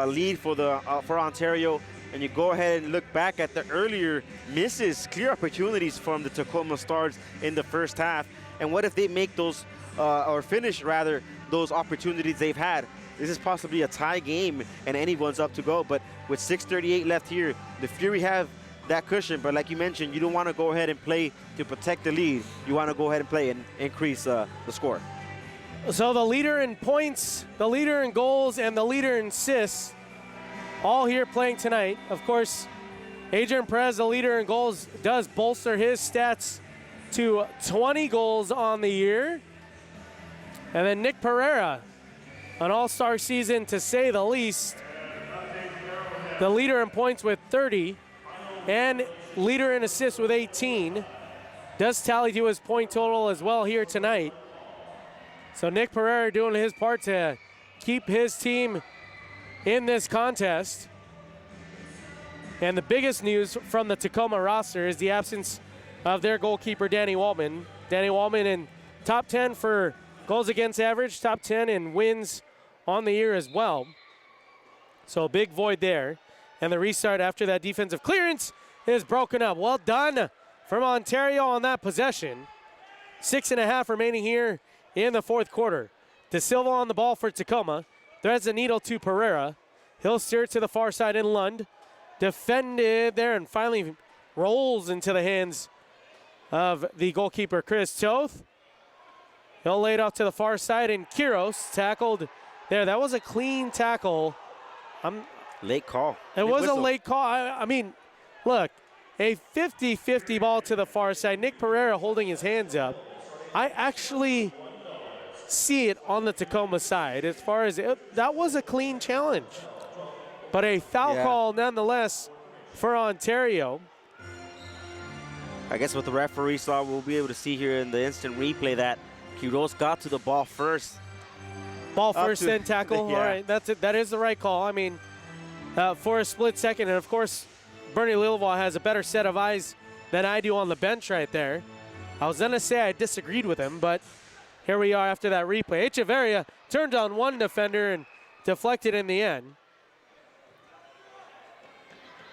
lead for Ontario. and you go ahead and look back at the earlier misses, clear opportunities from the Tacoma Stars in the first half, and what if they make those, or finish rather, those opportunities they've had? This is possibly a tie game, and anyone's up to go, but with 6:38 left here, the Fury have that cushion, but like you mentioned, you don't want to go ahead and play to protect the lead. You want to go ahead and play and increase the score. So the leader in points, the leader in goals, and the leader in assists, all here playing tonight. Of course, Adrian Perez, the leader in goals, does bolster his stats to 20 goals on the year. And then Nick Pereira, an all-star season to say the least, the leader in points with 30, and leader in assists with 18, does tally to his point total as well here tonight. So Nick Pereira doing his part to keep his team in this contest. And the biggest news from the Tacoma roster is the absence of their goalkeeper, Danny Waldman. Danny Waldman in top 10 for goals against average, top 10 in wins on the year as well. So a big void there. And the restart after that defensive clearance is broken up. Well done from Ontario on that possession. 6.5 remaining here in the fourth quarter. De Silva on the ball for Tacoma. Threads the needle to Pereira. He'll steer it to the far side in Lund. Defended there and finally rolls into the hands of the goalkeeper, Chris Toth. He'll lay it off to the far side, and Quiros tackled there. That was a clean tackle. Late call. It was a late call. I mean, look, a 50-50 ball to the far side. Nick Pereira holding his hands up. I actually see it on the Tacoma side as far as that was a clean challenge. But a foul call nonetheless for Ontario. I guess what the referee saw, we'll be able to see here in the instant replay that Quiros got to the ball first. Ball first, then tackle. Yeah. All right, that's it. That is the right call. I mean, for a split second, and of course, Bernie Lilval has a better set of eyes than I do on the bench right there. I was gonna say I disagreed with him, but here we are after that replay. Echeverria turned on one defender and deflected in the end.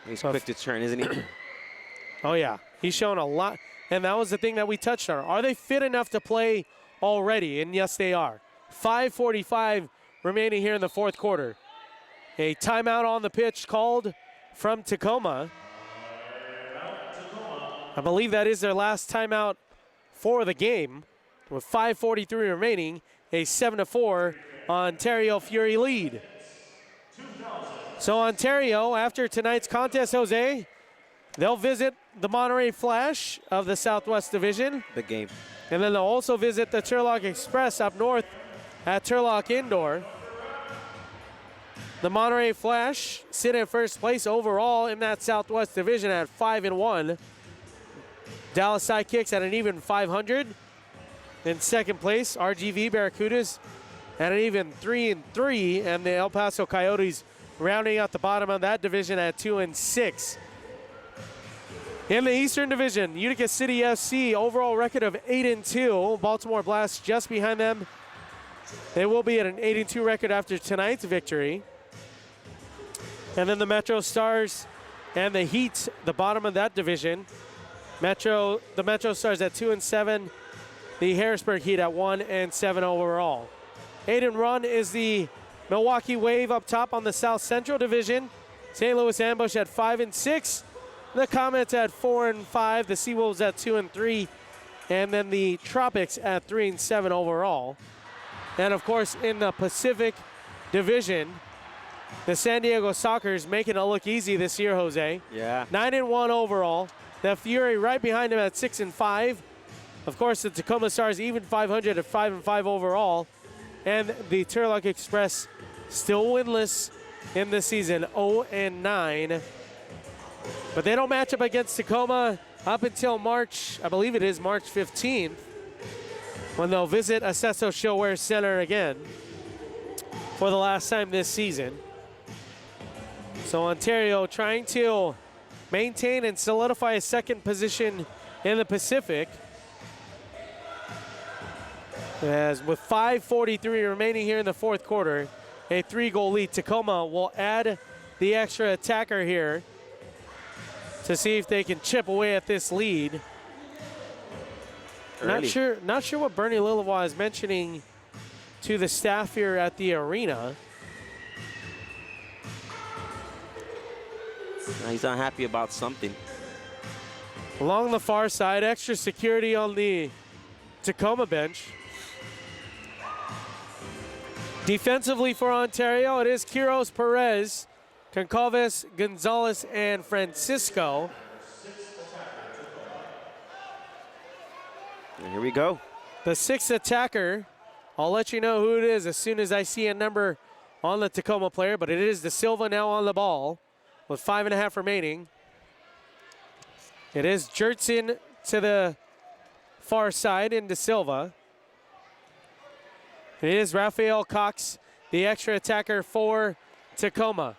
He's quick to turn, isn't he? Oh yeah, he's shown a lot, and that was the thing that we touched on. Are they fit enough to play already? And yes, they are. 5:45 remaining here in the fourth quarter. A timeout on the pitch called from Tacoma. I believe that is their last timeout for the game. With 5:43 remaining, a 7-4 Ontario Fury lead. So Ontario, after tonight's contest, Jose, they'll visit the Monterey Flash of the Southwest Division. Big game. And then they'll also visit the Turlock Express up north at Turlock Indoor. The Monterey Flash sit in first place overall in that Southwest Division at 5-1. Dallas Sidekicks at an even 500. In second place, RGV Barracudas at an even 3-3, and the El Paso Coyotes rounding out the bottom of that division at 2-6. In the Eastern Division, Utica City FC overall record of 8-2. Baltimore Blast just behind them. They will be at an 8-2 record after tonight's victory. And then the Metro Stars and the Heat, the bottom of that division. The Metro Stars at 2-7. The Harrisburg Heat at 1-7 overall. 8-1 is the Milwaukee Wave up top on the South Central Division. St. Louis Ambush at 5-6. The Comets at 4-5. The Seawolves at 2-3. And then the Tropics at 3-7 overall. And of course, in the Pacific Division, the San Diego Sockers making it look easy this year, Jose. Yeah. 9-1 overall. The Fury right behind them at 6-5. Of course, the Tacoma Stars even 500 at 5-5 overall. And the Turlock Express still winless in the season, 0-9. But they don't match up against Tacoma up until March, I believe it is March 15th, when they'll visit Acesso Showwear Center again for the last time this season. So Ontario trying to maintain and solidify a second position in the Pacific. As with 5:43 remaining here in the fourth quarter, a 3-goal lead. Tacoma will add the extra attacker here to see if they can chip away at this lead. Early. Not sure what Bernie Lillivois is mentioning to the staff here at the arena. He's unhappy about something. Along the far side, extra security on the Tacoma bench. Defensively for Ontario, it is Quiros, Perez, Concalves, Gonzalez, and Francisco. And here we go. The sixth attacker, I'll let you know who it is as soon as I see a number on the Tacoma player, but it is De Silva now on the ball with 5.5 remaining. It is Jertson to the far side in De Silva. It is Rafael Cox, the extra attacker for Tacoma.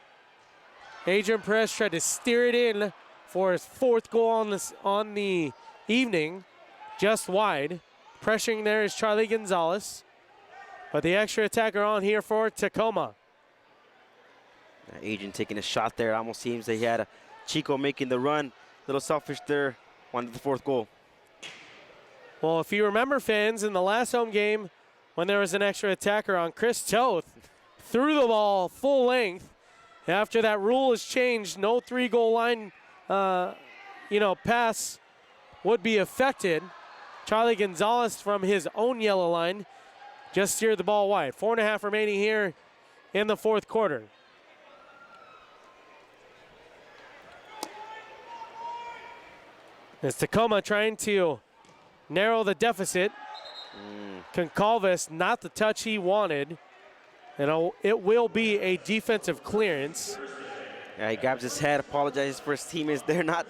Adrian Perez tried to steer it in for his 4th goal on the evening, just wide. Pressuring there is Charlie Gonzalez. But the extra attacker on here for Tacoma. Adrian taking a shot there. It almost seems that he had a Chico making the run. A little selfish there. Wanted the 4th goal. Well, if you remember, fans, in the last home game when there was an extra attacker on, Chris Toth threw the ball full length. After that rule is changed, no 3-goal line, pass would be affected. Charlie Gonzalez from his own yellow line just steered the ball wide. 4.5 remaining here in the 4th quarter. As Tacoma trying to narrow the deficit. Concalves, not the touch he wanted. And it will be a defensive clearance. Yeah, he grabs his head, apologizes for his teammates. They're not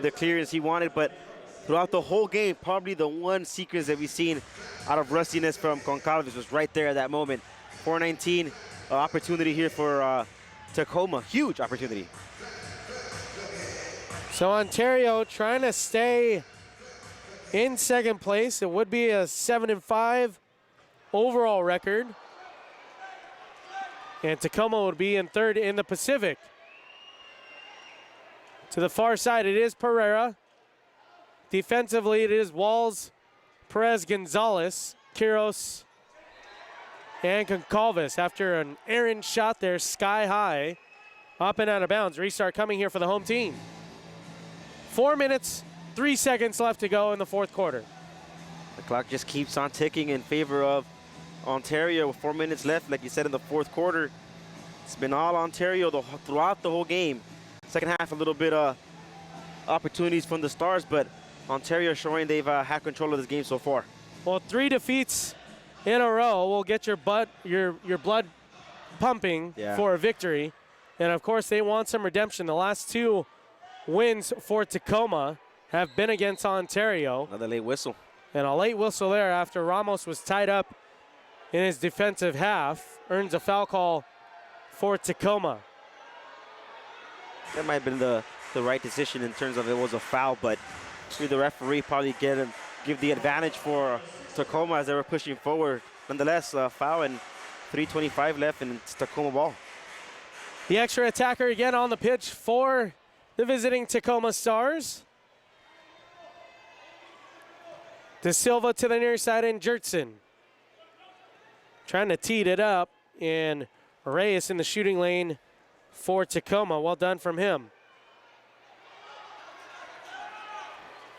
the clearance he wanted, but throughout the whole game, probably the one sequence that we've seen out of rustiness from Concalves was right there at that moment. 4:19 opportunity here for Tacoma. Huge opportunity. So Ontario trying to stay in 2nd place. It would be a 7-5 overall record. And Tacoma would be in 3rd in the Pacific. To the far side, it is Pereira. Defensively, it is Walls, Perez, Gonzalez, Quiros, and Concalves. After an errant shot there, sky high, up and out of bounds. Restart coming here for the home team. 4 minutes, 3 seconds left to go in the 4th quarter. The clock just keeps on ticking in favor of Ontario with 4 minutes left. Like you said, in the 4th quarter, it's been all Ontario throughout the whole game. Second half, a little bit of opportunities from the Stars, but Ontario showing they've had control of this game so far. Well, 3 defeats in a row will get your blood pumping for a victory. And of course, they want some redemption. The last 2 wins for Tacoma have been against Ontario. Another late whistle. And a late whistle there after Ramos was tied up in his defensive half. Earns a foul call for Tacoma. That might have been the right decision in terms of it was a foul, but the referee probably give the advantage for Tacoma as they were pushing forward. Nonetheless, foul and 3:25 left, and it's Tacoma ball. The extra attacker again on the pitch for the visiting Tacoma Stars. De Silva to the near side and Jertson. Trying to tee it up, and Reyes in the shooting lane for Tacoma. Well done from him.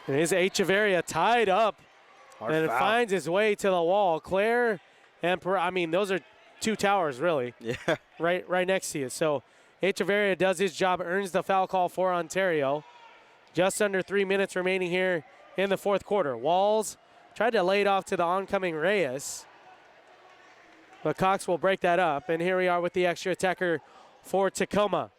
And it is Echeverria tied up. Hard and foul. It finds its way to the wall. Claire and those are 2 towers, really. Yeah. Right next to you. So Echeverria does his job, earns the foul call for Ontario. Just under 3 minutes remaining here in the 4th quarter. Walls tried to lay it off to the oncoming Reyes. But Cox will break that up. And here we are with the extra attacker for Tacoma.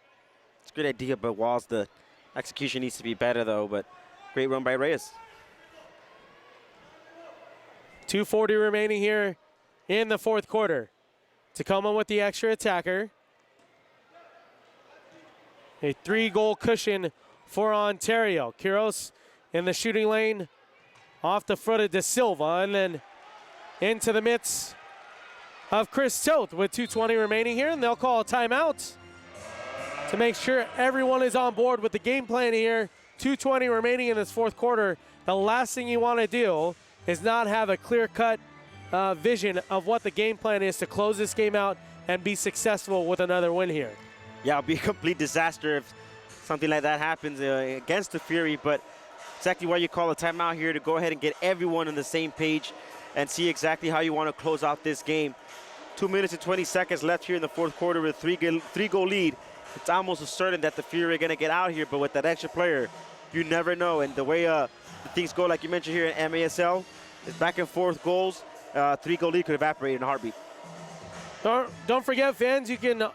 It's a good idea, but Walls, the execution needs to be better, though. But great run by Reyes. 2:40 remaining here in the 4th quarter. Tacoma with the extra attacker. A 3-goal cushion for Ontario. Quiros in the shooting lane off the foot of De Silva, and then into the midst of Chris Toth with 2:20 remaining here, and they'll call a timeout. to make sure everyone is on board with the game plan here. 2:20 remaining in this fourth quarter. The last thing you want to do is not have a clear-cut vision of what the game plan is to close this game out and be successful with another win here. Yeah, it'll be a complete disaster if something like that happens against the Fury, but exactly why you call a timeout here, to go ahead and get everyone on the same page and see exactly how you want to close out this game. 2 minutes and 20 seconds left here in the fourth quarter with a three-goal lead. It's almost certain that the Fury are going to get out here, but with that extra player, you never know. And the way the things go, like you mentioned here in MASL, it's back and forth goals. 3-goal lead could evaporate in a heartbeat. Don't forget, fans, you can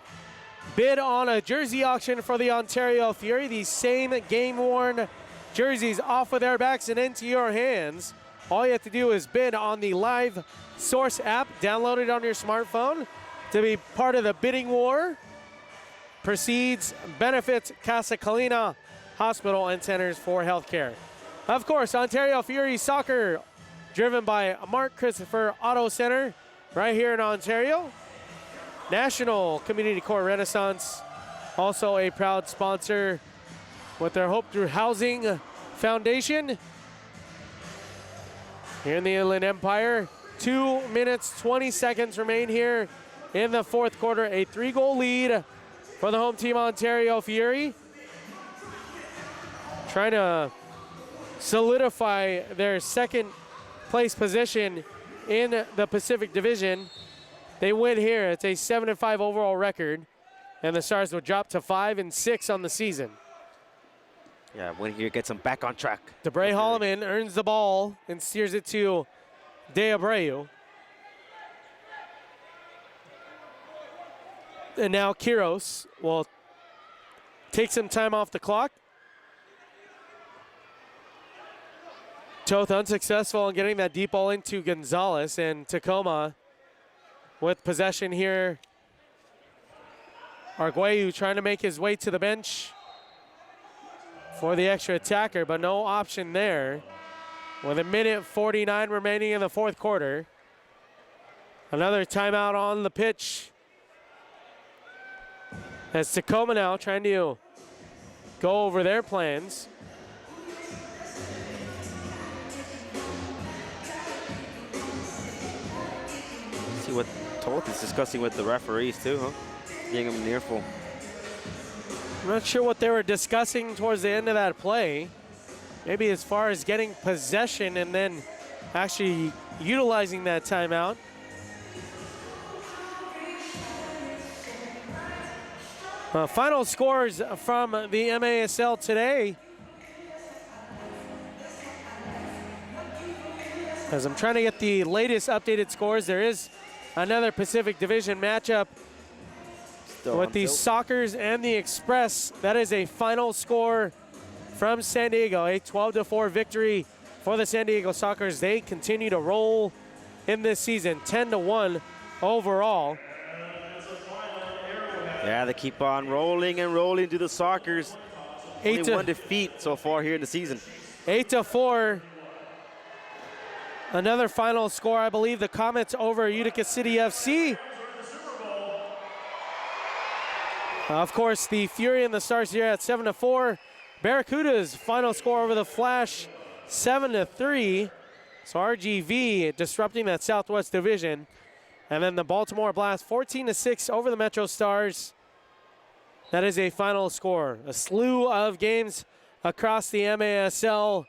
bid on a jersey auction for the Ontario Fury. These same game-worn jerseys off of their backs and into your hands. All you have to do is bid on the Live Source app, download it on your smartphone to be part of the bidding war. Proceeds benefits Casa Kalina Hospital and Centers for Healthcare. Of course, Ontario Fury Soccer, driven by Mark Christopher Auto Center, right here in Ontario. National Community Core Renaissance, also a proud sponsor with their Hope Through Housing Foundation. Here in the Inland Empire, 2 minutes, 20 seconds remain here in the fourth quarter. A 3-goal lead for the home team, Ontario Fury. Trying to solidify their second place position in the Pacific Division. They win here. It's a 7-5 overall record, and the Stars will drop to 5-6 on the season. Yeah, win here gets them back on track. DeBray Holloman earns the ball and steers it to De Abreu. And now Quiros will take some time off the clock. Toth unsuccessful in getting that deep ball into Gonzalez, and Tacoma with possession here. Arguello trying to make his way to the bench for the extra attacker, but no option there. With 1:49 remaining in the fourth quarter. Another timeout on the pitch. As Tacoma now trying to go over their plans. See what Toth is discussing with the referees too, huh? Getting them an earful. I'm not sure what they were discussing towards the end of that play. Maybe as far as getting possession and then actually utilizing that timeout. Final scores from the MASL today. As I'm trying to get the latest updated scores, there is another Pacific Division matchup with the Sockers and the Express. That is a final score from San Diego, a 12-4 victory for the San Diego Sockers. They continue to roll in this season, 10-1 overall. Yeah, they keep on rolling and rolling to the Sockers. Only 1 defeat so far here in the season. 8-4. Another final score, I believe, the Comets over Utica City FC. Of course, the Fury and the Stars here at 7-4. Barracuda's final score over the Flash, 7-3. So RGV disrupting that Southwest Division. And then the Baltimore Blast, 14-6 over the Metro Stars. That is a final score. A slew of games across the MASL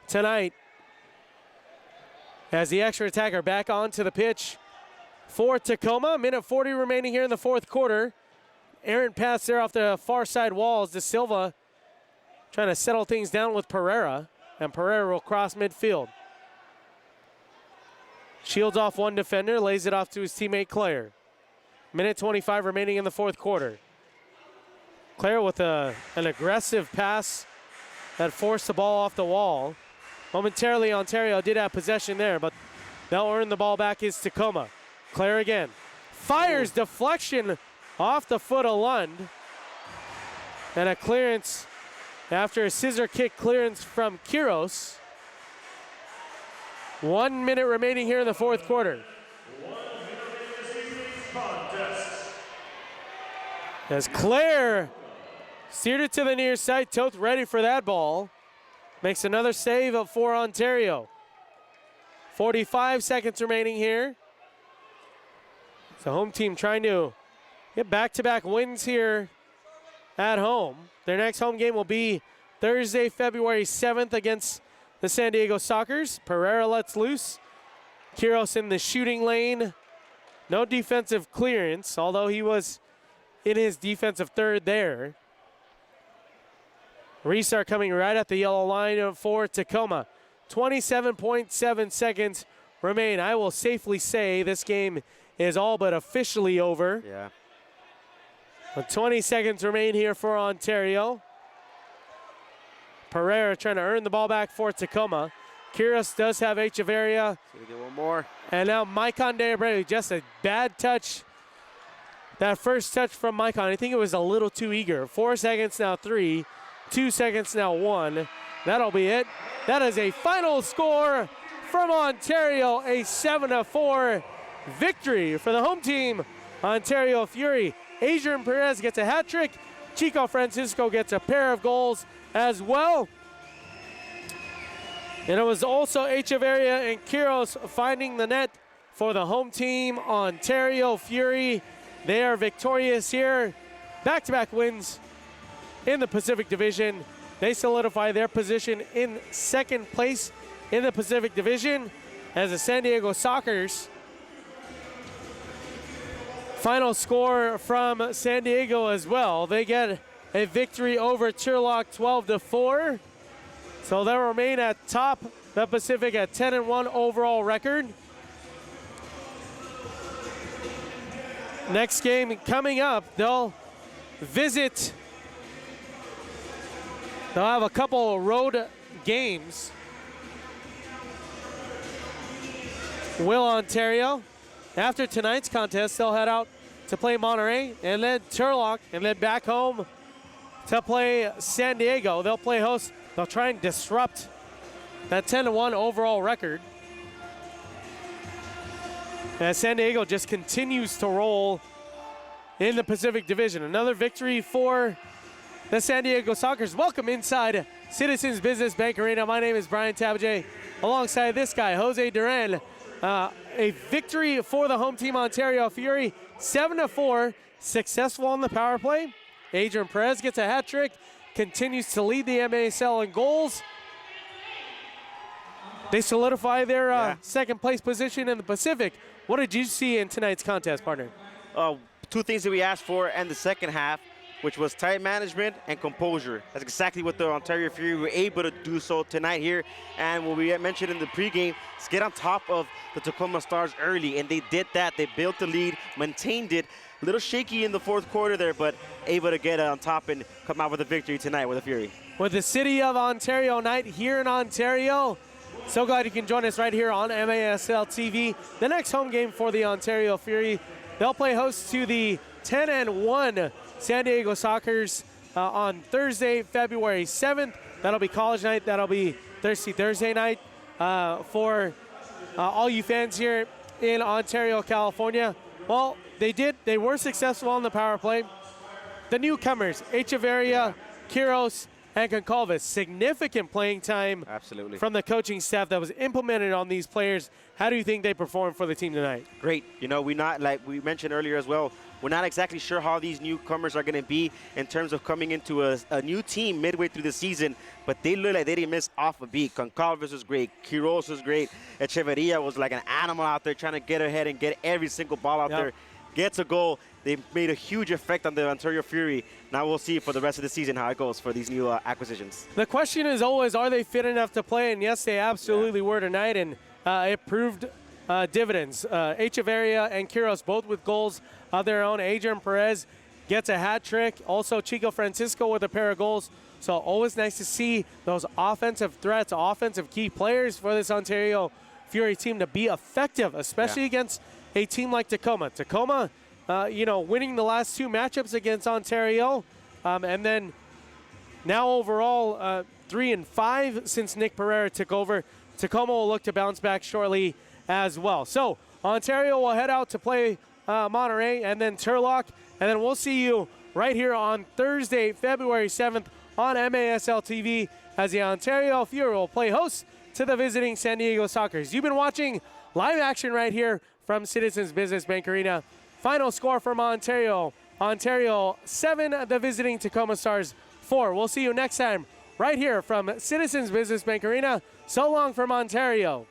tonight. As the extra attacker back onto the pitch for Tacoma. 1:40 remaining here in the fourth quarter. Errant pass there off the far side walls. De Silva trying to settle things down with Pereira. And Pereira will cross midfield. Shields off one defender, lays it off to his teammate Claire. 1:25 remaining in the fourth quarter. Claire with an aggressive pass that forced the ball off the wall. Momentarily, Ontario did have possession there, but they'll earn the ball back is Tacoma. Claire again. Fires deflection off the foot of Lund. And a clearance after a scissor kick clearance from Quiros. 1 minute remaining here in the fourth quarter. As Claire steered it to the near side, Toth ready for that ball. Makes another save for Ontario. 45 seconds remaining here. So home team trying to get back-to-back wins here at home. Their next home game will be Thursday, February 7th against the San Diego Sockers. Pereira lets loose. Quiros in the shooting lane. No defensive clearance, although he was in his defensive third there. Restart coming right at the yellow line for Tacoma. 27.7 seconds remain. I will safely say this game is all but officially over. Yeah. But 20 seconds remain here for Ontario. Pereira trying to earn the ball back for Tacoma. Quiros does have Echeverria. So we get one more. And now Maicon de Abreu, just a bad touch. That first touch from Maicon, I think it was a little too eager. 4 seconds, now 3. 2 seconds, now 1. That'll be it. That is a final score from Ontario, a 7-4 victory for the home team, Ontario Fury. Adrian Perez gets a hat trick. Chico Francisco gets a pair of goals as well. And it was also Echeverria and Quiros finding the net for the home team, Ontario Fury. They are victorious here. Back-to-back wins in the Pacific Division. They solidify their position in second place in the Pacific Division as the San Diego Sockers. Final score from San Diego as well. They get a victory over Turlock 12-4. So they'll remain at top the Pacific at 10-1 overall record. Next game coming up, they'll have a couple of road games. Will Ontario. After tonight's contest, they'll head out to play Monterey and then Turlock and then back home to play San Diego. They'll play host. They'll try and disrupt that 10-1 overall record. As San Diego just continues to roll in the Pacific Division. Another victory for the San Diego Sockers. Welcome inside Citizens Business Bank Arena. My name is Brian Tabajay. Alongside this guy, Jose Duran. A victory for the home team, Ontario Fury. 7-4, successful on the power play. Adrian Perez gets a hat trick, continues to lead the MASL in goals. They solidify their second place position in the Pacific. What did you see in tonight's contest, partner? Two things that we asked for in the second half, which was time management and composure. That's exactly what the Ontario Fury were able to do so tonight here. And what we mentioned in the pregame is get on top of the Tacoma Stars early, and they did that. They built the lead, maintained it. A little shaky in the fourth quarter there, but able to get on top and come out with a victory tonight with the Fury. With the City of Ontario night here in Ontario. So glad you can join us right here on MASL TV. The next home game for the Ontario Fury, they'll play host to the 10-1 San Diego Sockers on Thursday, February 7th. That'll be college night. That'll be Thursday night for all you fans here in Ontario, California. Well, they were successful on the power play. The newcomers, Echeverria, Quiros, and Goncalves, significant playing time. Absolutely. From the coaching staff that was implemented on these players. How do you think they performed for the team tonight? Great. You know, we're not, like we mentioned earlier as well, we're not exactly sure how these newcomers are going to be in terms of coming into a new team midway through the season, but they look like they didn't miss off a beat. Goncalves was great. Quiros was great. Echeverria was like an animal out there trying to get ahead and get every single ball out there. Gets a goal. They made a huge effect on the Ontario Fury. Now we'll see for the rest of the season how it goes for these new acquisitions. The question is always, are they fit enough to play? And yes, they absolutely were tonight, and it proved dividends. Echeverria and Quiros both with goals of their own. Adrian Perez gets a hat trick. Also, Chico Francisco with a pair of goals. So always nice to see those offensive threats, offensive key players for this Ontario Fury team to be effective, especially against a team like Tacoma. Tacoma, winning the last two matchups against Ontario, and then now overall 3-5 since Nick Pereira took over. Tacoma will look to bounce back shortly as well. So Ontario will head out to play Monterey and then Turlock, and then we'll see you right here on Thursday, February 7th on MASL TV as the Ontario Fury will play host to the visiting San Diego Sockers. You've been watching live action right here from Citizens Business Bank Arena. Final score from Ontario 7, the visiting Tacoma Stars 4. We'll see you next time right here from Citizens Business Bank Arena. So long from Ontario.